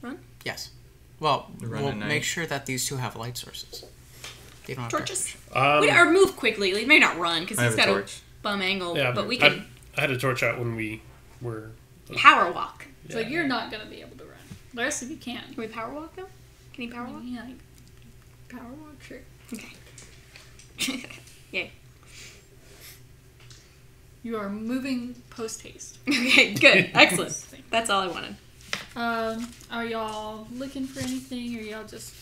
run? Yes. Well, Run we'll at night. make sure that these two have light sources. They don't have Torches? Um, Or move quickly. We may not run because I he's have a got torch. a bum angle, yeah, but we can I had a torch out when we were. power walk. So you're not gonna be able to run. The rest of you can. Can we power walk though? Can you power walk? Yeah, like, power walk, sure. Okay. Yay. You are moving post haste. Okay, good. Excellent. That's all I wanted. Are y'all looking for anything, or y'all just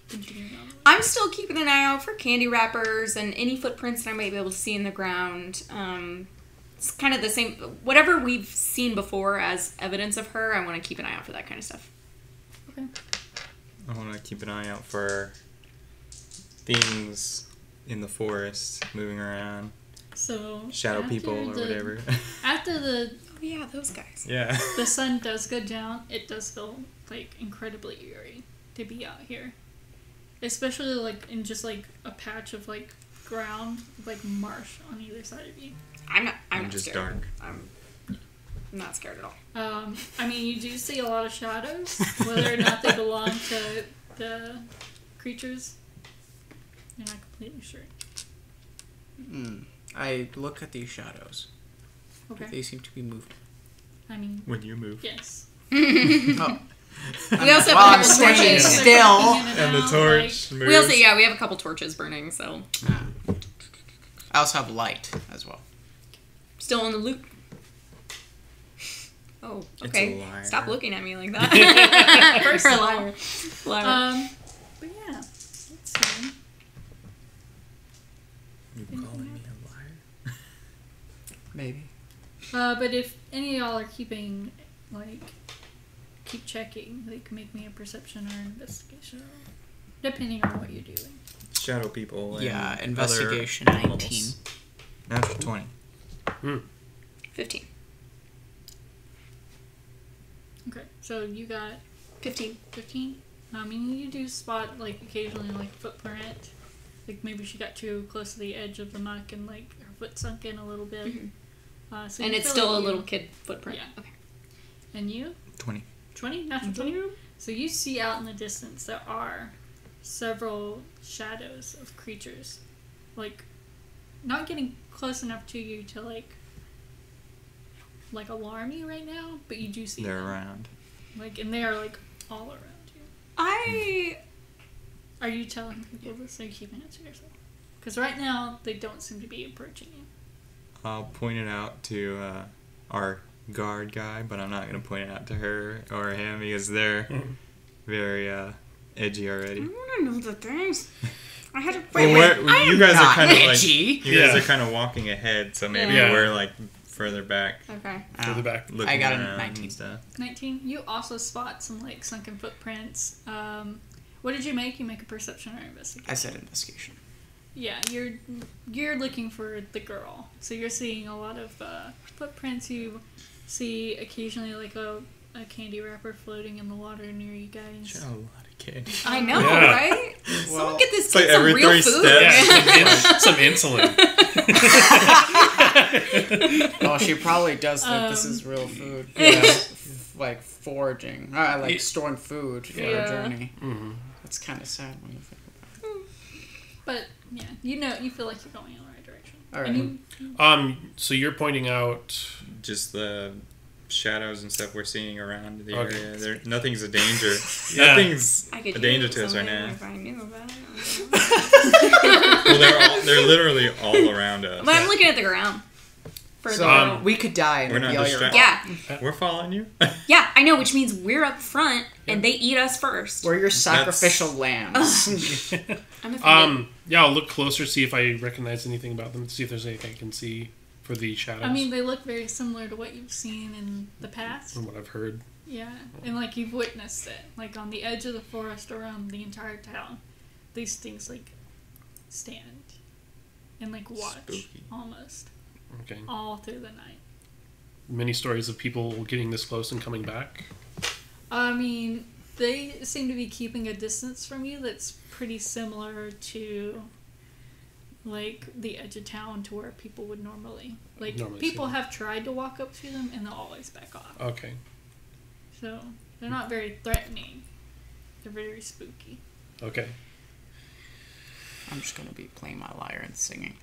continuing on? I'm still keeping an eye out for candy wrappers and any footprints that I might be able to see in the ground. It's kind of the same. Whatever we've seen before as evidence of her, I want to keep an eye out for that kind of stuff. Okay. I want to keep an eye out for things in the forest moving around. So Shadow after people or whatever. After Oh yeah, those guys. Yeah. the sun does go down, it does feel like incredibly eerie to be out here, especially like in just like a patch of like ground, like marsh on either side of you. I'm not just scared. dark. I'm not scared at all. I mean, you do see a lot of shadows, whether or not they belong to the creatures. You're not completely sure. I look at these shadows. Okay. They seem to be moving. I mean, When you move. yes. Oh. We also have While a I'm couple standing torches. They're still. poking in And the out, torch moves. We also we have a couple torches burning, so I also have light as well. still in the loop. Oh, It's okay. a liar. Stop looking at me like that. First You're a of all. liar. Liar. But yeah, let's see. You calling me a liar? Maybe. But if any of y'all are keeping, like, keep checking, like, make me a perception or investigation roll, depending on what you're doing. Shadow people. And Yeah, other investigation animals. 19. Natural 20. 15. Okay, so you got 15. 15. I mean, you do spot, like, occasionally, like, footprint. Like, maybe she got too close to the edge of the muck and, like, her foot sunk in a little bit. Mm-hmm. So And you it's feel still like a you- little kid footprint. Yeah. Okay. And you? 20. 20? Natural 20? So you see out in the distance there are several shadows of creatures. Like, not getting close enough to you to, like alarm you right now, but you do see They're them. around. Like, and they are, like, all around you. I Are you telling people this or are you keeping it to yourself? Because right now, they don't seem to be approaching you. I'll point it out to our guard guy, but I'm not going to point it out to her or him because they're very edgy already. I want to know the things. I had to you guys are kind of like edgy. you guys are kind of walking ahead, so maybe we're like further back. Okay. Further back. I got a around 19. and stuff. 19. You also spot some like sunken footprints. What did you make? You make a perception or investigation? I said investigation. Yeah, you're looking for the girl. So you're seeing a lot of footprints. You see occasionally like a candy wrapper floating in the water near you guys. Sure, a lot of candy. I know, Yeah. right? Someone get this like kid some every real 3 food. steps. Some insulin. Oh, she probably does think this is real food. Yeah. Like foraging. Like storing food for Yeah. a journey. Mm-hmm. It's kind of sad when you think about it. But yeah, you feel like you're going in the right direction. All right. And you, So you're pointing out. Just the shadows and stuff we're seeing around the Okay. area. Nothing's a danger. Yeah. Nothing's I could a do danger to us right something now. if I knew about it. Well, they're literally all around us. But I'm looking at the ground. For the So girl. we could die and We're it'd not be all your distracted. fault. Yeah, We're following you. yeah, I know, which means we're up front and they eat us first. We're your sacrificial lambs. I'm offended. Yeah, I'll look closer, see if I recognize anything about them, see if there's anything I can see for the shadows. I mean, they look very similar to what you've seen in the past. from what I've heard. Yeah, and like you've witnessed it, like on the edge of the forest around the entire town, these things like stand and like watch Spooky. almost Okay. all through the night. Many stories of people getting this close and coming back. I mean, they seem to be keeping a distance from you that's pretty similar to like the edge of town to where people would normally people see. have tried to walk up to them and they'll always back off. Okay. So they're not very threatening. They're very spooky. Okay. I'm just gonna be playing my lyre and singing.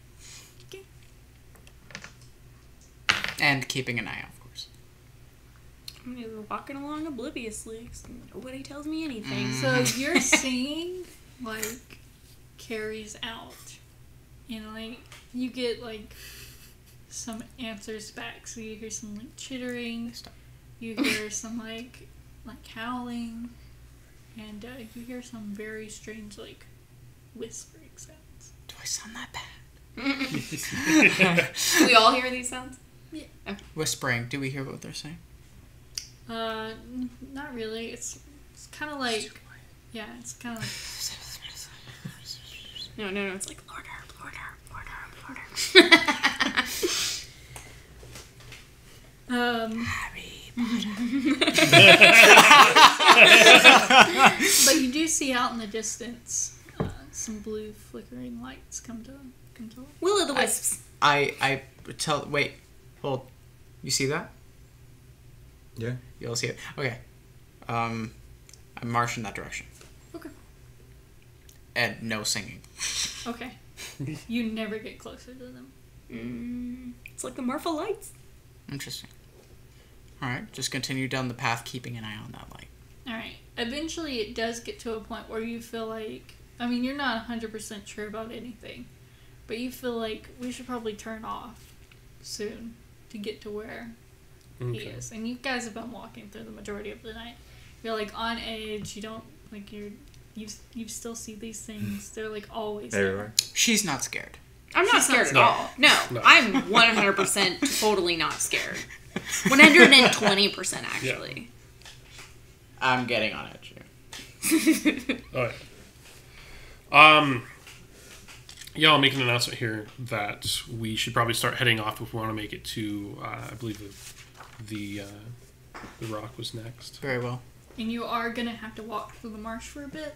Okay. And keeping an eye out, of course. I'm just walking along obliviously. 'Cause nobody tells me anything. So you're seeing like carries out, and like you get like some answers back. So you hear some like chittering, you hear some like howling, and you hear some very strange like whispering sounds. Do I sound that bad? We all hear these sounds? Whispering. Do we hear what they're saying? Not really. It's kind of like it's kind of like. No, it's like Lord Herb. But you do see out in the distance some blue flickering lights come to life. Will o' the Wisps. I tell. Wait, hold. You see that? Yeah. You all see it? Okay. I march in that direction. Okay. And no singing. Okay. You never get closer to them. It's like the Marfa lights. Interesting. Alright, just continue down the path, keeping an eye on that light. Alright. Eventually it does get to a point where you feel like, I mean, you're not 100% sure about anything, but you feel like we should probably turn off soon to get to where he is. And you guys have been walking through the majority of the night. You're like on edge, you don't, like you still see these things. They're like always Everywhere. She's not scared. I'm not scared at No. all. No, I'm 100% totally not scared. 120% actually. I'm getting on edge here. Alright. Yeah, I'll make an announcement here that we should probably start heading off if we want to make it to, I believe the rock was next. Very well. And you are going to have to walk through the marsh for a bit,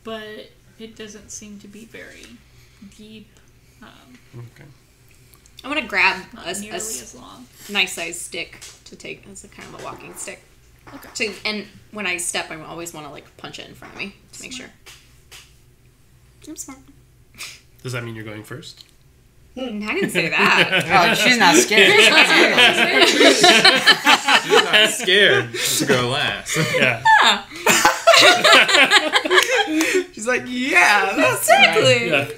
but it doesn't seem to be very deep. Okay. I'm gonna grab Not a nearly as long. nice sized stick to take as a kind of a walking stick. Okay. And when I step, I always want to like punch it in front of me to make sure. I'm smart. Does that mean you're going first? I didn't say that. Oh, she's not scared. She's not scared to go last. Yeah. She's like, yeah, that's Exactly. Yeah.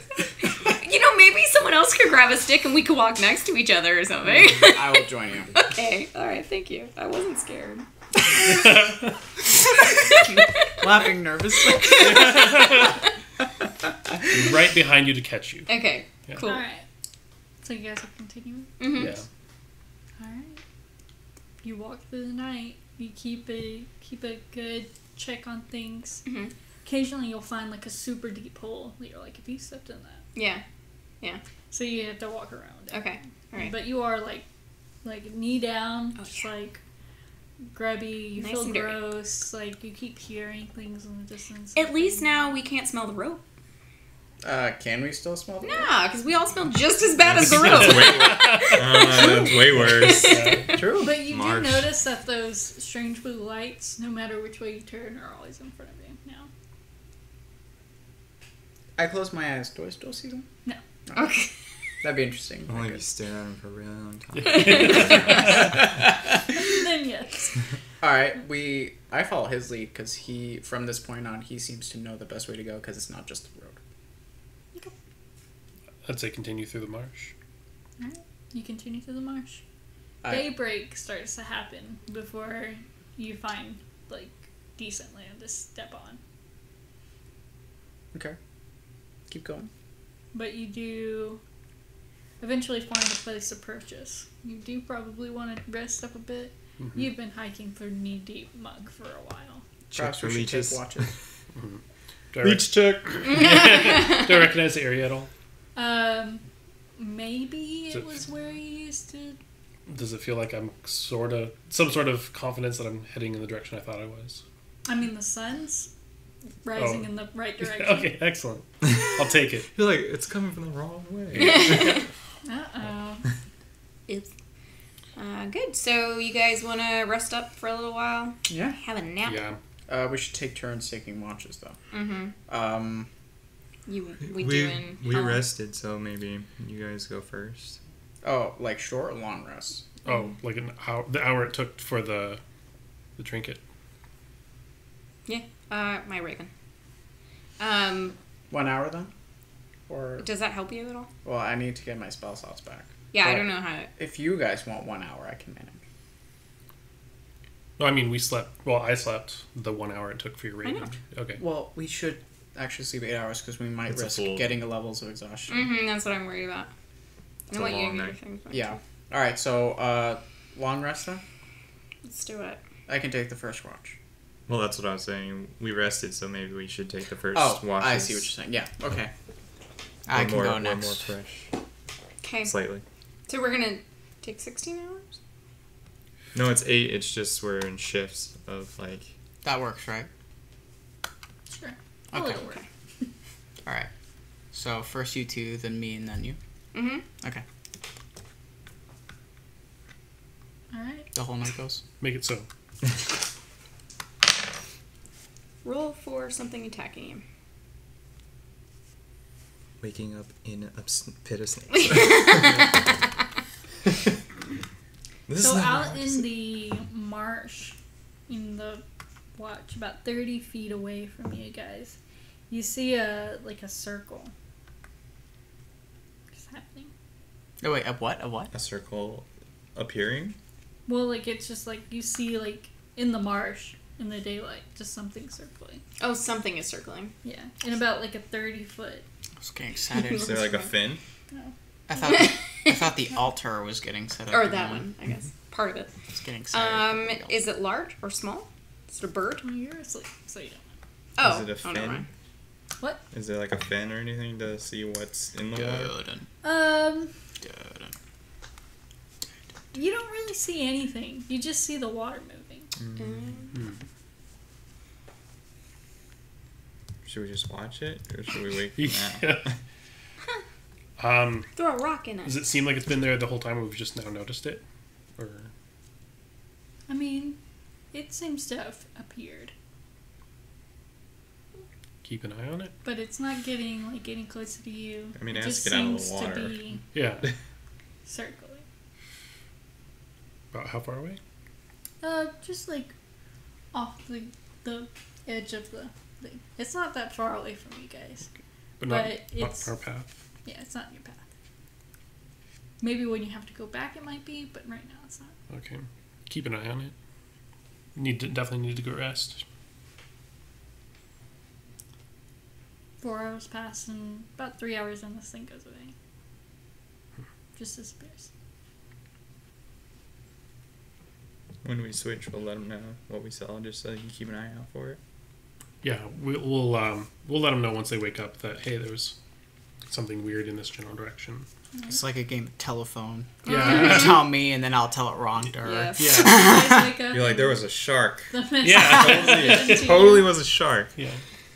You know, maybe someone else could grab a stick and we could walk next to each other or something. I will join you. Okay. All right. Thank you. I wasn't scared. Laughing nervously. Right behind you to catch you. Okay. Yeah. Cool. All right. So you guys are continuing. Mm-hmm. Yeah. All right. You walk through the night. You keep a good check on things. Mm-hmm. Occasionally, you'll find like a super deep hole. You're like, if you stepped in that. Yeah. So you have to walk around it. Okay. All right. But you are like knee down, Oh, just yeah. like grubby. You Nice feel and dirty. gross. Like you keep hearing things in the distance. At least now we can't smell the rope. Can we still smell the Nah, because we all smell just as bad as the That's rope. way worse. True. But you Marsh. do notice that those strange blue lights, no matter which way you turn, are always in front of you now. I close my eyes. Do I still see them? No. Okay. That'd be interesting. Only if you stare at him for a really long time. Then yes. All right, I follow his lead because from this point on, he seems to know the best way to go because it's not just the road. I'd say continue through the marsh. Alright. You continue through the marsh. I- Daybreak starts to happen before you find like decent land to step on. Okay. Keep going. But you do eventually find a place to purchase. You do probably want to rest up a bit. Mm-hmm. You've been hiking through knee-deep mug for a while. Check Perhaps for we should leeches. take watches. Do I, Leech check. do I recognize the area at all? Maybe So- it was where you used to. Does it feel like I'm some sort of confidence that I'm heading in the direction I thought I was? I mean, the sun's rising Oh. in the right direction. Okay, excellent. I'll take it. You're like, it's coming from the wrong way. Uh-oh. It's good. So you guys want to rest up for a little while? Yeah. Have a nap? Yeah. We should take turns taking watches, though. Mm-hmm. We we doing... we how long? rested, so maybe you guys go first. Oh, like short or long rests? Oh, like an hour, the hour it took for the trinket. Yeah. My raven. 1 hour then? Or Does that help you at all? well, I need to get my spell slots back. Yeah, I But don't know how to... If you guys want 1 hour, I can manage. No, I mean we slept. Well, I slept the 1 hour it took for your I know. raven. Okay. Well, we should actually sleep 8 hours because we might It's a risk full- getting a levels of exhaustion. Mm-hmm, that's what I'm worried about. It's I a want you to long get your night. things back. Yeah. All right. So long rest then. Let's do it. I can take the first watch. Well, that's what I was saying. We rested, so maybe we should take the first Oh, watches. I see what you're saying. Yeah. Okay. We're I can more, go we're next. more fresh. Okay. Slightly. So we're going to take 16 hours? No, it's 8. It's just we're in shifts of like. That works, right? Sure. Okay. It'll work. All right. So first you two, then me, and then you. Mm-hmm. Okay. Alright. The whole night goes. Make it so. Roll for something attacking you. Waking up in a pit of snakes. This So is not out hard. in the marsh, in the watch, about 30 feet away from you guys, you see a circle. What's happening? Oh wait, a what? A what? A circle appearing. Well, like it's just like you see like in the marsh in the daylight, just something circling. Oh, something is circling. Yeah, in about like a 30-foot. I was getting excited. Is there like a fin? I thought the altar was getting set up. Or again. that one, I guess. Part of it. I was getting excited. Is it large or small? Is it a bird? Well, you're asleep, so you don't know. Oh, Is it a oh, never fin? mind. What? Is there like a fin or anything to see what's in the water? Good. You don't really see anything. You just see the water moving. Should we just watch it, or should we wait for Yeah. that? Throw a rock in it. Does it seem like it's been there the whole time and we've just now noticed it? Or I mean, it seems to have appeared, keep an eye on it? but it's not getting any closer to you. I mean, it it has just to get out of the seems water. to be Yeah. circling. About how far away? Just like off the edge of the thing. It's not that far away from you guys. But it's not our path. Yeah, it's not in your path. Maybe when you have to go back it might be, but right now it's not. Okay. Keep an eye on it. Definitely need to go rest. 4 hours pass and about 3 hours and this thing goes away. Just disappears. When we switch, we'll let them know what we saw, just so you can keep an eye out for it. Yeah, we'll let them know once they wake up that, hey, there's something weird in this general direction. It's like a game of telephone. Yeah. You tell me, and then I'll tell it wrong to her. Yeah. Yeah. You're like, there was a shark. Yeah. It totally was a shark. Yeah.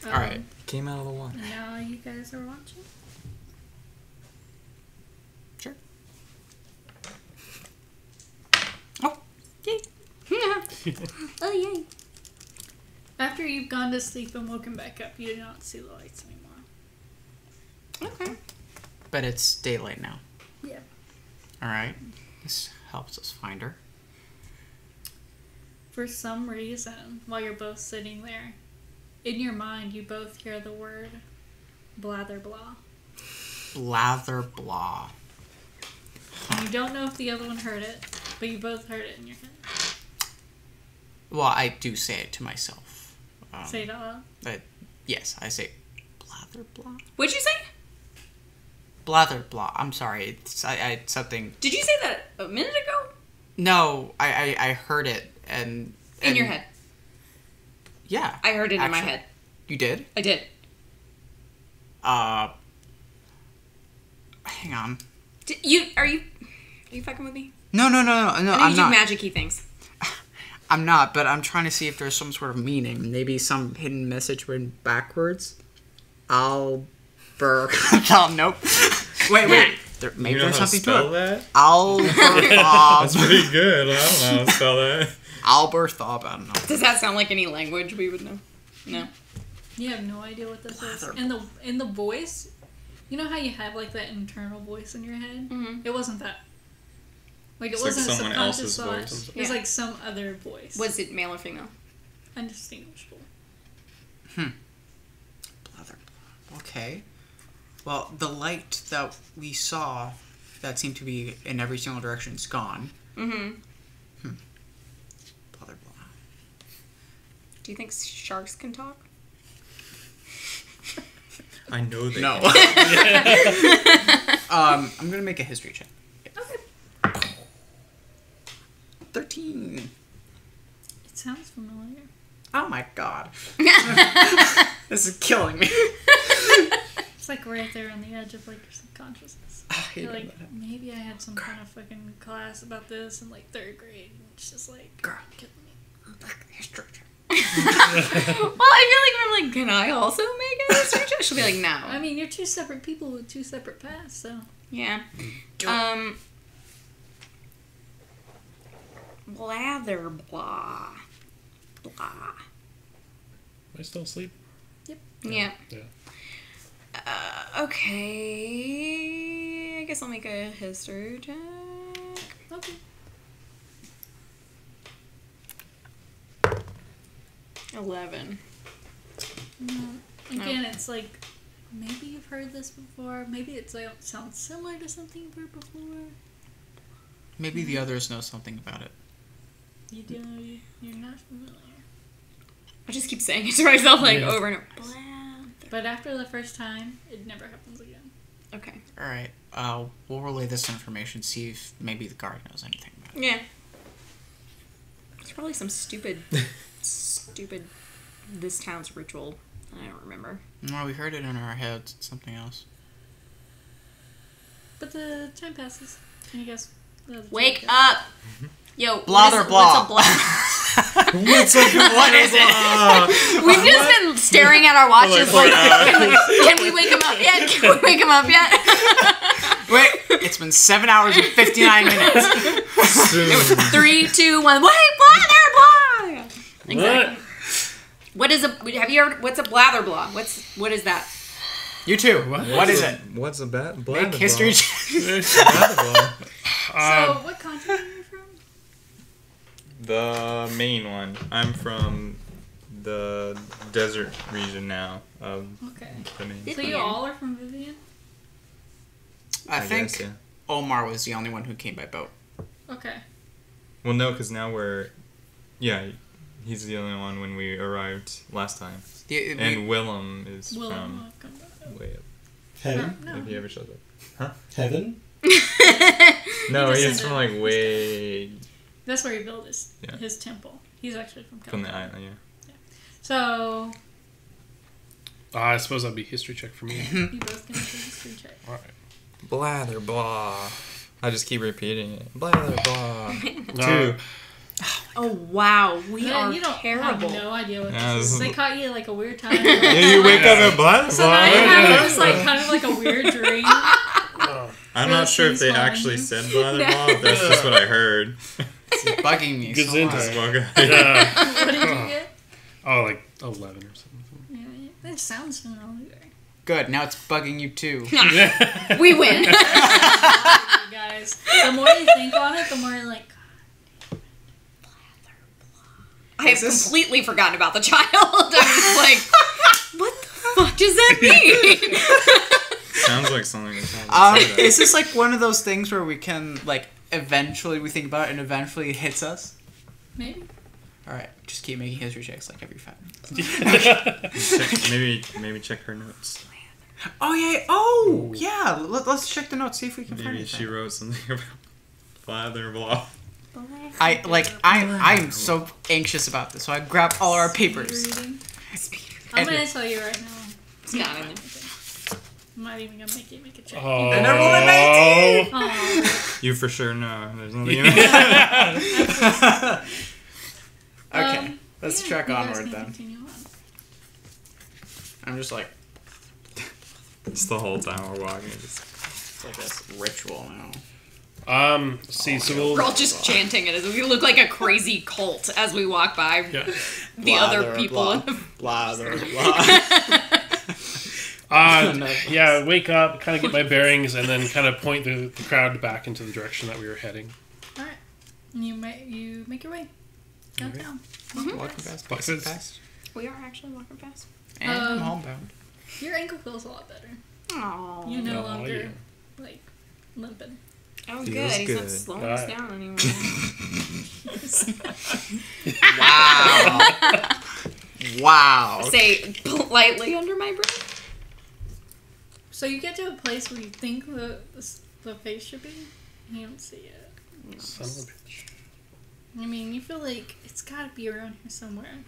All right. Came out of the water. Now you guys are watching? Sure. Oh, yay. Oh, yay. After you've gone to sleep and woken back up, you do not see the lights anymore. Okay. But it's daylight now. Yeah. All right. This helps us find her. For some reason, while you're both sitting there, in your mind you both hear the word blather blah. Blather blah. And you don't know if the other one heard it, but you both heard it in your head. Well, I do say it to myself. Say it out loud. But yes, I say blather blah. What'd you say? Blather blah. I'm sorry. I something. Did you say that a minute ago? No, I heard it and In your head. Yeah. I heard it in my head. You did? I did. Hang on. Are you fucking with me? No. I know I'm you do not. magic-y things. I'm not, but I'm trying to see if there's some sort of meaning. Maybe some hidden message written backwards. Nope. Wait. Maybe You know there's how to something spell to it. that? Alberthob. That's pretty good. I don't know how to spell that. Alberthob. I don't know. Does that sound like any language we would know? No. You have no idea what this is. In the voice, you know how you have like that internal voice in your head? Mm-hmm. It wasn't that. Like it It's like wasn't a someone subconscious else's thought. voice. It was like some other voice. Was it male or female? Undistinguishable. Blather. Okay. Well, the light that we saw that seemed to be in every single direction is gone. Mm-hmm. Blather blah. Do you think sharks can talk? I know they No. can. I'm gonna make a history check. Okay. 13. It sounds familiar. Oh my god. This is killing me. It's like right there on the edge of like your subconsciousness. You're like, maybe I had some kind of fucking class about this in like 3rd grade. And it's just like, Girl. killing me. History check. Well, I feel like I'm like, can I also make a history check? She'll be like, no. I mean, you're two separate people with two separate paths, so. Yeah. Blather blah. Blah. Am I still asleep? Yeah. Yeah. Okay. I guess I'll make a history check. Okay. 11. Again, it's like, maybe you've heard this before. Maybe it sounds similar to something you've heard before. Maybe the others know something about it. You do, you're not familiar. I just keep saying it to myself like over and over. Blather. But after the first time, it never happens again. Okay. Alright. We'll relay this information, see if maybe the guard knows anything about it. Yeah. It's probably some stupid this town's ritual. I don't remember. No, we heard it in our heads. It's something else. But the time passes, and you guys... Wake up! Yo, Blather blah. What's a What is it? We've just been staring at our watches like, can we wake him up yet? Can we wake him up yet? Wait, it's been 7 hours and 59 minutes. 3, 2, 1. Wait, blather blah! Exactly. What's a blather blah? What is that? You too. What is it? What's a bad Make history check. So, what continent are you from? The main one. I'm from the desert region now. Okay. The main. So you all are from Vivian? I think guess, yeah. Omar was the only one who came by boat. Okay. Well, no, because now we're... Yeah, he's the only one when we arrived last time. And Willem is from way up. Heaven? No. If he ever shows up. Huh? Heaven? No, He he's from like way... That's where he built his temple. He's actually from California. From the island, yeah. So... I suppose that'd be history check for me. you both can do a history check. Alright. Blather, blah. I just keep repeating it. Blather, blah. No. 2. Oh wow, we are You don't terrible. have no idea what Yeah, this this is. is- They caught you like a weird time. Yeah, you wake up and blather, So now you have blah. this like kind of like a weird dream. I'm not sure if they Things actually falling. said blather, blah. But that's just what I heard. It's bugging me so Gesundheit. much. Well, guys. Yeah. What did you get? Oh, like 11 or something. Yeah, it sounds familiar. Good, now it's bugging you too. We win. Guys, the more you think on it, the more you're like, I have completely forgotten about the child. I'm just like, what the fuck does that mean? Sounds like something that's Is this like one of those things where we can, like, eventually we think about it and eventually it hits us? maybe. Alright, just keep making history checks like every 5 minutes. Maybe check her notes. Oh, yeah. Oh, yeah. Let's check the notes, see if we can find Maybe it. she wrote something about blather, blah. I'm so anxious about this, so I grabbed all our papers. Reading. I'm And- gonna tell you right now. It's not in there. I'm not even gonna make you make a check. Oh. And I rolled a 19! Oh, You for sure know. There's nothing in it. Okay, let's trek you guys onward can then. continue on. I'm just like, Just the whole time we're walking. it's like this ritual now. See, so We're all just chanting it as we look like a crazy cult as we walk by yeah. the other people. Blather, blah. Yeah, wake up, kind of get my bearings, and then kind of point the crowd back into the direction that we were heading. All right, you make your way downtown. Walking fast, Buses. walking fast. We are actually walking fast. And I'm homebound. Your ankle feels a lot better. Oh. You no Oh, longer like limping. Oh, Feels good. He's not good. slowing us Alright. down anymore. Wow. Wow. Say politely under my breath. So you get to a place where you think the face should be, and you don't see it. Son of a bitch. I mean, you feel like it's got to be around here somewhere,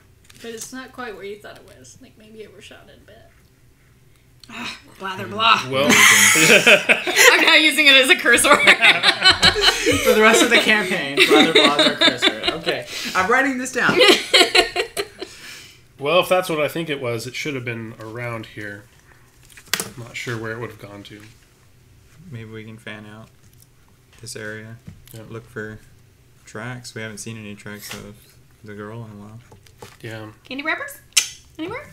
but it's not quite where you thought it was. Like maybe it overshot it a bit. Blather blah. Well, I'm now using it as a curse word. For the rest of the campaign, blather, blah, our cursor. Okay, I'm writing this down. well, if that's what I think it was, it should have been around here. I'm not sure where it would have gone to. Maybe we can fan out this area. Yeah. Look for tracks. We haven't seen any tracks of the girl in a while. Yeah. Candy wrappers? Anywhere?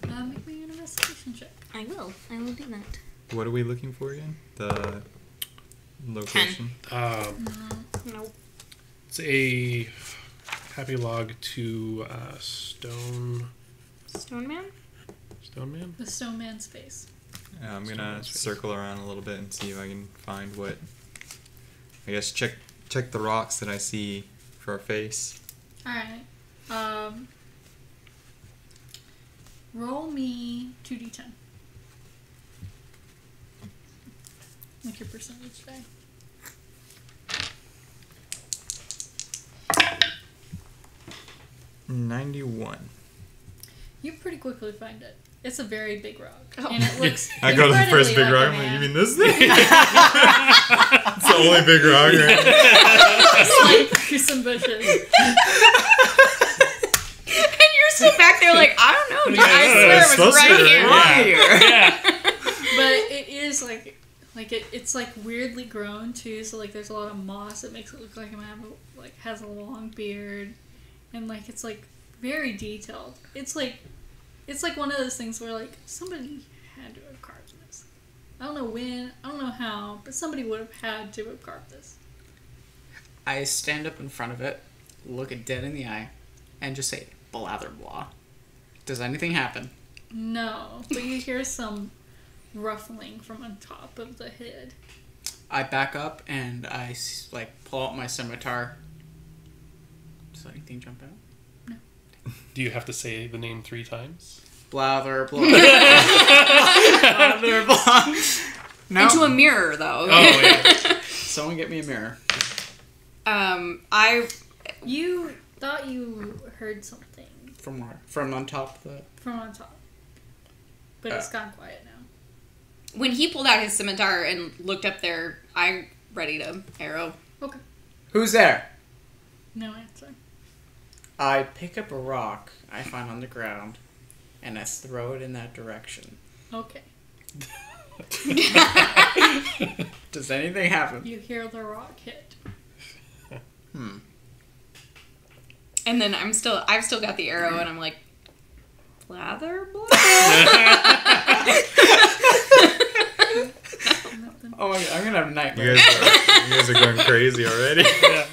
Make me an investigation check. I will do that. What are we looking for again? The location? Nope. It's a happy log to Stone Stone Man? The stone man's face. I'm gonna circle around a little bit and see if I can find what. I guess check the rocks that I see for a face. All right. Roll me 2d10. Like your percentage die. $91. You pretty quickly find it. It's a very big rock, Oh. and it looks. I go to the first big incredibly rock. like I'm a like, you man. mean this thing? It's the only big rock, right? It's like through some bushes. And you're sitting back there like, I don't know, dude. I swear it's it was supposed to right be here. right Yeah. But it is like it's like weirdly grown too. So like there's a lot of moss. It makes it look like a man has a long beard, and like it's like very detailed. It's like one of those things where like somebody had to have carved this. I don't know when, I don't know how, but somebody would have had to have carved this. I stand up in front of it, look it dead in the eye, and just say, blather, blah. Does anything happen? No, but you hear some ruffling from on top of the head. I back up and I like pull out my scimitar. Does anything jump out? No. Do you have to say the name 3 times? Blather, blather, blather. No. Into a mirror, though. Oh, yeah. Someone get me a mirror. You thought you heard something From where? From on top of the... from on top, but it's gone quiet now. When he pulled out his scimitar and looked up there, I ready to arrow. Okay. Who's there? No answer. I pick up a rock I find on the ground, and I throw it in that direction. Okay. Does anything happen? You hear the rock hit. And then I've still got the arrow, and I'm like, blather, blather. Oh my God, I'm gonna have You nightmares. guys are going crazy already. Yeah.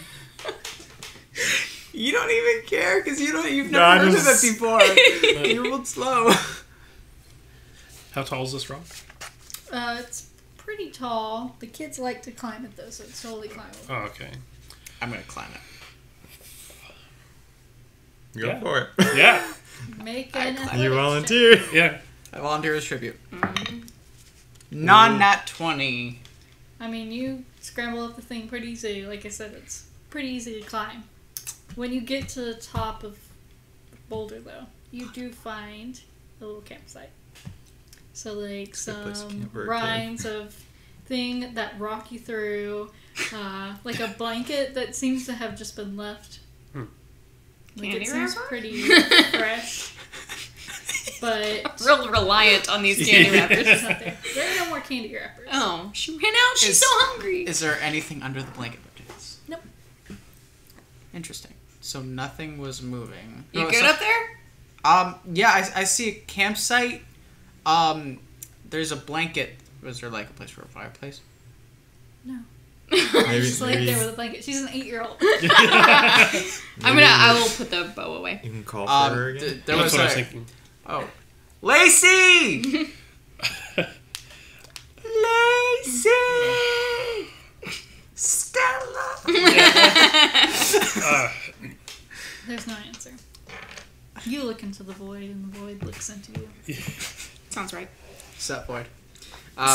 You don't even care because you've No, never I'm heard of just- it before. You rolled slow. How tall is this rock? It's pretty tall. The kids like to climb it though, so it's totally climbable. Oh, okay. I'm gonna climb it. Go Yeah. for it. Yeah. Make an You athletics volunteer. Yeah. I volunteer as tribute. Non-nat 20. check. I mean, you scramble up the thing pretty easy. Like I said, it's pretty easy to climb. When you get to the top of the boulder, though, you do find a little campsite. So, like, That place some can't work, rinds of thing that rock you through, like a blanket that seems to have just been left. Like, Candy it seems wrapper? pretty fresh. But Real reliant on these candy wrappers. it's not there. There are no more candy wrappers. Oh, she ran out. She's Is- so hungry. Is there anything under the blanket? Budgets? Nope. Interesting. So nothing was moving. You No, good so- up there? Yeah, I see a campsite. There's a blanket. Was there like a place for a fireplace? No. Maybe, She's like maybe there with a blanket. She's an 8-year-old. I will put the bow away. you can call for her again. There That's was what I was a, thinking. oh, Lacey! Lacey! Stella! There's no answer. You look into the void, and the void looks into you. Sounds right. Sup, Void?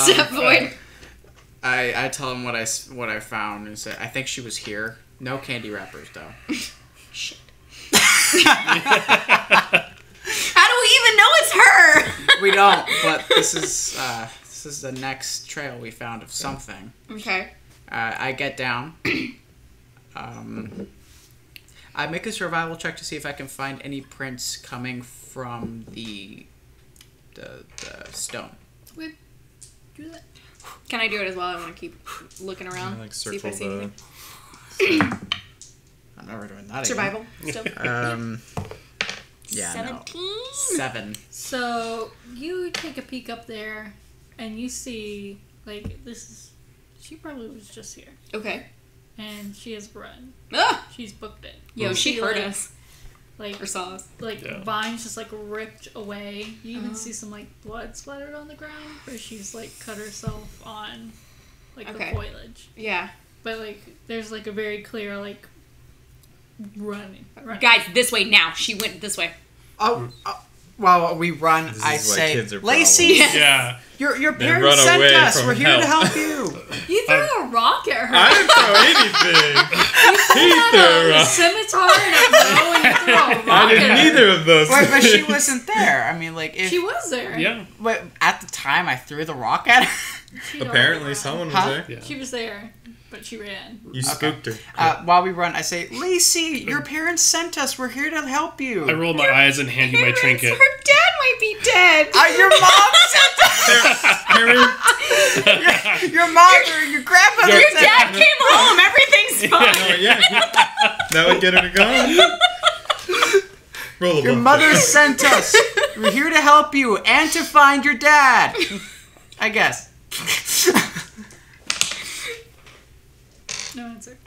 Step void. I tell him what I found is that I think she was here. No candy wrappers though. Shit. How do we even know it's her? We don't, but this is the next trail we found of something. Okay. I get down. I make a survival check to see if I can find any prints coming from the stone. Wait, do that. Can I do it as well? I want to keep looking around. Like see if I circle see the. anything. I'm never doing that Survival. Still. again. Yeah, 17? no. 7. So you take a peek up there, and you see like this is. She probably was just here, Okay. and she has run. Ah! She's booked it. Yo, You she see, heard like, us. Like Or saw us. Yeah. vines just like ripped away. You even Uh-huh. see some like blood splattered on the ground where she's like cut herself on like Okay. the foliage. Yeah. But like there's like a very clear like running. Guys, this way now. She went this way. While we run, This is I why say, kids are Lacey, problems. Yeah. your They parents run sent away us. from We're here to help." help you. You threw a rock at her. I didn't throw anything. He threw a a rock. scimitar and a bow and you threw a rock I didn't at her. neither of those. Wait, but she things. wasn't there. I mean, like, if She was there. Yeah. but at the time I threw the rock at her. She'd Apparently, already someone was Huh? there. Yeah. She was there, but she ran. You spooked her. While we run, I say, Lacey, your parents sent us. We're here to help you. I roll my eyes and hand you my trinket. Her dad might be dead. Your mom sent us. Your mom or your grandmother Your sent dad us. came home. Everything's fine. Oh, yeah. That would get her to go. Roll a Your bluff. mother sent us. We're here to help you and to find your dad. I guess. No answer.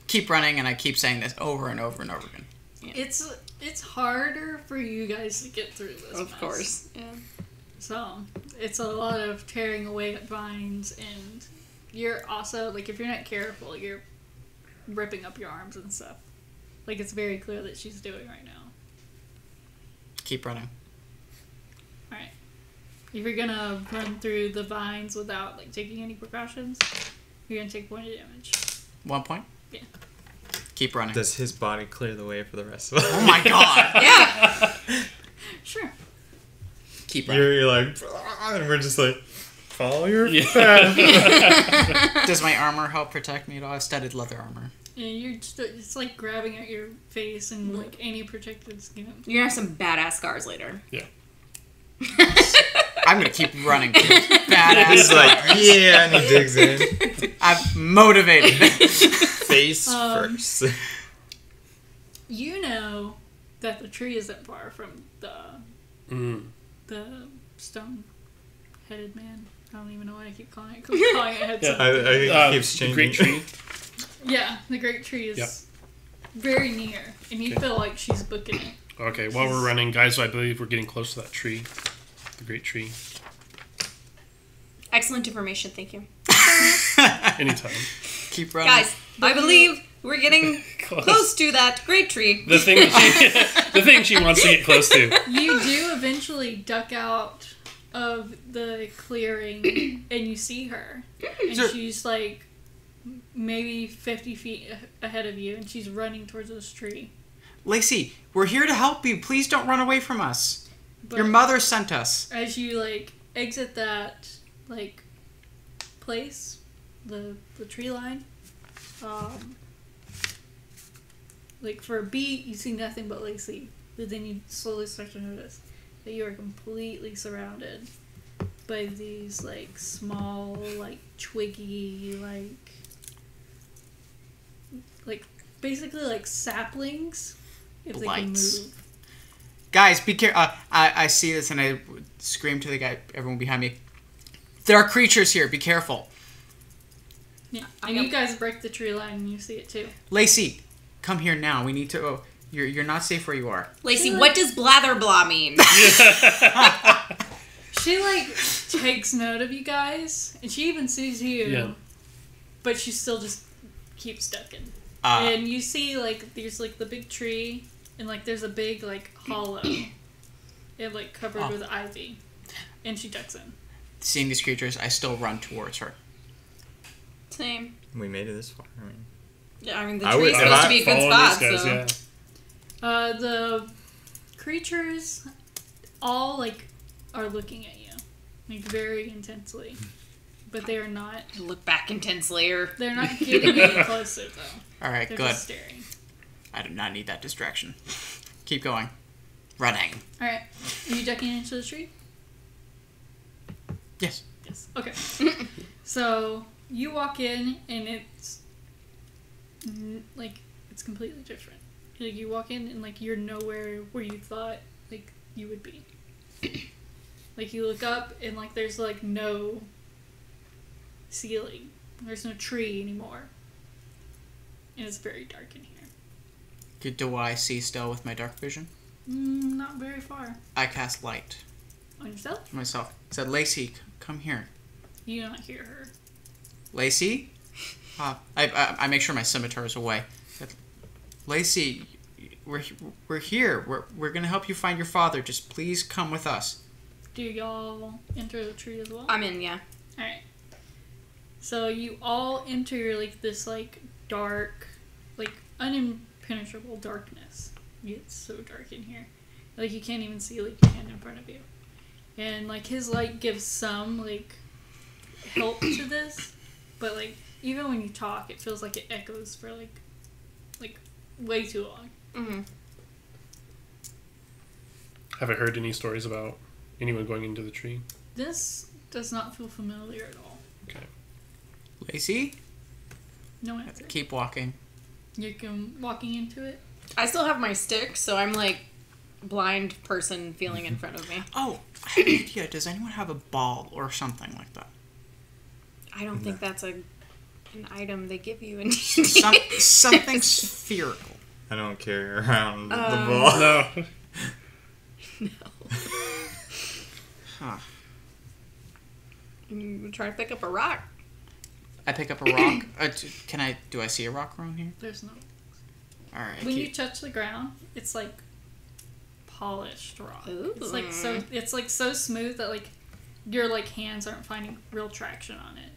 Keep running, and I keep saying this over and over and over again. Yeah. it's harder for you guys to get through this. Of mess. course. Yeah. So it's a lot of tearing away at vines, and you're also like, if you're not careful, you're ripping up your arms and stuff. Like, it's very clear that she's doing right now. Keep running. All right. If you're gonna run through the vines without like taking any precautions, you're gonna take a point of damage. 1 point? Yeah. Keep running. Does his body clear the way for the rest of us? Oh my god! Yeah. Sure. Keep running. You're like, and we're just like, follow your path. Does my armor help protect me at all? I've studied leather armor. Yeah, you're just, it's like grabbing at your face and like any protective skin. You're gonna have some badass scars later. Yeah. I'm gonna keep running. Badass. He's like, yeah, and he digs in. I'm motivated. Face first. You know that the tree isn't far from the stone-headed man. I don't even know what I keep calling it. I keep calling it head Yeah. I think it keeps The changing. great tree. Yeah, the great tree is very near, and you feel like she's booking it. Okay, while we're running, guys, I believe we're getting close to that tree. The great tree. Excellent information, thank you. Anytime. Keep running. Guys, I believe we're getting close to that great tree. The thing she wants to get close to. You do eventually duck out of the clearing, and you see her, and she's like maybe 50 feet ahead of you, and she's running towards this tree. Lacey, we're here to help you. Please don't run away from us. But Your mother sent us. as you like exit that like place, the tree line, like for a beat you see nothing but Lacey, but then you slowly start to notice that you are completely surrounded by these like small like twiggy like basically like saplings if they can Lights. move. Guys, be careful. I see this and I scream to the guy, everyone behind me. There are creatures here. Be careful. Yeah, and you guys break the tree line and you see it too. Lacey, come here now. We need to... Oh, you're not safe where you are. Lacey, what does blather blah mean? She like takes note of you guys, and she even sees you, but she still just keeps ducking. And you see like there's like the big tree, and like there's a big like hollow, and like covered with ivy, and she ducks in. Seeing these creatures, I still run towards her. Same. We made it this far. I mean, Yeah, I mean, the I tree's would- supposed to be a good Following spot, these guys, so... yeah. The creatures all like are looking at you, like very intensely, but they are not. Look back intensely, or... They're not getting any closer though. All right, They're good. just staring. I do not need that distraction. Keep going. Running. All right, are you ducking into the tree? Yes. Yes. Okay. So you walk in, and it's like it's completely different. Like you walk in, and like you're nowhere where you thought like you would be. Like you look up, and like there's like no ceiling. There's no tree anymore, and it's very dark in here. Do I see still with my dark vision? Not very far. I cast light On yourself? myself. Said, Lacey, come here. You do not hear her. Lacey? I make sure my scimitar is away. Said, Lacey, we're here. We're gonna help you find your father. Just please come with us. Do y'all enter the tree as well? I'm in, yeah. Alright. So you all enter like this like dark, like unimpenetrable darkness. It's so dark in here. Like you can't even see like your hand in front of you. And like his light gives some like help to this, but like even when you talk it feels like it echoes for like way too long. Mm-hmm. Have I heard any stories about anyone going into the tree? This does not feel familiar at all. Okay. Lacey? No answer. Keep walking. You're walking into it. I still have my stick, so I'm like blind person feeling in front of me. Oh, I have an idea. Does anyone have a ball or something like that? I don't think that's an item they give you in Something spherical. I don't carry around the ball. No. No. Huh. You try to pick up a rock. I pick up a rock. Do I see a rock around here? There's no. Alright. When you touch the ground, it's like polished rock. Ooh. It's like so smooth that like your like hands aren't finding real traction on it.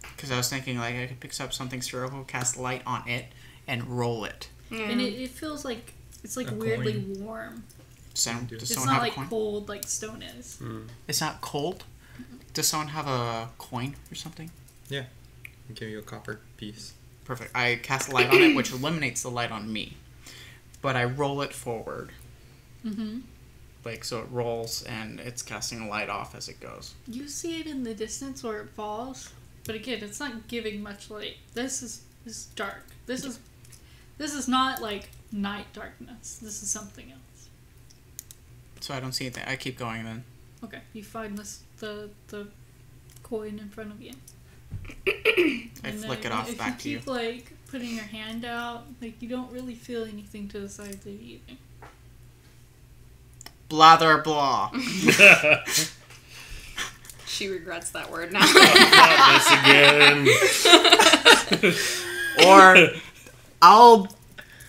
Because I was thinking like I could pick up something spherical, cast light on it, and roll it. And it feels like it's like A weirdly coin. warm. Does It's someone not have like a coin? cold like stone is. It's not cold? Does someone have a coin or something? Yeah. I'll give you a copper piece. Perfect. I cast light on it, which eliminates the light on me. But I roll it forward. Mm-hmm. Like, so it rolls and it's casting light off as it goes. You see it in the distance where it falls, but again, it's not giving much light. This is dark. This is not like night darkness. This is something else. So I don't see anything. I keep going then. Okay, you find the coin in front of you. I flick it off back to you. If you keep like putting your hand out, like you don't really feel anything to the side of it either. Blather blah. She regrets that word now. Not this again. Or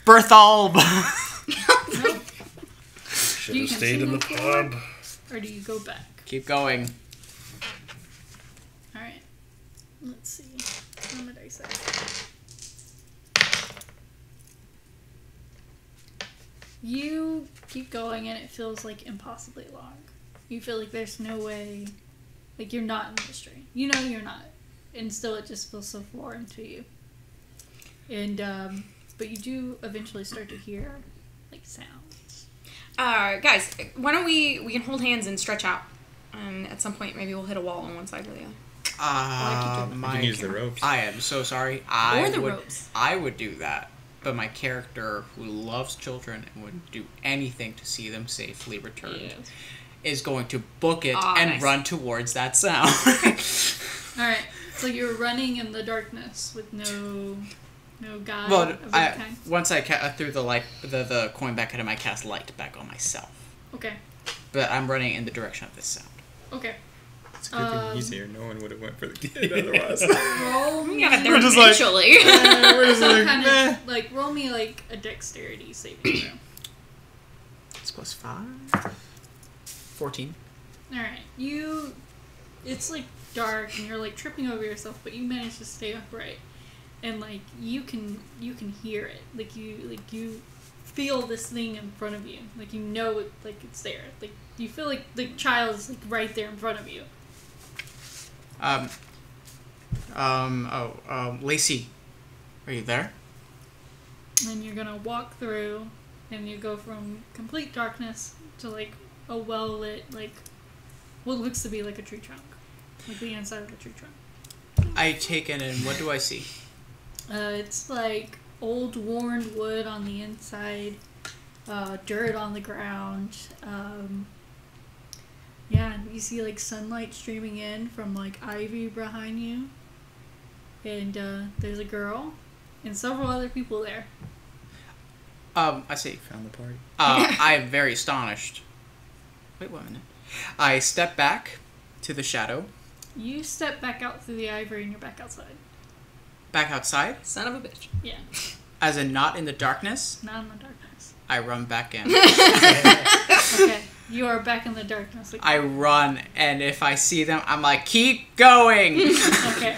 Berthalb. Nope. Should You have can stayed in the see pub. Or do you go back? Keep going. Alright. Let's see. What did I say? You keep going and it feels like impossibly long. You feel like there's no way, like you're not in the mystery. You know you're not. And still it just feels so foreign to you. And, but you do eventually start to hear, like, sounds. Guys, why don't we can hold hands and stretch out. And at some point, maybe we'll hit a wall on one side or the other. You can use the ropes. I am so sorry. Ropes. I would do that. But my character, who loves children and would do anything to see them safely returned, is going to book it and run towards that sound. Alright, so you're running in the darkness with no guide Well, of any kind? once I threw the light, the coin back at him, I cast light back on myself. Okay. But I'm running in the direction of this sound. Okay. It's a good thing he's here. No one would have went for the kid otherwise. Roll me. Yeah, We're just like, eventually. we're just like, kind meh. of, like, roll me, like, a dexterity saving throw. It's plus 5. 14. Alright, it's, like, dark, and you're, like, tripping over yourself, but you manage to stay upright. And, like, you can hear it. Like, you feel this thing in front of you. Like, you know it, like, it's there. Like, you feel like the child is, like, right there in front of you. Lacey, are you there? And you're gonna walk through, and you go from complete darkness to, like, a well-lit, like, what looks to be like a tree trunk. Like the inside of a tree trunk. I take it in. What do I see? It's like old worn wood on the inside, dirt on the ground. Yeah, you see like sunlight streaming in from like ivy behind you. And there's a girl and several other people there. I see. Found the party. I am very astonished. Wait 1 minute. I step back to the shadow. You step back out through the ivory and you're back outside. Back outside? Son of a bitch. Yeah, As in not in the darkness? not in the darkness. I run back in. Okay, you are back in the darkness. Like, I run, and if I see them, I'm like, keep going! okay.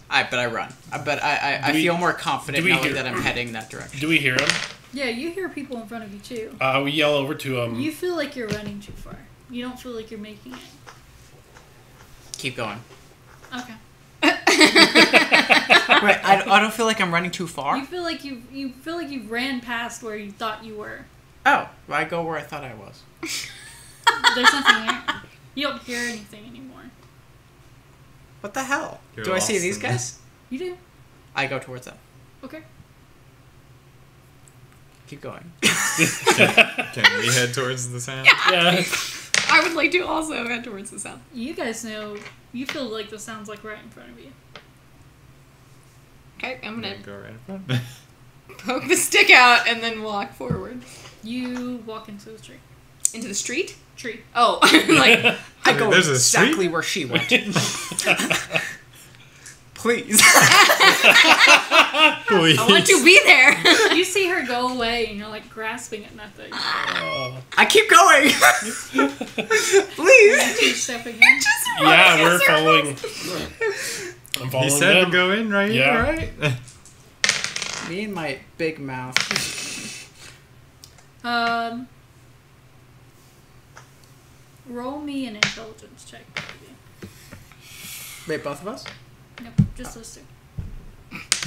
But I run. But I feel more confident knowing that I'm heading that direction. Do we hear him? Yeah, you hear people in front of you too. We yell over to him. You feel like you're running too far. You don't feel like you're making it. Keep going. Okay. Wait, I don't feel like I'm running too far? You feel like you ran past where you thought you were. Oh, well, I go where I thought I was. There's nothing there. You don't hear anything anymore. What the hell? You're Do I see lost these in guys? You do. I go towards them. Okay. Keep going. Can we head towards the sound? Yeah. I would like to also head towards the sound. You guys know. You feel like the sound's like right in front of you. Okay, I'm gonna Go right in front. poke the stick out, and then walk forward. You walk into the tree. Into the street? Tree. Oh, like I go There's a exactly street? where she went. Please. Please. I want to be there. You see her go away, and you're like grasping at nothing. I keep going. Please. Keep stepping in. Yeah, we're following. I'm following He said them. to go in right here, Yeah. right? Me and my big mouth. Roll me an intelligence check. Wait, both of us? Nope, just those two.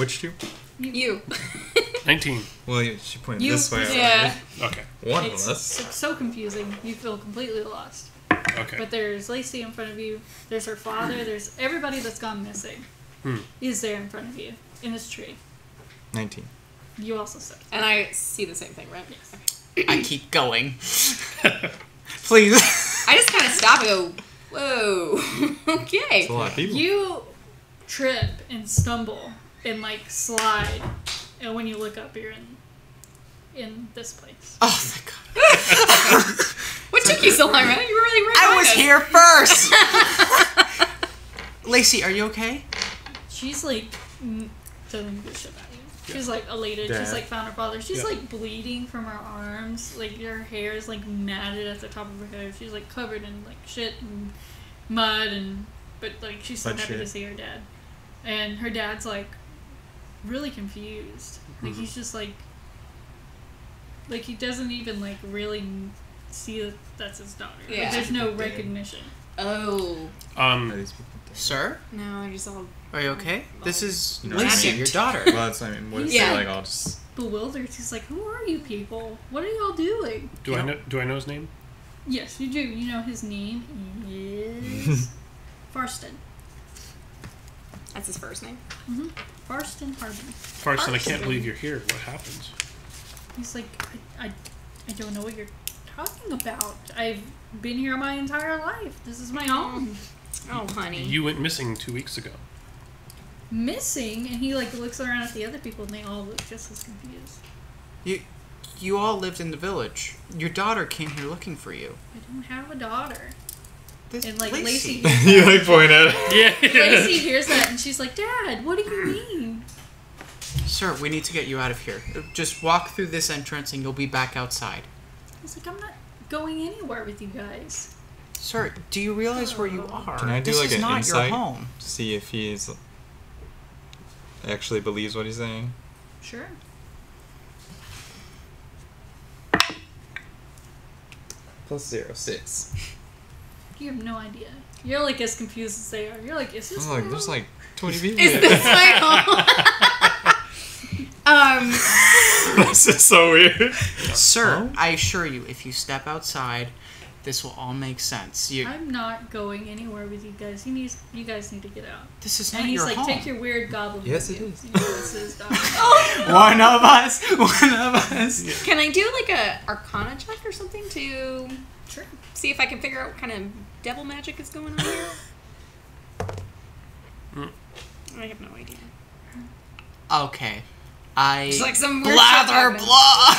Which two? You. 19. Well, she pointed You- this way. Yeah. Okay. One It's of us. so confusing. You feel completely lost. Okay. But there's Lacey in front of you. There's her father. There's everybody that's gone missing. Is there in front of you in this tree. 19. You also said. And I see the same thing, right? Yes. I keep going. Please. I just kind of stop and go, whoa. Okay. It's a lot of people. You trip and stumble and like slide, and when you look up, you're in this place. Oh, thank God. What took you so long, right? You were really right. I was here first. Lacey, are you okay? She's like doesn't give a shit about you. She's like elated. Dad. She's like found her father. She's Yeah. like bleeding from her arms. Like her hair is like matted at the top of her head. She's like covered in like shit and mud but like she's so Mud happy to shit. see her dad. And her dad's like really confused. Like he's just like he doesn't even like really see that that's his daughter. Like, Yeah. there's no recognition. Oh. Are these people dead? Sir? No, I just all... Are you okay? This is You know what I Lacey, mean? your daughter. Well, that's what I mean. What if Yeah. they're like all just... Bewildered. He's like, who are you people? What are y'all doing? Do I know his name? Yes, you do. You know his name is Farston. That's his first name. Farston Harbin. Farston, I can't believe you're here. What happened? He's like, I don't know what you're talking about. I've been here my entire life. This is my home. Oh, honey. You went missing 2 weeks ago. Missing, and he like looks around at the other people, and they all look just as confused. You all lived in the village. Your daughter came here looking for you. I don't have a daughter. This And like Lacey. Lacey, you like point at it. Yeah. Lacey hears that, and she's like, Dad, what do you mean? Sir, we need to get you out of here. Just walk through this entrance and you'll be back outside. He's like, I'm not going anywhere with you guys. Sir, do you realize where you are? Can I do this like is an not insight? your home. To see if he's... actually believes what he's saying? Sure. +06. You have no idea. You're like as confused as they are. You're like, is this I'm like, my there's home? like 20 people Is here. this my home? That's just so weird. Sir, Oh? I assure you, if you step outside, this will all make sense. I'm not going anywhere with you guys. You guys need to get out. This is And not he's your like, home. take your weird goblin Yes, with it you. is. You know, this is dog. One of us. One of us. Can I do like a Arcana check or something to Sure. see if I can figure out what kind of devil magic is going on here? I have no idea. Okay. I It's like some weird blather shit blah.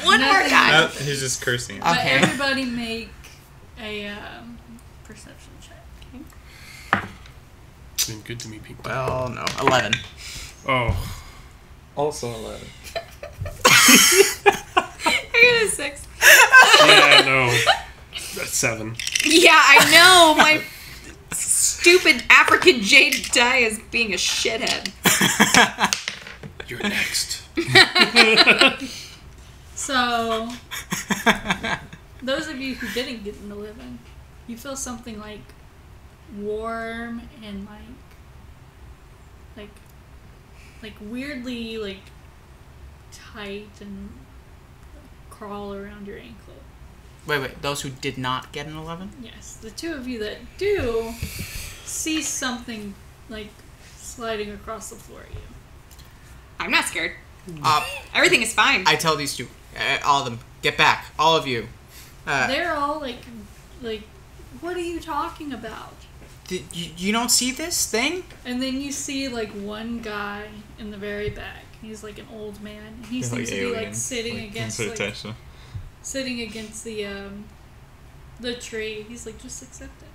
One more time. He's just cursing. But Okay. everybody make a perception check. It's been good to meet people. Well, no. 11. Oh. Also 11. I got a 6. Yeah, no. That's 7. Yeah, I know. My stupid African jade die is being a shithead. You're next. So, those of you who didn't get an 11, you feel something like warm and like weirdly like tight and crawl around your ankle. Wait. Those who did not get an 11? Yes, the two of you that do see something like sliding across the floor at you. I'm not scared. Uh, Everything is fine. I tell these two, all of them, get back. All of you. They're all like, what are you talking about? You don't see this thing? And then you see like one guy in the very back, He's like an old man. And he They're seems like to be like aliens. sitting Like, against pay like, attention. sitting against the tree. He's like, just accept it.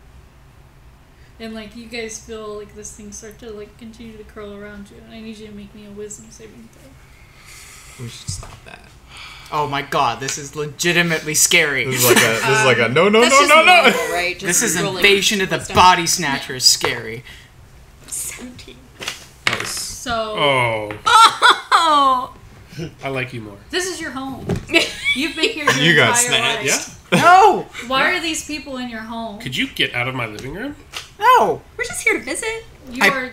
And like you guys feel like this thing start to like continue to curl around you. And I need you to make me a wisdom saving throw. We should stop that. Oh my god, this is legitimately scary. This is like a no. That's just normal, right? Just This is rolling Invasion of the wisdom. Body Snatchers scary. 17. That was So Oh! I like you more. this is your home. You've been here your You got entire snatched. life. Yeah. No! Why are these people in your home? Could you get out of my living room? No! We're just here to visit. You're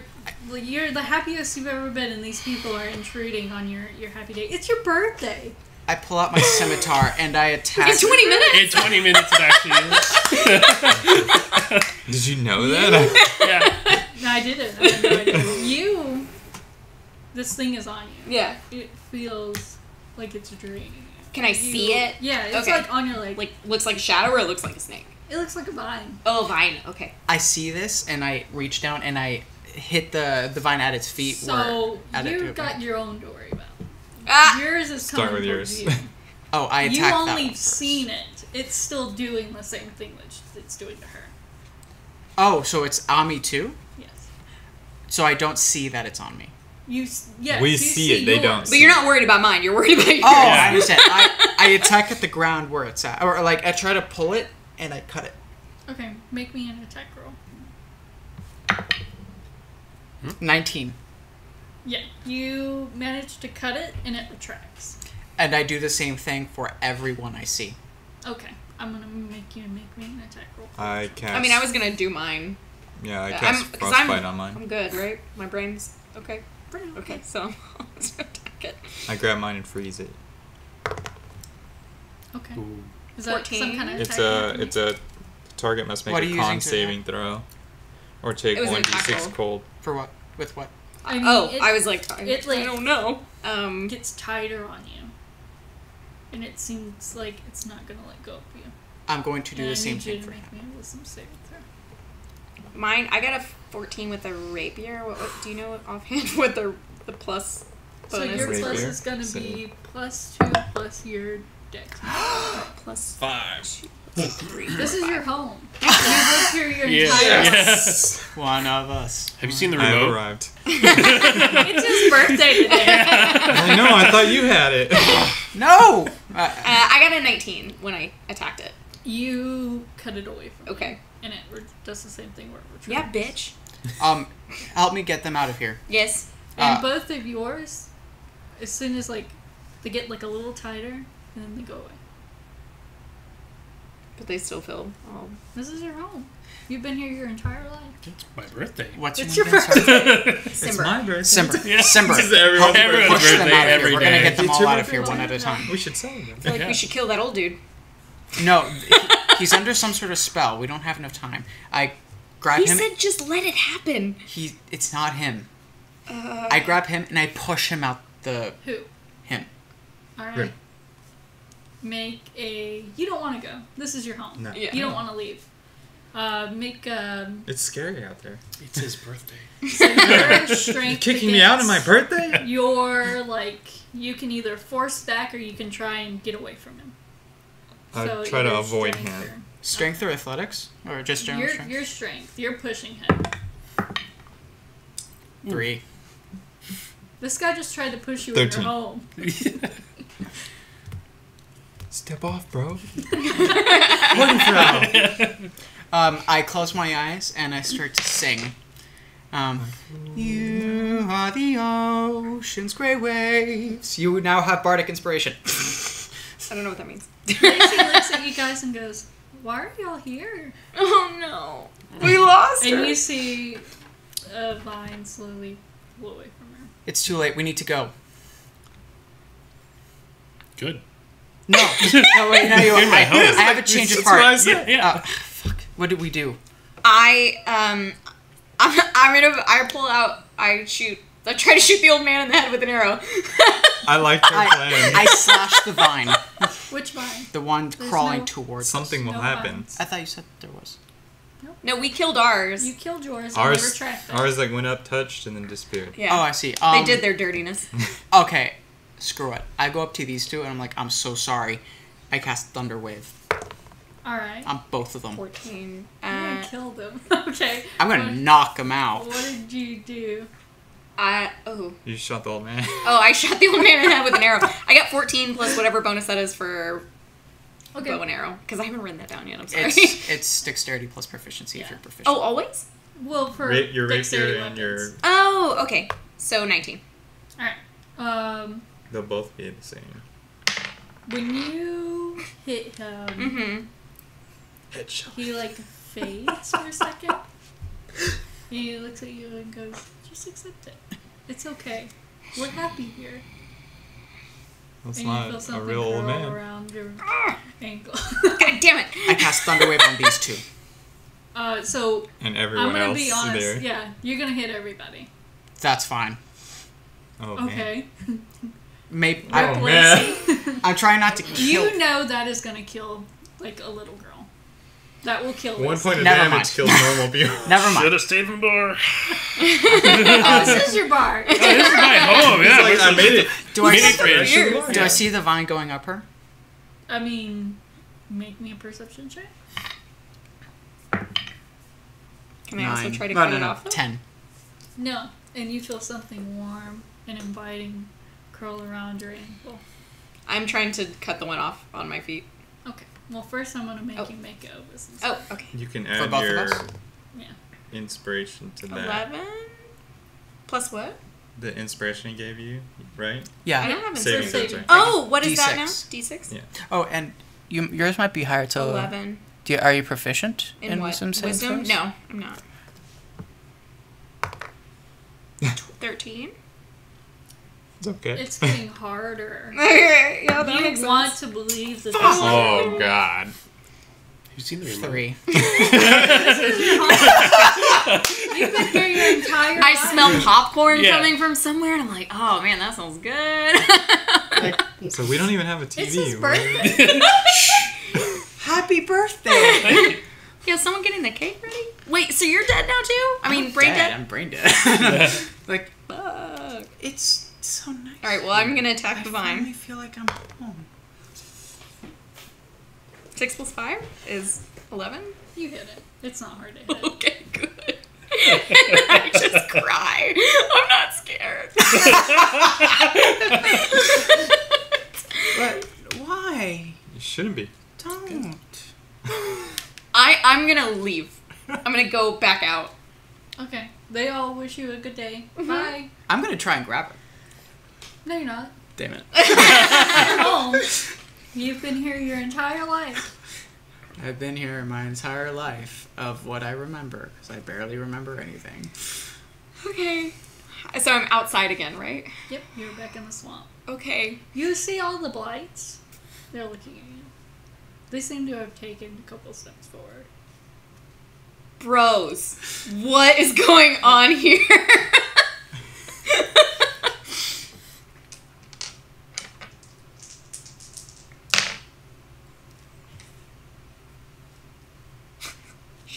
the happiest you've ever been, and these people are intruding on your happy day. It's your birthday. I pull out my scimitar and I attack. It's 20 minutes. In 20 minutes, it actually is. Did you know that? Yeah. No, I didn't. I had no idea. This thing is on you. Yeah. It feels like it's draining you. Can I see it? Yeah, it's Okay. like on your leg. Like, looks like a shadow or it looks like a snake? It looks like a vine. Oh, vine. Okay. I see this and I reach down and I hit the vine at its feet. So where you've got your own to worry about. Ah! Yours is coming Start with towards yours. you. Oh, I attack You that only one. seen it. It's still doing the same thing that it's doing to her. Oh, so it's on me too? Yes. So I don't see that it's on me. Yes, We you see it, they yours. don't But you're not worried about mine. You're worried about yours. Oh, I understand. I attack at the ground where it's at. Or like I try to pull it and I cut it. Okay, make me an attack roll. 19. Yeah, you manage to cut it and it retracts. And I do the same thing for everyone I see. Okay, I'm gonna make you make me an attack roll. I cast. I mean, I was gonna do mine. Yeah, I I'm- cast 'cause frostbite on mine. I'm good, right? My brain's okay. Okay, so I'll just attack it. I grab mine and freeze it. Okay. Ooh. Is that some 14? kind of It's attack? a target must make What are a you con using to saving throw, or take It was an 1d6 attack roll. cold. For what? With what? I mean, Oh, it I was like, I like- don't know. gets tighter on you, and it seems like it's not gonna let go of you. I'm going to do And the I same need you thing to for make him. me a wisdom saving throw. Mine, I got a 14 with a rapier. What do you know offhand what the plus So bonus your is? plus Rapier? is gonna So- be +2 plus your dex. Plus 5. 3. This is your home. You lived here your Yeah. entire life. Yes. One of us. Have you seen the I have remote? arrived. It's his birthday today. I know. I thought you had it. No! I got a 19 when I attacked it. You cut it away from Okay. you, and it does the same thing where it Yeah, retracts. bitch. Help me get them out of here. Yes. And both of yours, as soon as like they get like a little tighter, and then they go away. But they still feel. Oh. This is your home. You've been here your entire life. It's my birthday. What's It's your your name? Sorry. It's Simber. my birthday. Simber. Yeah. Simber. This is everyone's Help birthday. push them Birthday out of here. every We're gonna day. get them It's all your out of here birthday one at a tomorrow. time. We should celebrate. I feel like Yeah. we should kill that old dude. No, he's under some sort of spell. We don't have enough time. I grab He him. said just let it happen. It's not him. I grab him and I push him out the Who? him. All right. Good. Make a. You don't want to go. This is your home. No. Yeah. You don't want to leave. Make It's scary out there. It's his birthday. so your strength. Kicking me out on my against birthday? Your like you can either force back or you can try and get away from him. I So try to either avoid strength him. Strength or athletics? Or just general Your strength? your strength. You're pushing him. 3. This guy just tried to push you 13. in your home. Step off, bro. I close my eyes and I start to sing. You are the ocean's grey waves. You now have bardic inspiration. I don't know what that means. Lacey looks at you guys and goes, "Why are y'all here?" Oh no. We lost And her. you see a vine slowly pull away from her. It's too late. We need to go. Good. No. No, wait, no, you In my home. I have a change of That's what I heart. said. Yeah. Fuck. What did we do? I try to shoot the old man in the head with an arrow. I liked her plan. I slashed the vine. Which vine? The one There's crawling no- towards us. Something will No happen. vines. I thought you said there was. Nope. No, we killed ours. You killed yours and never tracked it. Ours like went up, touched, and then disappeared. Yeah. Oh, I see. They did their dirtiness. Okay, screw it. I go up to these two and I'm like, I'm so sorry. I cast Thunder Wave Alright. on both of them. 14. I'm gonna kill them. Okay. I'm gonna knock them out. What did you do? You shot the old man. Oh, I shot the old man in the head with an arrow. I got 14 plus whatever bonus that is for bow and arrow. Because I haven't written that down yet. I'm sorry. It's dexterity plus proficiency if you're proficient. Oh, always? Well, for Your dexterity rapier and your... Oh, okay. So 19. Alright. They'll both be the same. When you hit him, Headshot. he like fades for a second. He looks at you and goes, "Just accept it. It's okay. We're happy here." That's and you feel not a something real old curl man. around your ankle. God damn it. I cast Thunder Wave on these two. So And everyone I'm gonna else be honest. there. Yeah, you're gonna hit everybody. That's fine. Oh, man. Okay. Maybe Oh, man. I'm trying not to kill. You know that is gonna kill like a little girl. That will kill. 1 this. point of Never damage mind. kills normal people. Never mind. Should have stayed in the bar. This is your bar. This is my home. Yeah, Like, I made it. Do I, Mini fridge. do I see the vine going up her? I mean, make me a perception check. Can I also 9. try to No, cut no, it no. off? Though? 10. No, and you feel something warm and inviting curl around your ankle. I'm trying to cut the one off on my feet. Okay. Well, first I'm gonna make you make a wisdom. Oh, okay. You can For add both of your us? Yeah. inspiration to that. 11? Plus what? The inspiration he gave you, right? I Yeah. don't have Saving inspiration. throws, right? Oh, what is that now? D6. D6? Yeah. Oh, and yours might be higher, so... 11. Are you proficient In what? wisdom saving Wisdom? throws? No, I'm not. 13? It's okay. It's getting harder. Okay, yeah, that makes You sense. want to believe that this Oh, God. You seem to remember. 3. You've been here your entire I life. smell popcorn Yeah. coming from somewhere, and I'm like, oh man, that sounds good. So we don't even have a TV. It's his birthday. Happy birthday! Thank you. Yeah, someone getting the cake ready? Wait, so you're dead now too? I mean, brain dead? I'm brain dead. Like, Fuck. it's so nice. Alright, well, I'm gonna attack I the finally vine. feel like I'm home. 6 plus 5 is 11? You hit it. It's not hard to hit. Okay, good. I just cry. I'm not scared. But why? You shouldn't be. Don't. I'm gonna leave. I'm gonna go back out. Okay. They all wish you a good day. Mm-hmm. Bye. I'm gonna try and grab her. No, you're not. Damn it. You're home. You've been here your entire life. I've been here my entire life of what I remember, because I barely remember anything. Okay. So I'm outside again, right? Yep, you're back in the swamp. Okay. You see all the blights. They're looking at you. They seem to have taken a couple steps forward. Bros, what is going on here?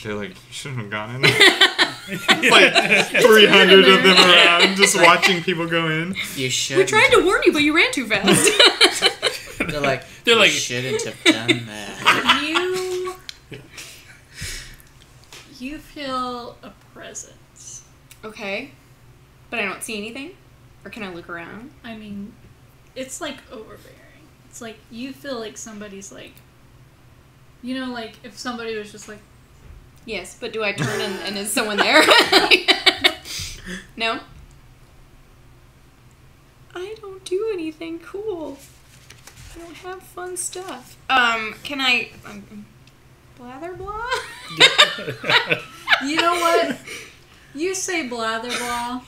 They're like, you shouldn't have gone in there. Like 300 of them around, just watching people go in. You should. We tried to warn you, but you ran too fast. They're like, They're you like- shouldn't have done that. You feel a presence. Okay. But I don't see anything? Or can I look around? I mean, it's like overbearing. It's like you feel like somebody's like, you know, like if somebody was just like, Yes, but do I turn and is someone there? No? I don't do anything cool. I don't have fun stuff. Can I... blather blah? you know what? You say blather blah,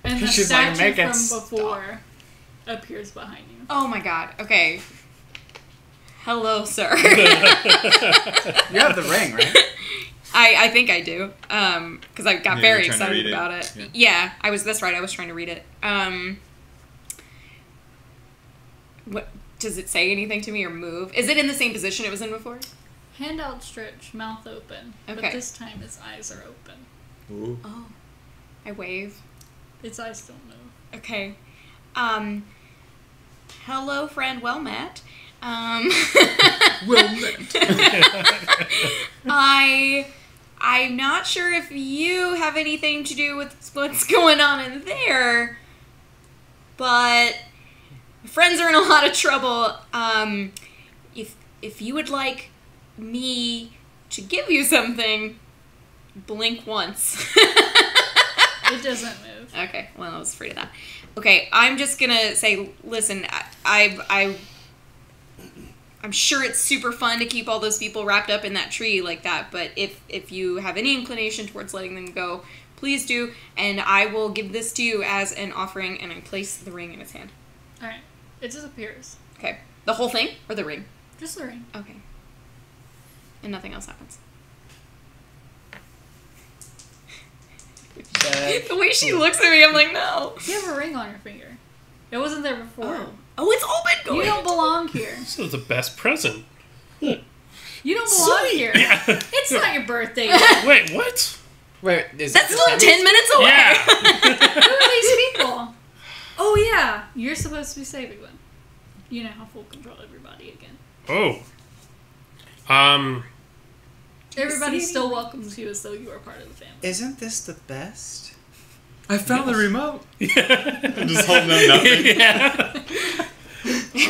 and the She's like, statue "Make it from before appears behind you. Oh my god. Okay. Hello, sir. You have the ring, right? I think I do. Because I got Yeah, very you're trying to excited read it. about it. Yeah. Yeah, that's right. I was trying to read it. What does it say anything to me or move? Is it in the same position it was in before? hand outstretched, mouth open. Okay. But this time its eyes are open. Ooh. Oh. I wave. Its eyes don't move. Okay. Hello, friend. Well met. Well met. I'm not sure if you have anything to do with what's going on in there, but my friends are in a lot of trouble. If you would like me to give you something, blink once. It doesn't move. Okay, well, I was afraid of that. Okay, I'm just gonna say, listen, I'm sure it's super fun to keep all those people wrapped up in that tree like that, but if you have any inclination towards letting them go, please do, and I will give this to you as an offering, and I place the ring in his hand. Alright. It disappears. Okay. The whole thing, or the ring? Just the ring. Okay. And nothing else happens. The way she looks at me, I'm like, no. You have a ring on your finger. It wasn't there before. Oh, it's all been going. You don't belong here. So the best present. You don't belong here. Yeah. It's not your birthday yet. Wait, what? Wait, is That's it still 10 minutes away. Yeah. Who are these people? Oh yeah, you're supposed to be saving them. You now have full control of everybody again. Oh. Everybody still welcomes you as though you are part of the family. Isn't this the best? I found the remote. I'm just holding on nothing. Yeah.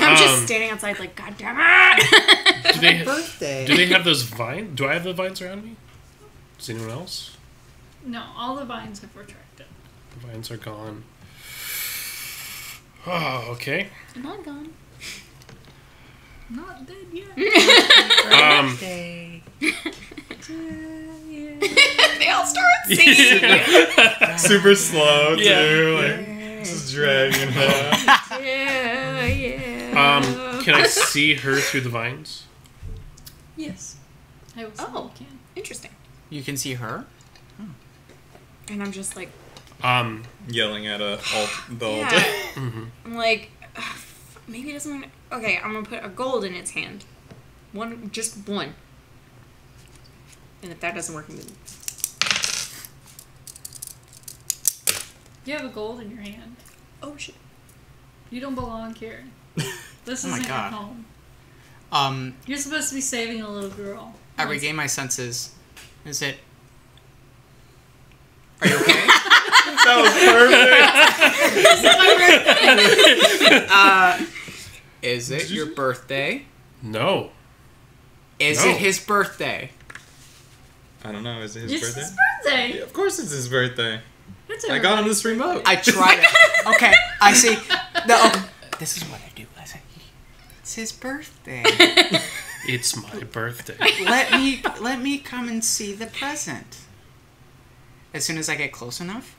I'm just standing outside like, God damn it! Birthday. Do they have those vines? Do I have the vines around me? Does anyone else? No, all the vines have retracted. The vines are gone. Oh, okay. I'm not gone. Not dead yet. They all start singing. Super slow too. Yeah. Like just dragging it out. Yeah. Can I see her through the vines? Yes. I will say you can. Interesting. You can see her? And I'm just like, Yelling at the yeah. altar. I'm like, maybe it doesn't. Okay, I'm gonna put a gold in its hand. Just one. And if that doesn't work, then You have a gold in your hand. oh shit. You don't belong here. This Oh my isn't your God. home. You're supposed to be saving a little girl. I regain my senses. Is it... Are you okay? That was perfect. Is it your birthday? No. Is it his birthday? I don't know. Is it his It's birthday? his birthday. Yeah, of course it's his birthday. It's I got him this remote. I tried it. Okay, I see. This is what I do. I say, it's his birthday. It's my birthday. Let me come and see the present. As soon as I get close enough,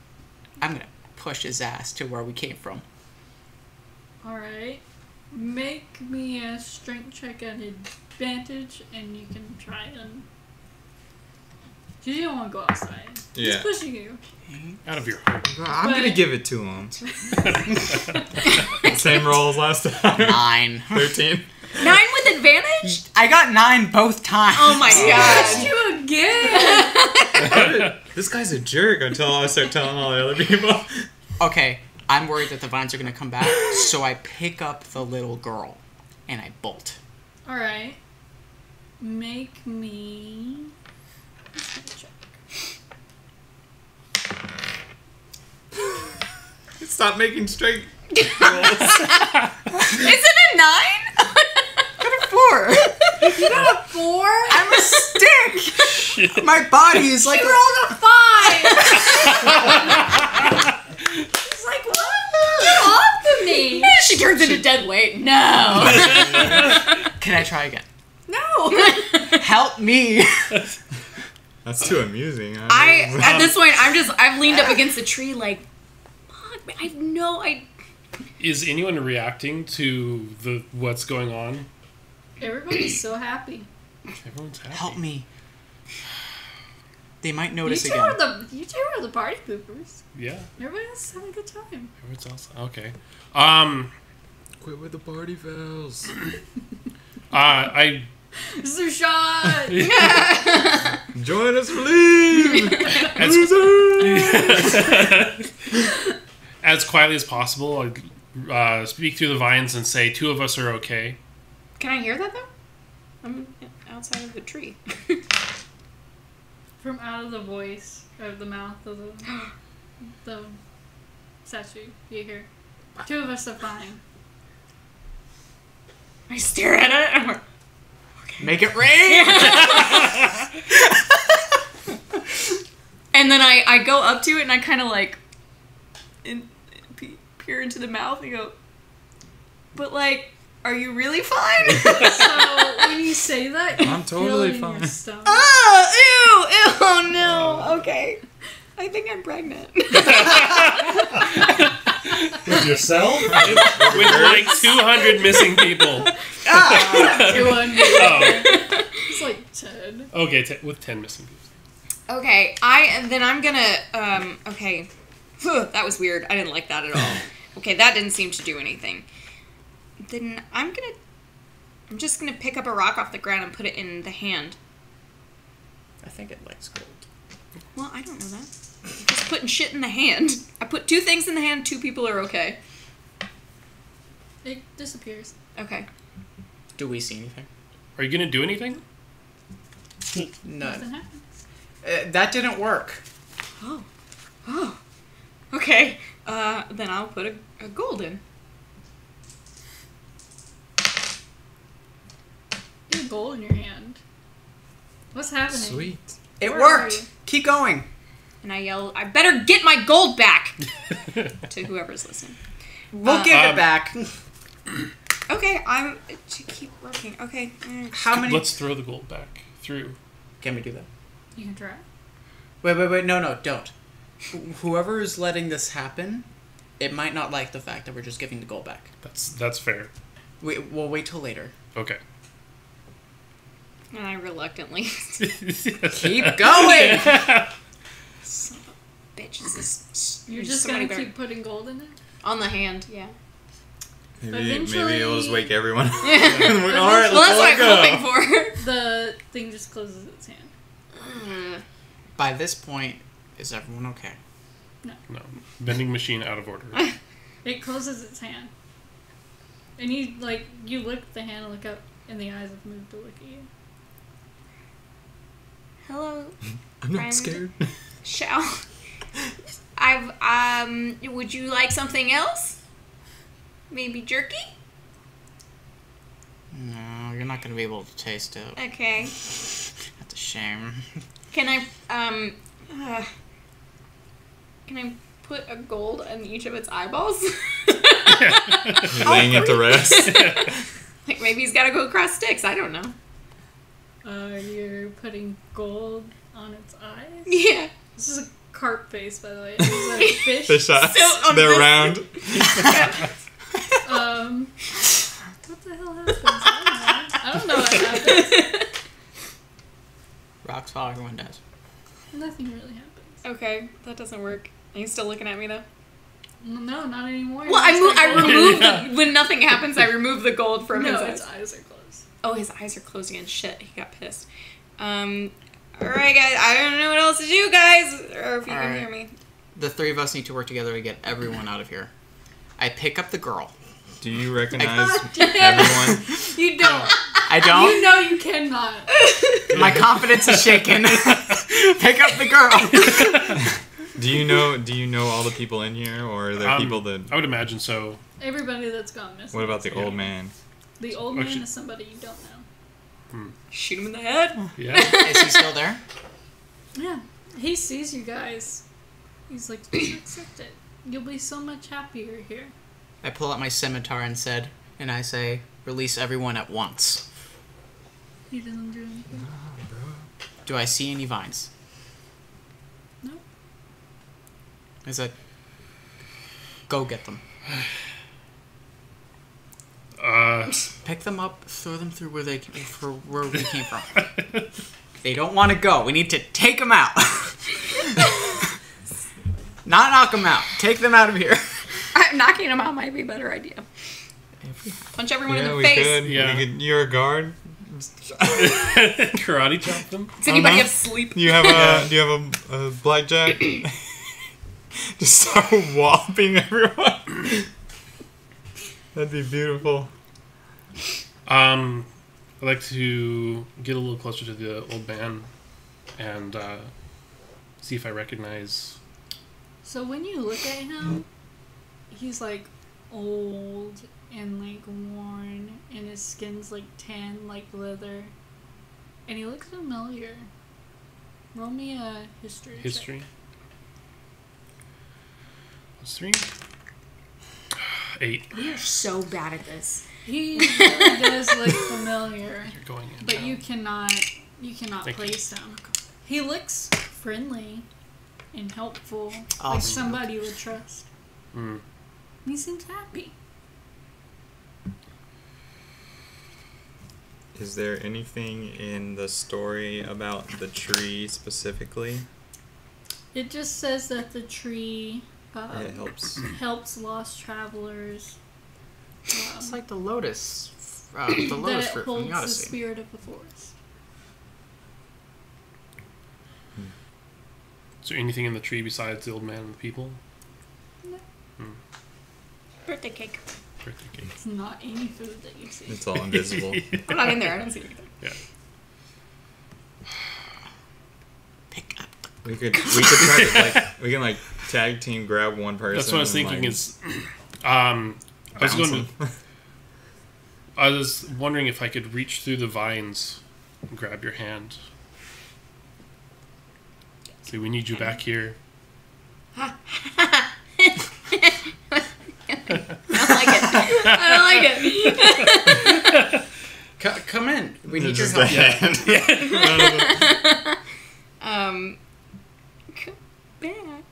I'm gonna push his ass to where we came from. Alright. Make me a strength check at advantage, and you can try and... You don't want to go outside. Yeah. He's pushing you. Out of your home. I'm gonna give it to him. Same roll as last time. 9. 13. 9 with advantage? I got 9 both times. Oh my god. You again! This guy's a jerk until I start telling all the other people. Okay, I'm worried that the vines are gonna come back, so I pick up the little girl and I bolt. Alright. Make me... Stop making straight rolls. Is it a 9? Got a 4. You got a 4? I'm a stick. My body is like You rolled a 5! It's like, what? Get off of me! She turns into dead weight. No. Can I try again? No. Help me. That's too amusing. At this point, I've leaned up against the tree like, fuck, man, I have no idea. Is anyone reacting to what's going on? Everybody's so happy. Everyone's happy. Help me. They might notice You two again. are the party poopers. Yeah. Everybody else is having a good time. Everyone's awesome. Okay. Quit with the party fouls. I This is a shot! Join us, leave! As quietly as possible, I speak through the vines and say, 2 of us are okay. Can I hear that, though? I'm outside of the tree. From out of the voice, of the mouth of the statue, you hear, 2 of us are fine. I stare at it. I'm like, okay. Make it rain! And then I go up to it and I kind of like peer into the mouth and go, but like, are you really fine? So when you say that, you I'm totally feel it in fine. your stomach. Oh, ew, oh no. Okay. I think I'm pregnant. With yourself? With like 200 missing people. 200. Oh. It's like 10. Okay, with 10 missing people. Okay, then I'm gonna, okay. That was weird. I didn't like that at all. Okay, that didn't seem to do anything. Then I'm just gonna pick up a rock off the ground and put it in the hand. I think it likes gold. Well, I don't know that. I'm just putting shit in the hand. I put 2 things in the hand, 2 people are okay. It disappears. Okay. Do we see anything? Are you gonna do anything? Nothing None. happens. That didn't work. Oh. Okay. Then I'll put a gold in. You have gold in your hand. What's happening? Sweet. It Where are worked. you? Keep going. And I yell, I better get my gold back! To whoever's listening. We'll give it back. Okay, I'm to keep working. Okay. How many? Let's throw the gold back through. Can we do that? You can try. Wait. No, don't. Whoever is letting this happen, it might not like the fact that we're just giving the gold back. That's fair. We'll wait till later. Okay. And I reluctantly. Keep going! Son of a bitch. Is this, You're just gonna keep putting gold in it? on the hand, yeah. Maybe Eventually- it'll just wake everyone up. Well, Alright, that's let's what let I'm go. hoping for. The thing just closes its hand. By this point, is everyone okay? No. Vending machine out of order. It closes its hand. And you look at the hand and look up, and the eyes have moved to look at you. Hello, I'm not Friend. scared. Shao. Would you like something else? Maybe jerky? No, you're not gonna be able to taste it. Okay. That's a shame. Can I put a gold in each of its eyeballs? You're laying it to rest. Like maybe he's got to go across sticks. I don't know. You're putting gold on its eyes? Yeah. This is a carp face, by the way. This is a fish. Fish eyes. So on They're this- round. What the hell happens? I don't know what happens. Rocks fall, everyone dies. Nothing really happens. Okay, that doesn't work. Are you still looking at me though? No, not anymore. Well, I remove when nothing happens. I remove the gold from his No, eyes. its eyes are closed. Oh, his eyes are closed again. Shit, he got pissed. Alright guys, I don't know what else to do, guys. Or if you can Alright. hear me. The 3 of us need to work together to get everyone out of here. I pick up the girl. Do you recognize damn it. everyone? You don't. I don't. You know you cannot. My confidence is shaken. Pick up the girl. Do you know all the people in here, or are there people that? I would imagine so. Everybody that's gone missing. What about the old man? The old man Actually- is somebody you don't know. Shoot him in the head. Yeah. Is he still there? Yeah. He sees you guys. He's like, just accept it. You'll be so much happier here. I pull out my scimitar and I say, release everyone at once. He doesn't do anything. Do I see any vines? No. Is it? Go get them. Pick them up, throw them through where we came from. They don't want to go. We need to take them out. Not knock them out. Take them out of here. Knocking him out might be a better idea. Punch everyone in the we face. could. Yeah. You're a guard. Karate chop them. Does anybody have sleep? Do you have a blackjack? Just start whopping everyone. That'd be beautiful. I'd like to get a little closer to the old man and see if I recognize. So when you look at him, he's like old and like worn, and his skin's like tan like leather, and he looks familiar. Roll me a history. History. Check. What's 3? 8. We are so bad at this. He really does look familiar, You're going in. but you cannot Thank place him. He looks friendly and helpful, like Awesome. somebody would trust. Mm. He seems happy. Is there anything in the story about the tree specifically? It just says that the tree It helps. helps lost travelers. It's like the lotus. The That lotus it fruit from holds the the Odyssey. spirit of the forest. Is there anything in the tree besides the old man and the people? Birthday cake. Birthday cake. It's not any food that you see. It's all invisible. I'm not in there. I don't see anything. Yeah. Pick up. We could try to we can like tag team grab one person. That's what I was and, thinking. like, Is I was bounce going. them. I was wondering if I could reach through the vines and grab your hand. See, we need you back here. I don't like it. Come in. We need your Just help. a hand. Come back.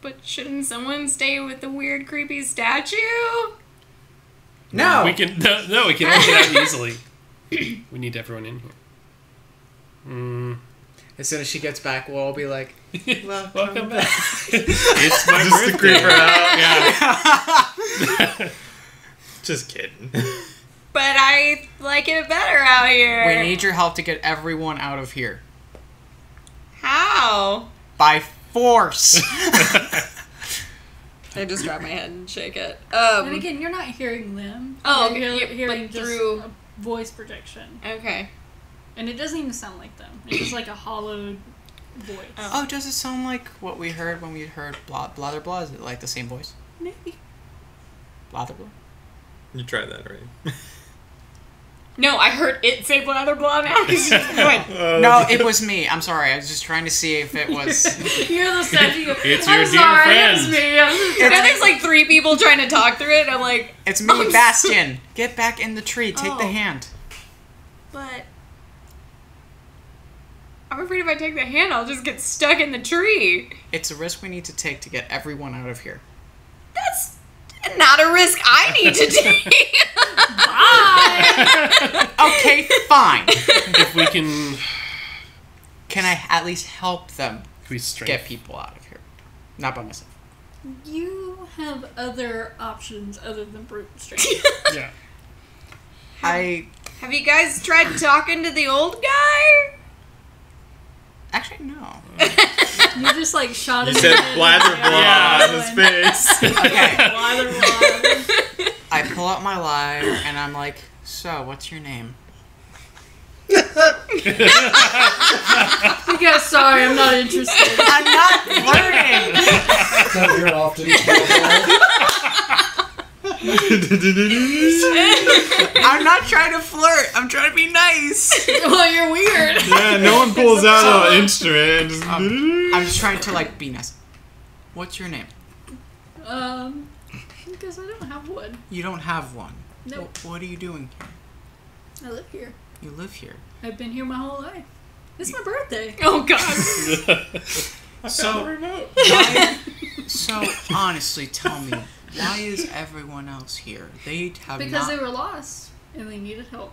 But shouldn't someone stay with the weird, creepy statue? No. We can no, we can open it out easily. We need everyone in here. As soon as she gets back, we'll all be like, Welcome back. It's my Just to birthday. creep her out. Yeah. Just kidding. But I like it better out here. we need your help to get everyone out of here. How? By force. I just grab my head and shake it. And again, you're not hearing them. Oh, you're okay, hearing but just through- a voice projection, Okay. and it doesn't even sound like them. It's just like a hollowed voice. Oh, does it sound like what we heard when we heard blah blah blah? Is it like the same voice? Maybe. Blah blah. You tried that already. No, I heard it say blather blah now. 'Cause she's going, No, it was me. I'm sorry. I was just trying to see if it was. You're the statue. It's I'm your dear sorry, friend. It's me. I'm just and then there's like 3 people trying to talk through it. I'm like, It's me, Bastion. Get back in the tree. Take the Oh. hand. but I'm afraid if I take the hand, I'll just get stuck in the tree. It's a risk we need to take to get everyone out of here. That's not a risk I need to take. Okay, fine. If we can, Can I at least help them if we strength. get people out of here? Not by myself. You have other options other than brute strength. Yeah. Have you guys tried talking to the old guy? Actually, no. You just like shot him. You said blather blah Yeah. in his face. Okay. Blather blah. I pull out my lyre and I'm like, so, what's your name? Yeah, sorry, I'm not interested. I'm not flirting! So you're often I'm not trying to flirt. I'm trying to be nice. Well, you're weird. Yeah, no one pulls out an instrument. And just I'm just trying to, like, be nice. What's your name? Because I don't have wood. You don't have one. Nope. What are you doing here? I live here. You live here. I've been here my whole life. It's my birthday. Oh, God. So, so honestly, tell me, why is everyone else here? They have Because not. they were lost and they needed help.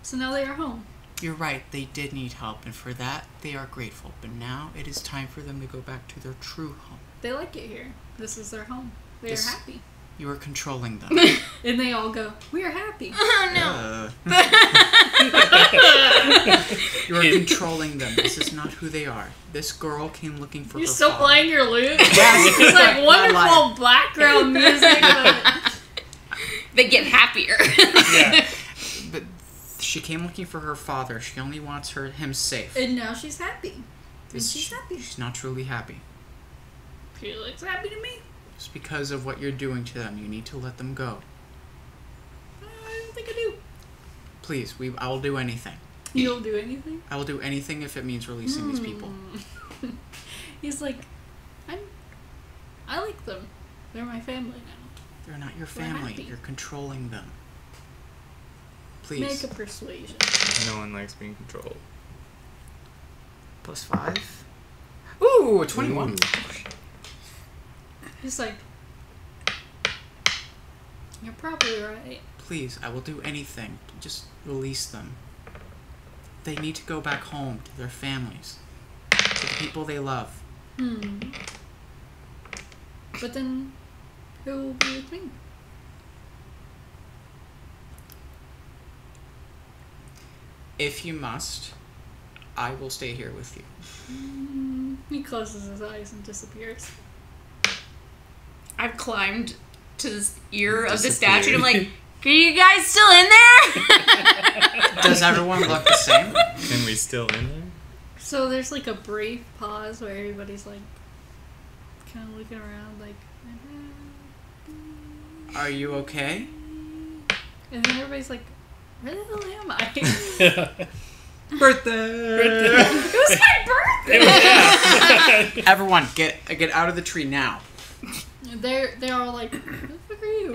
So now they are home. You're right. They did need help, and for that they are grateful. But now it is time for them to go back to their true home. They like it here. This is their home. They This- are happy. You are controlling them. And they all go, we are happy. Oh no. You are controlling them. This is not who they are. This girl came looking for You're her still father. playing your lute? Yes. It's like wonderful background music, but... They get happier. Yeah. But she came looking for her father. She only wants him safe. And now she's happy. And she's happy. She's not truly happy. She looks happy to me. Just because of what you're doing to them, you need to let them go. I don't think I do. Please, I will do anything. You don't do anything? I will do anything if it means releasing these people. He's like, I like them. They're my family now. They're not your We're family. happy. You're controlling them. Please. Make a persuasion. No one likes being controlled. +5. Ooh, 21. Ooh. He's like, you're probably right. Please, I will do anything. Just release them. They need to go back home to their families. To the people they love. But then, who will be with me? If you must, I will stay here with you. He closes his eyes and disappears. I've climbed to the ear of the Disappeared. statue and I'm like, are you guys still in there? Does everyone look the same? Can we still in there? So there's like a brief pause where everybody's like, kind of looking around like, Are you okay? and then everybody's like, where the hell am I? Birthday! It was my birthday! Everyone, get out of the tree now. They're all like, who the fuck are you?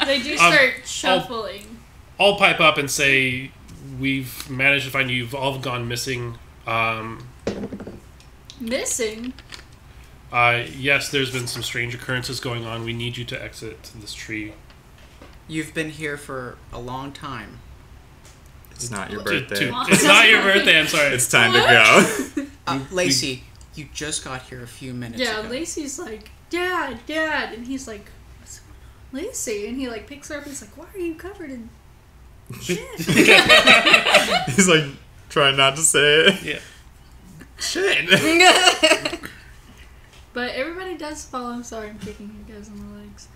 They do start shuffling. I'll pipe up and say, we've managed to find you. You've all gone missing. Missing? Yes, there's been some strange occurrences going on. We need you to exit this tree. You've been here for a long time. It's not your Two- birthday. It's not your birthday, I'm sorry. It's time to go. Lacey, you just got here a few minutes Yeah, ago. Lacey's like, Dad, and he's like, what's going on? Lacey, and he like picks her up and he's like, why are you covered in shit? He's like trying not to say it. Yeah. Shit. But everybody does follow. Sorry, I'm kicking you guys in the legs.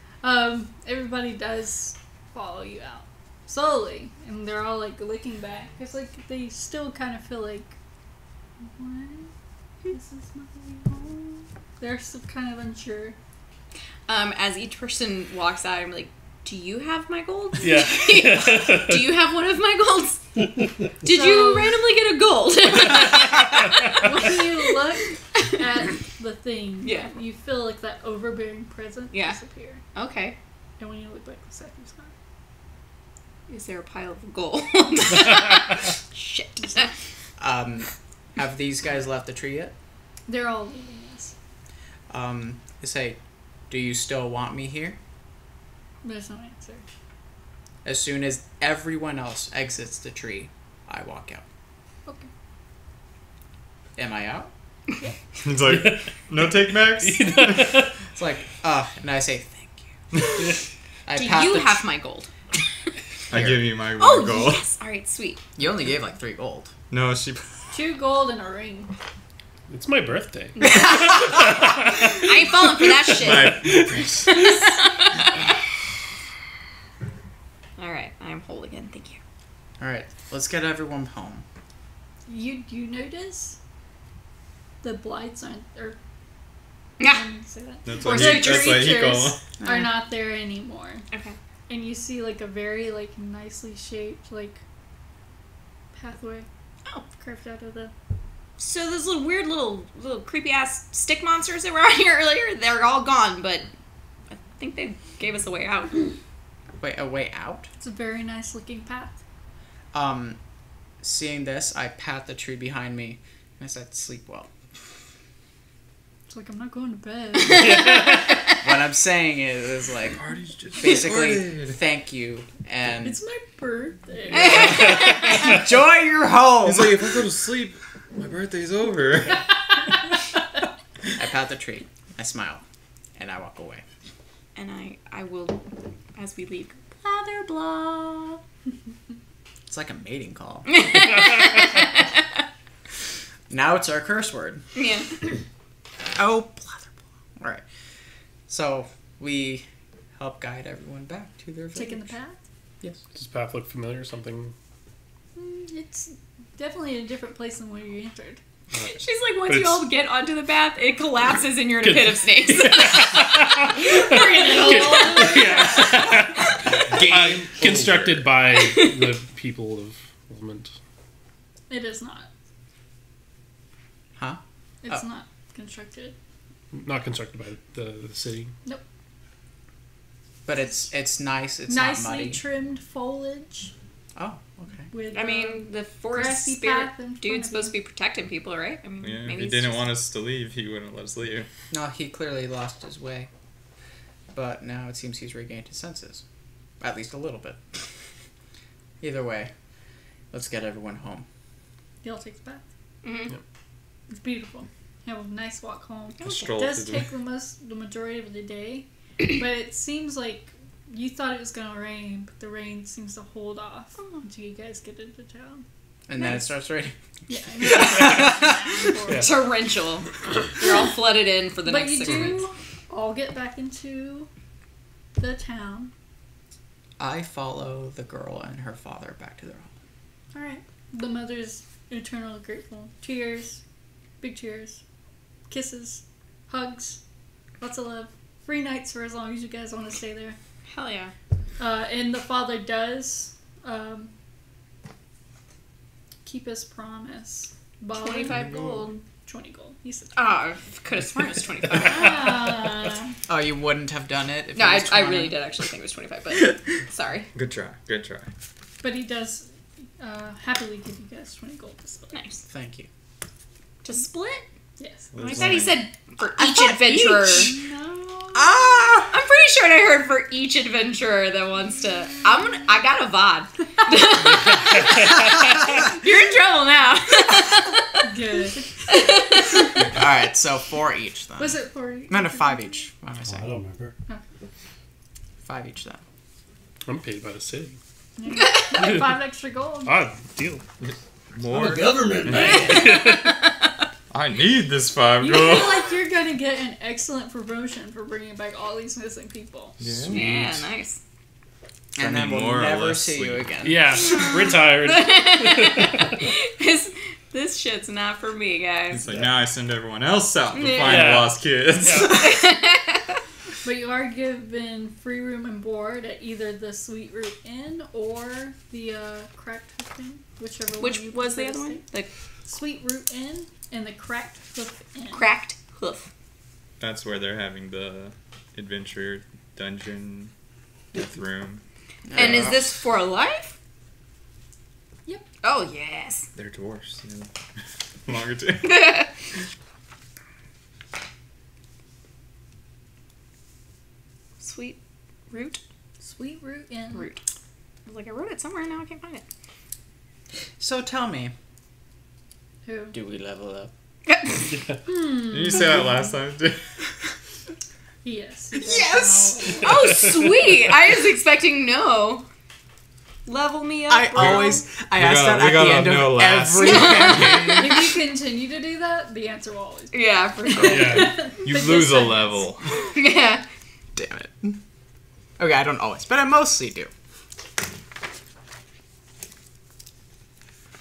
Everybody does follow you out slowly, and they're all like looking back. It's like they still kind of feel like, what? This is my home. They're still kind of unsure. As each person walks out, I'm like, do you have my gold? Yeah. Do you have one of my golds? Did you randomly get a gold? When you look at the thing, Yeah. you feel like that overbearing presence disappear. Okay. And when you look back, the statue's gone. Is there a pile of gold? Shit. Have these guys left the tree yet? They're all leaving us. They say, do you still want me here? There's no answer. As soon as everyone else exits the tree, I walk out. Okay. Am I out? He's like, no take backs. It's like, and I say, thank you. Do you have my gold? I give you my Oh, gold. yes. All right, sweet. You only gave like 3 gold. No, she. 2 gold and a ring. It's my birthday. I ain't falling for that shit. All right, I'm whole again. Thank you. All right, let's get everyone home. You notice the blights aren't, or Yeah. say that. That's Or what the he. That's what he creatures called. are not there anymore. Okay. And you see like a very like nicely shaped like pathway. Oh. Carved out of the. So those weird little creepy ass stick monsters that were out here earlier, they're all gone, but I think they gave us a way out. Wait, a way out? It's a very nice looking path. Seeing this, I pat the tree behind me, and I said, sleep well. It's like I'm not going to bed. What I'm saying is like, basically, thank you, and It's my birthday. enjoy your home! He's like, if I go to sleep, my birthday's over. I pat the tree, I smile, and I walk away. and I will, as we leave, blather blah. It's like a mating call. Now it's our curse word. Yeah. Oh, blather blah. All right. So we help guide everyone back to their village. Taking the path? Yes. Does this path look familiar or something? It's definitely a different place than where you entered. She's like, once But you all get onto the path, it collapses and you're in a pit of snakes. Constructed by the people of Wilmont. It is not. Huh? It's not constructed. Not constructed by the city. Nope. But it's nice. It's Nicely not muddy. trimmed foliage. Oh, okay. With, I mean, the forest grassy spirit path in front dude's of supposed you. to be protecting people, right? I mean, Yeah, if maybe he he's didn't just- want us to leave, he wouldn't let us leave. No, he clearly lost his way. But now it seems he's regained his senses. At least a little bit. Either way, let's get everyone home. Y'all take the path. Mhm. Yep. It's beautiful. Have a nice walk home. A It stroll does through the- take the majority of the day, but it seems like you thought it was gonna rain, but the rain seems to hold off until you guys get into town. And then it starts raining. Yeah. Torrential. You're all flooded in for the But next you 6 do minutes. all get back into the town. I follow the girl and her father back to their home. All right. The mother's eternally grateful. Tears, big tears, kisses, hugs, lots of love. Free nights for as long as you guys want to stay there. Hell yeah. And the father does keep his promise. 25 gold. 20 gold. He said 20. Oh, I could have sworn it was 25. Ah. Oh, you wouldn't have done it if No, it was I 20? really did actually think it was 25, but sorry. Good try. Good try. But he does happily give you guys 20 gold to split. Nice. Thank you. To split? Yes. I thought he said for I each thought adventurer. each. No. Ah! I'm pretty sure I heard for each adventurer that wants to. I got a VOD. You're in trouble now. Good. Alright, so 4 each then. Was it for you? No, 5 each. What am I I saying? don't remember. 5 each then. I'm paid by the city. Like 5 extra gold. Ah, deal. More. Government man. I need this 5 You gold. feel like you're gonna get an excellent promotion for bringing back all these missing people. Yeah, nice. And then more we'll or never less see you sleep. again. Yeah, retired. This shit's not for me, guys. It's like, now I send everyone else out to find Yeah. the lost kids. But you are given free room and board at either the Sweet Root Inn or the Cracked Hoof Inn, whichever Which one you was the prefer other to one? stay. The Sweet Root Inn and the Cracked Hoof Inn. Cracked Hoof. That's where they're having the adventure dungeon death room. And is this for life? Yep. Oh, yes. They're dwarfs. Yeah. Longer too. Sweet Root? Sweet Root Inn. Root. I was like, I wrote it somewhere, now I can't find it. So tell me, Who? do we level up? Did you say that last time too? Yes. Yes! Oh, sweet! I was expecting no. Level me up. I bro. ask We that got at the a end no of last. every campaign. If you continue to do that, the answer will always be. Yeah, for sure. Yeah. You But lose just a sentence. level. Yeah. Damn it. Okay, I don't always, but I mostly do.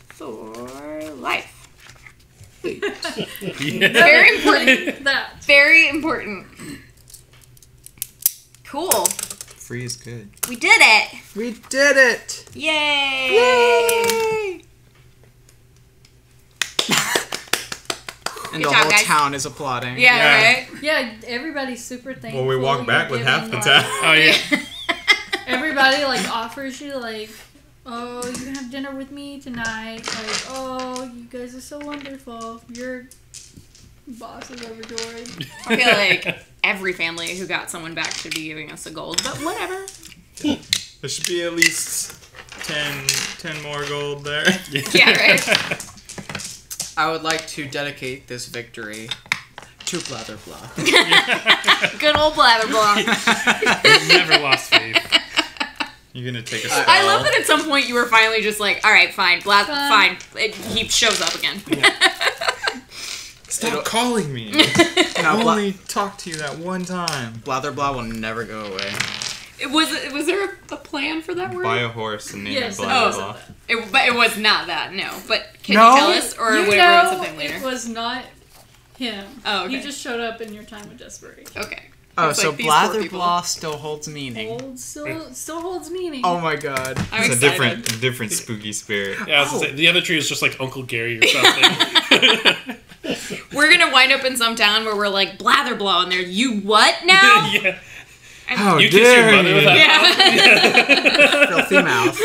For life. Yeah. Very important. That. Very important. Cool. Free is good. We did it. We did it! Yay. Yay! And Good the job, whole guys. town is applauding. Yeah, Yeah. right? Yeah, everybody's super thankful. Well, we walk You're back with half the given, town. Oh, yeah. Everybody like offers you like, oh, you can have dinner with me tonight. Like, oh, you guys are so wonderful. Your boss is overjoyed. I feel like every family who got someone back should be giving us a gold, but whatever. There should be at least 10 more gold there. Yeah, right? I would like to dedicate this victory to blather blah. Good old blather blah. Never lost faith. You're gonna take a spell. I love that at some point you were finally just like, all right, fine, fine. He shows up again. Stop calling me. I only talked to you that one time. Blather blah will never go away. Was there a plan for that word? Buy a horse and name Yes, it blah, oh. blah. But it was not that, no. But can you tell us, or You would know it something later? it was not him. Oh, okay. He just showed up in your time of desperation. Okay. Oh, It's so like these poor blather people. blah still holds meaning. Still holds meaning. Oh my god. I'm It's excited. a different spooky spirit. Yeah, I was gonna say, the other tree is just like Uncle Gary or something. We're gonna wind up in some town where we're like, blather blah, and they're, you what now? Yeah. How You kiss your dare mother you? with that Yeah. Filthy mouth.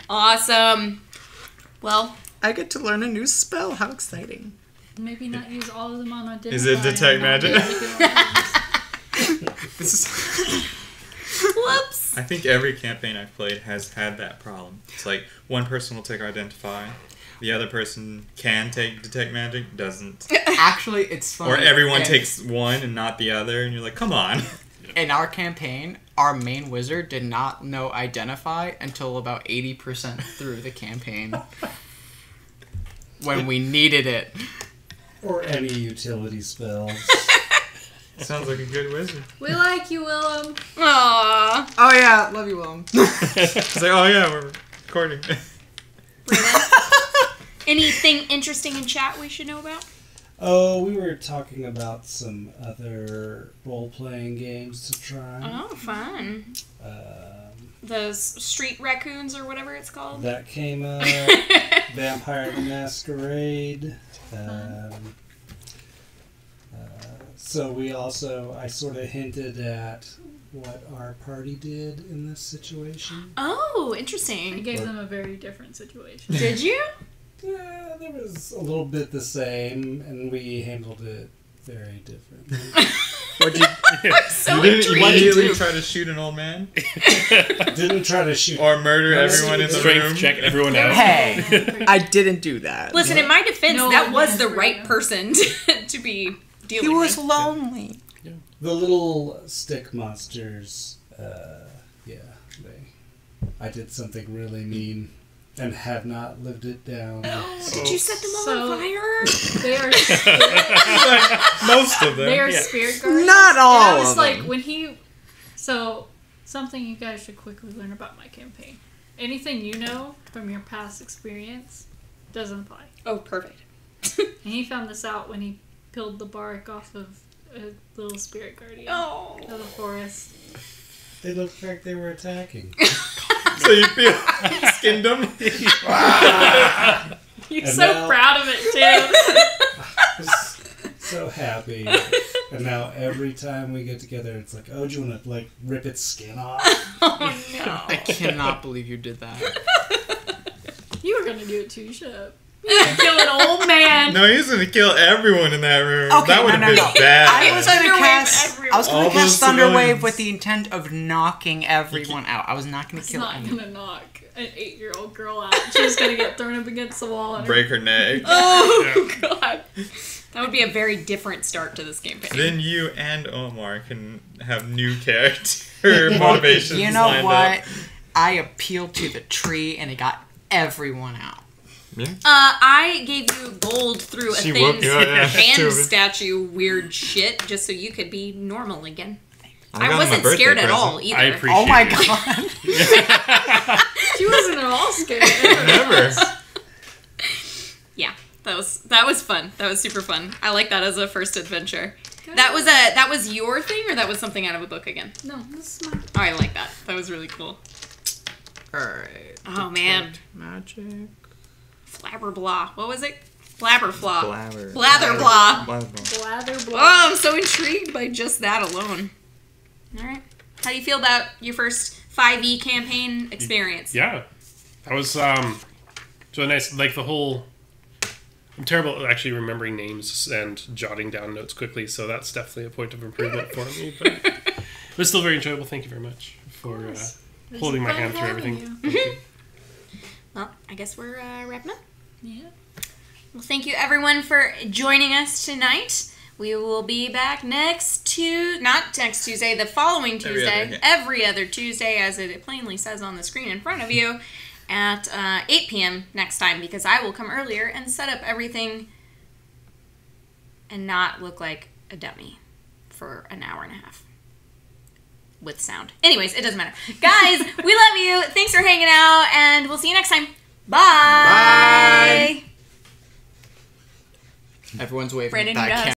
Awesome. Well, I get to learn a new spell. How exciting. Maybe not use all of them on identify. Is it detect and not magic? This is... whoops. I think every campaign I've played has had that problem. It's like one person will take identify, the other person can take detect magic, doesn't. Actually, it's funny. Or everyone In- takes one and not the other, and you're like, come on. In our campaign, our main wizard did not know identify until about 80% through the campaign. When we needed it. Or any utility spells. Sounds like a good wizard. We like you, Willem. Aww. Oh yeah, love you, Willem. It's like, oh yeah, we're recording. Anything interesting in chat we should know about? Oh, we were talking about some other role-playing games to try. Oh, fun. The street raccoons or whatever it's called. That came up. Vampire the Masquerade. So I sort of hinted at what our party did in this situation. Oh, I interesting. gave them a very different situation. Did you? Yeah, there was a little bit the same, and we handled it very differently. What'd you So you didn't intrigued. immediately try to shoot an old man? Didn't try to shoot. Or murder everyone in the Strength room? check everyone out. Hey, I didn't do that. Listen, in my defense, No that was man's the free. right person to be dealing He was with. lonely. The little stick monsters, I did something really mean and have not lived it down. Did you set them all So- on fire? They are Most of them. they are Yeah. spirit guardians. Not all And I was of like, them. when he... So, something you guys should quickly learn about my campaign. Anything you know from your past experience doesn't apply. Oh, perfect. And he found this out when he peeled the bark off of a little spirit guardian Oh. of the forest. They looked like they were attacking. So you feel skinned them? You're And so now- proud of it, too. So happy. And now every time we get together, it's like, oh, do you want to, like, rip its skin off? Oh, no. I cannot believe you did that. You were gonna do it too, shut up. You were gonna kill an old man. No, he was going to kill everyone in that room. Okay, that would have no, been no. bad. I was going to Thunderwave cast. everyone. I was going All to cast those Thunderwave civilians. with the intent of knocking everyone out. I was not going to It's kill not anyone. gonna knock an 8-year-old girl out. She's gonna get thrown up against the wall and Break her neck. Oh, God. That would be a very different start to this campaign. Then you and Omar can have new character motivations You know lined what? up. I appealed to the tree and it got everyone out. I gave you gold through a She thing's woke you up, yeah, band stupid. statue weird shit just so you could be normal again. got I him a wasn't birthday scared at present. all either. I appreciate Oh my it. god. she wasn't at all scared. Never. Yeah, that was fun. That was super fun. I like that as a first adventure. That was your thing, or that was something out of a book again? No, this is my... Oh, I like that. That was really cool. Alright. Oh man, Magic. flabberblah. What was it? Flabberflaw. Blabber. Blatherblah. Blather Oh, blah. I'm so intrigued by just that alone. All right. How do you feel about your first 5e campaign experience? Yeah, that was so nice. Like the whole, I'm terrible at actually remembering names and jotting down notes quickly, so that's definitely a point of improvement for me. But it was still very enjoyable. Thank you very much for holding my hand through everything. Thank you. Well, I guess we're wrapping up. Yeah. Well, thank you everyone for joining us tonight. We will be back not next Tuesday, the following Tuesday, every other Tuesday, as it plainly says on the screen in front of you, at 8 p.m. next time, because I will come earlier and set up everything and not look like a dummy for an hour and a half. With sound. Anyways, it doesn't matter. Guys, we love you. Thanks for hanging out, and we'll see you next time. Bye. Everyone's waving. Brandon, at that